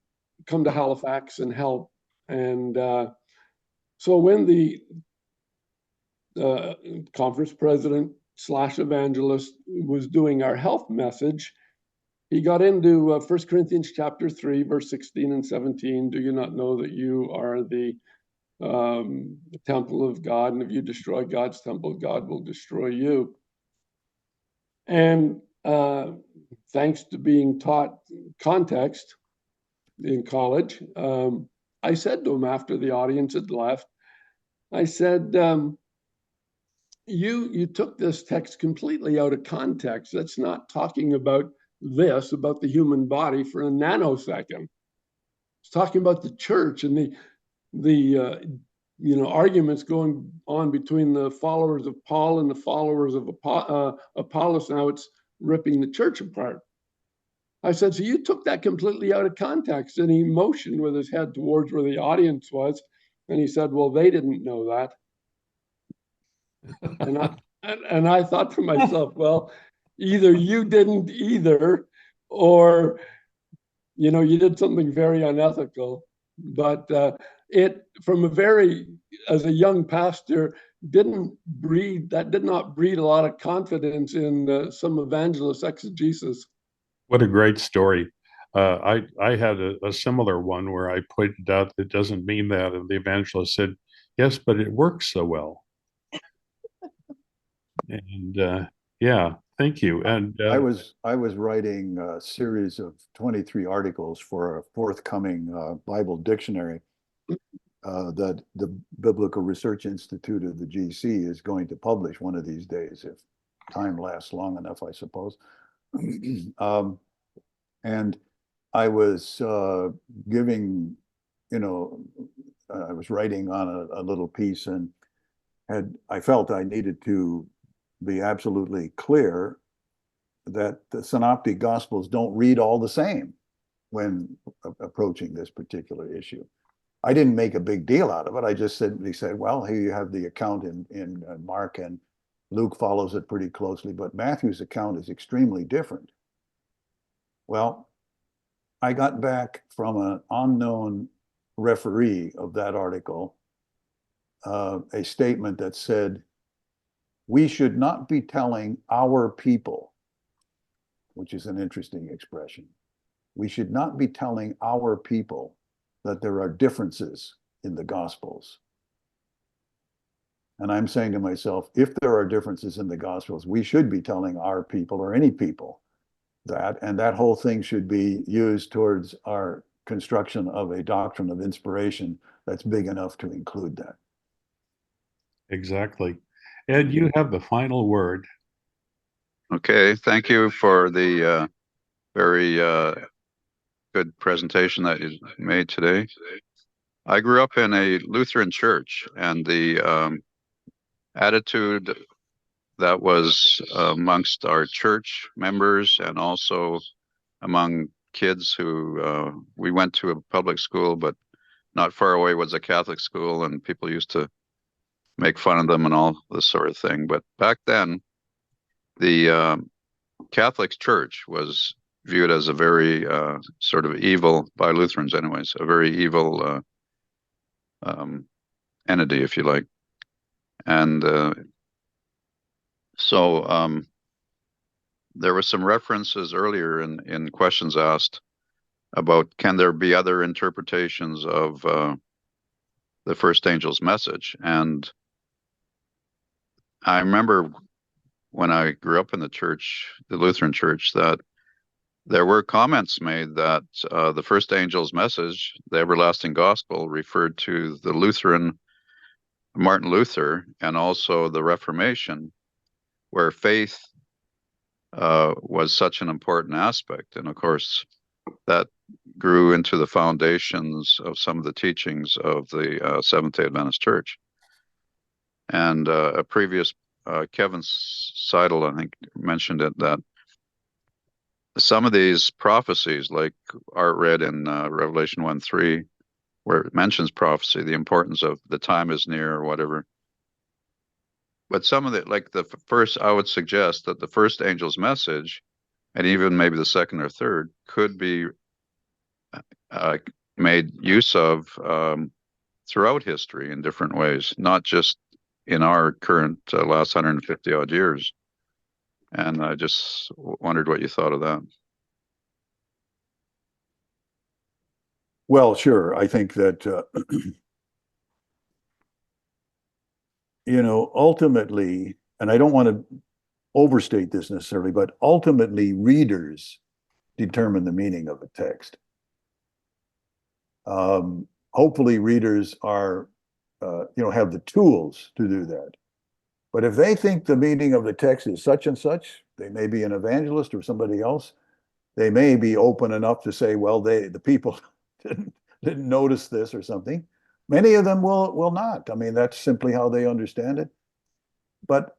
come to Halifax and help. And so when the conference president / evangelist was doing our health message, he got into 1 Corinthians chapter 3, verse 16 and 17. Do you not know that you are the temple of God, and if you destroy God's temple, God will destroy you? And thanks to being taught context in college, I said to him after the audience had left, I said, you took this text completely out of context. That's not talking about about the human body for a nanosecond. It's talking about the church and the arguments going on between the followers of Paul and the followers of Apollos. Now it's ripping the church apart. I said, so you took that completely out of context. And he motioned with his head towards where the audience was. And he said, well, they didn't know that. And I thought to myself, well, either you didn't either, or, you did something very unethical. But as a young pastor, did not breed a lot of confidence in some evangelist exegesis. What a great story. I had a similar one where I pointed out that it doesn't mean that, and the evangelist said, yes, but it works so well. And yeah, thank you. And I was writing a series of 23 articles for a forthcoming Bible dictionary that the Biblical Research Institute of the GC is going to publish one of these days, if time lasts long enough, I suppose. And I was giving, I was writing on a little piece, and I felt I needed to be absolutely clear that the synoptic gospels don't read all the same when approaching this particular issue. I didn't make a big deal out of it. I just simply said, well, here you have the account in Mark, and Luke follows it pretty closely, but Matthew's account is extremely different. Well, I got back from an unknown referee of that article a statement that said, we should not be telling our people, which is an interesting expression. We should not be telling our people that there are differences in the Gospels. And I'm saying to myself, if there are differences in the Gospels, we should be telling our people, or any people, that, and that whole thing should be used towards our construction of a doctrine of inspiration that's big enough to include that. Exactly. Ed, you have the final word. Okay, thank you for the very good presentation that you made today. I grew up in a Lutheran church, and the attitude that was amongst our church members and also among kids who we went to a public school, but not far away was a Catholic school, and people used to make fun of them and all this sort of thing. But back then, the Catholic Church was viewed as a very sort of evil, by Lutherans anyways, a very evil entity, if you like. And so there were some references earlier in questions asked about, can there be other interpretations of the first angel's message? And I remember when I grew up in the church, the Lutheran church, that there were comments made that the first angel's message, the everlasting gospel, referred to the Lutheran Martin Luther and also the Reformation, where faith was such an important aspect. And of course, that grew into the foundations of some of the teachings of the Seventh-day Adventist Church. And a previous Kevin Seidel, I think, mentioned it, that some of these prophecies, like Art read in Revelation 1:3, where it mentions prophecy, the importance of the time is near or whatever. But some of it, like the first, I would suggest that the first angel's message, and even maybe the second or third, could be made use of throughout history in different ways, not just in our current last 150 odd years. And I just wondered what you thought of that. Well, sure. I think that, ultimately, and I don't want to overstate this necessarily, but ultimately readers determine the meaning of a text. Hopefully readers are, have the tools to do that. But if they think the meaning of the text is such and such, they may be an evangelist or somebody else. They may be open enough to say, well, the people didn't notice this or something. Many of them will not. I mean, that's simply how they understand it. But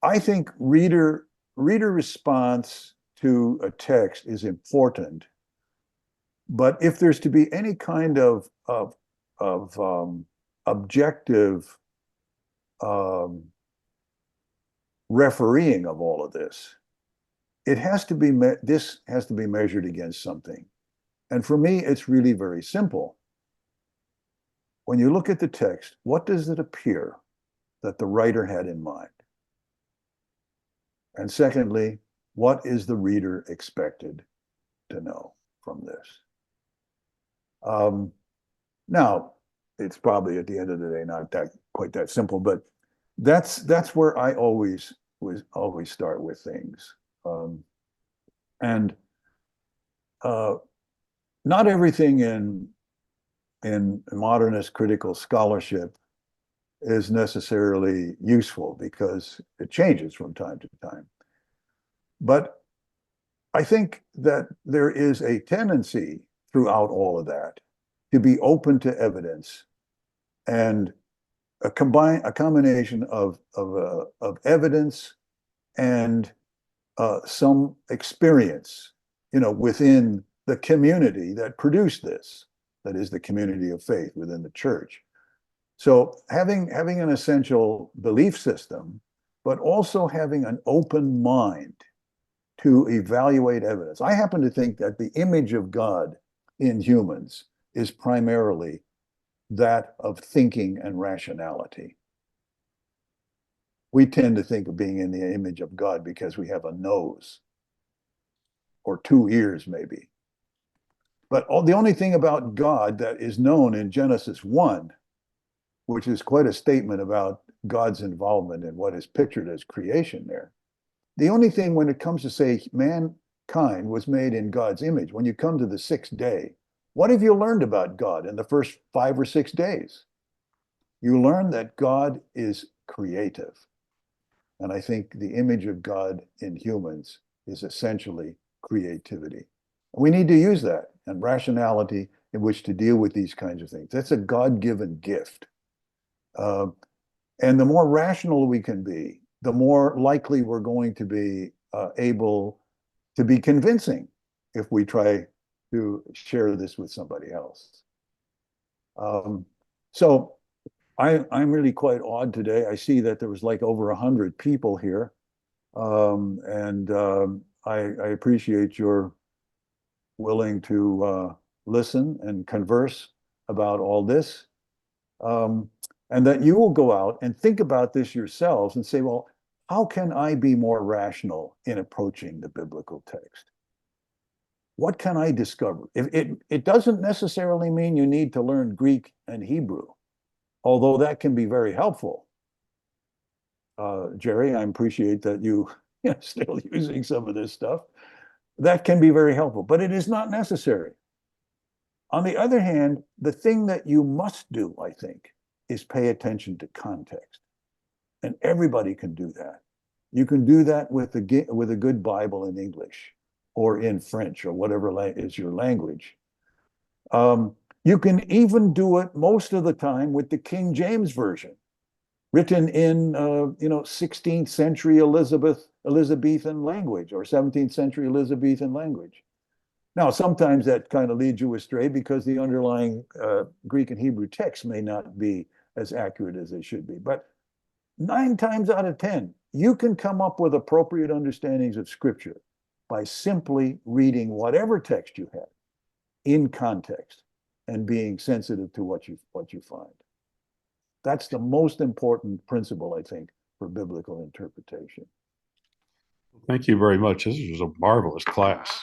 I think reader response to a text is important. But if there's to be any kind of objective refereeing of all of this, it has to be this has to be measured against something. And for me, it's really very simple. When you look at the text, what does it appear that the writer had in mind? And secondly, what is the reader expected to know from this? Now, it's probably at the end of the day not quite that simple, but that's where I always start with things. And not everything in modernist critical scholarship is necessarily useful because it changes from time to time. But I think that there is a tendency throughout all of that to be open to evidence, and a combination of evidence and some experience, within the community that produced this, that is the community of faith within the church. So having an essential belief system, but also having an open mind to evaluate evidence. I happen to think that the image of God in humans is primarily that of thinking and rationality. We tend to think of being in the image of God because we have a nose or two ears, maybe. But the only thing about God that is known in Genesis 1, which is quite a statement about God's involvement in what is pictured as creation there. The only thing when it comes to say mankind was made in God's image, when you come to the sixth day, what have you learned about God in the first 5 or 6 days? You learn that God is creative. And I think the image of God in humans is essentially creativity. We need to use that and rationality in which to deal with these kinds of things. That's a God-given gift. And the more rational we can be, the more likely we're going to be able to be convincing if we try to share this with somebody else. So I'm really quite awed today. I see that there was like over 100 people here. And I appreciate your willing to listen and converse about all this. And that you will go out and think about this yourselves and say, well, how can I be more rational in approaching the biblical text? What can I discover? It doesn't necessarily mean you need to learn Greek and Hebrew, although that can be very helpful. Jerry, I appreciate that you're still using some of this stuff. That can be very helpful, but it is not necessary. On the other hand, the thing that you must do, I think, is pay attention to context. And everybody can do that. You can do that with a good Bible in English or in French or whatever is your language. You can even do it most of the time with the King James Version, written in 16th century Elizabethan language or 17th century Elizabethan language. Now, sometimes that kind of leads you astray because the underlying Greek and Hebrew text may not be as accurate as they should be. But 9 times out of 10, you can come up with appropriate understandings of Scripture by simply reading whatever text you have in context and being sensitive to what you find. That's the most important principle, I think, for biblical interpretation. Thank you very much. This was a marvelous class.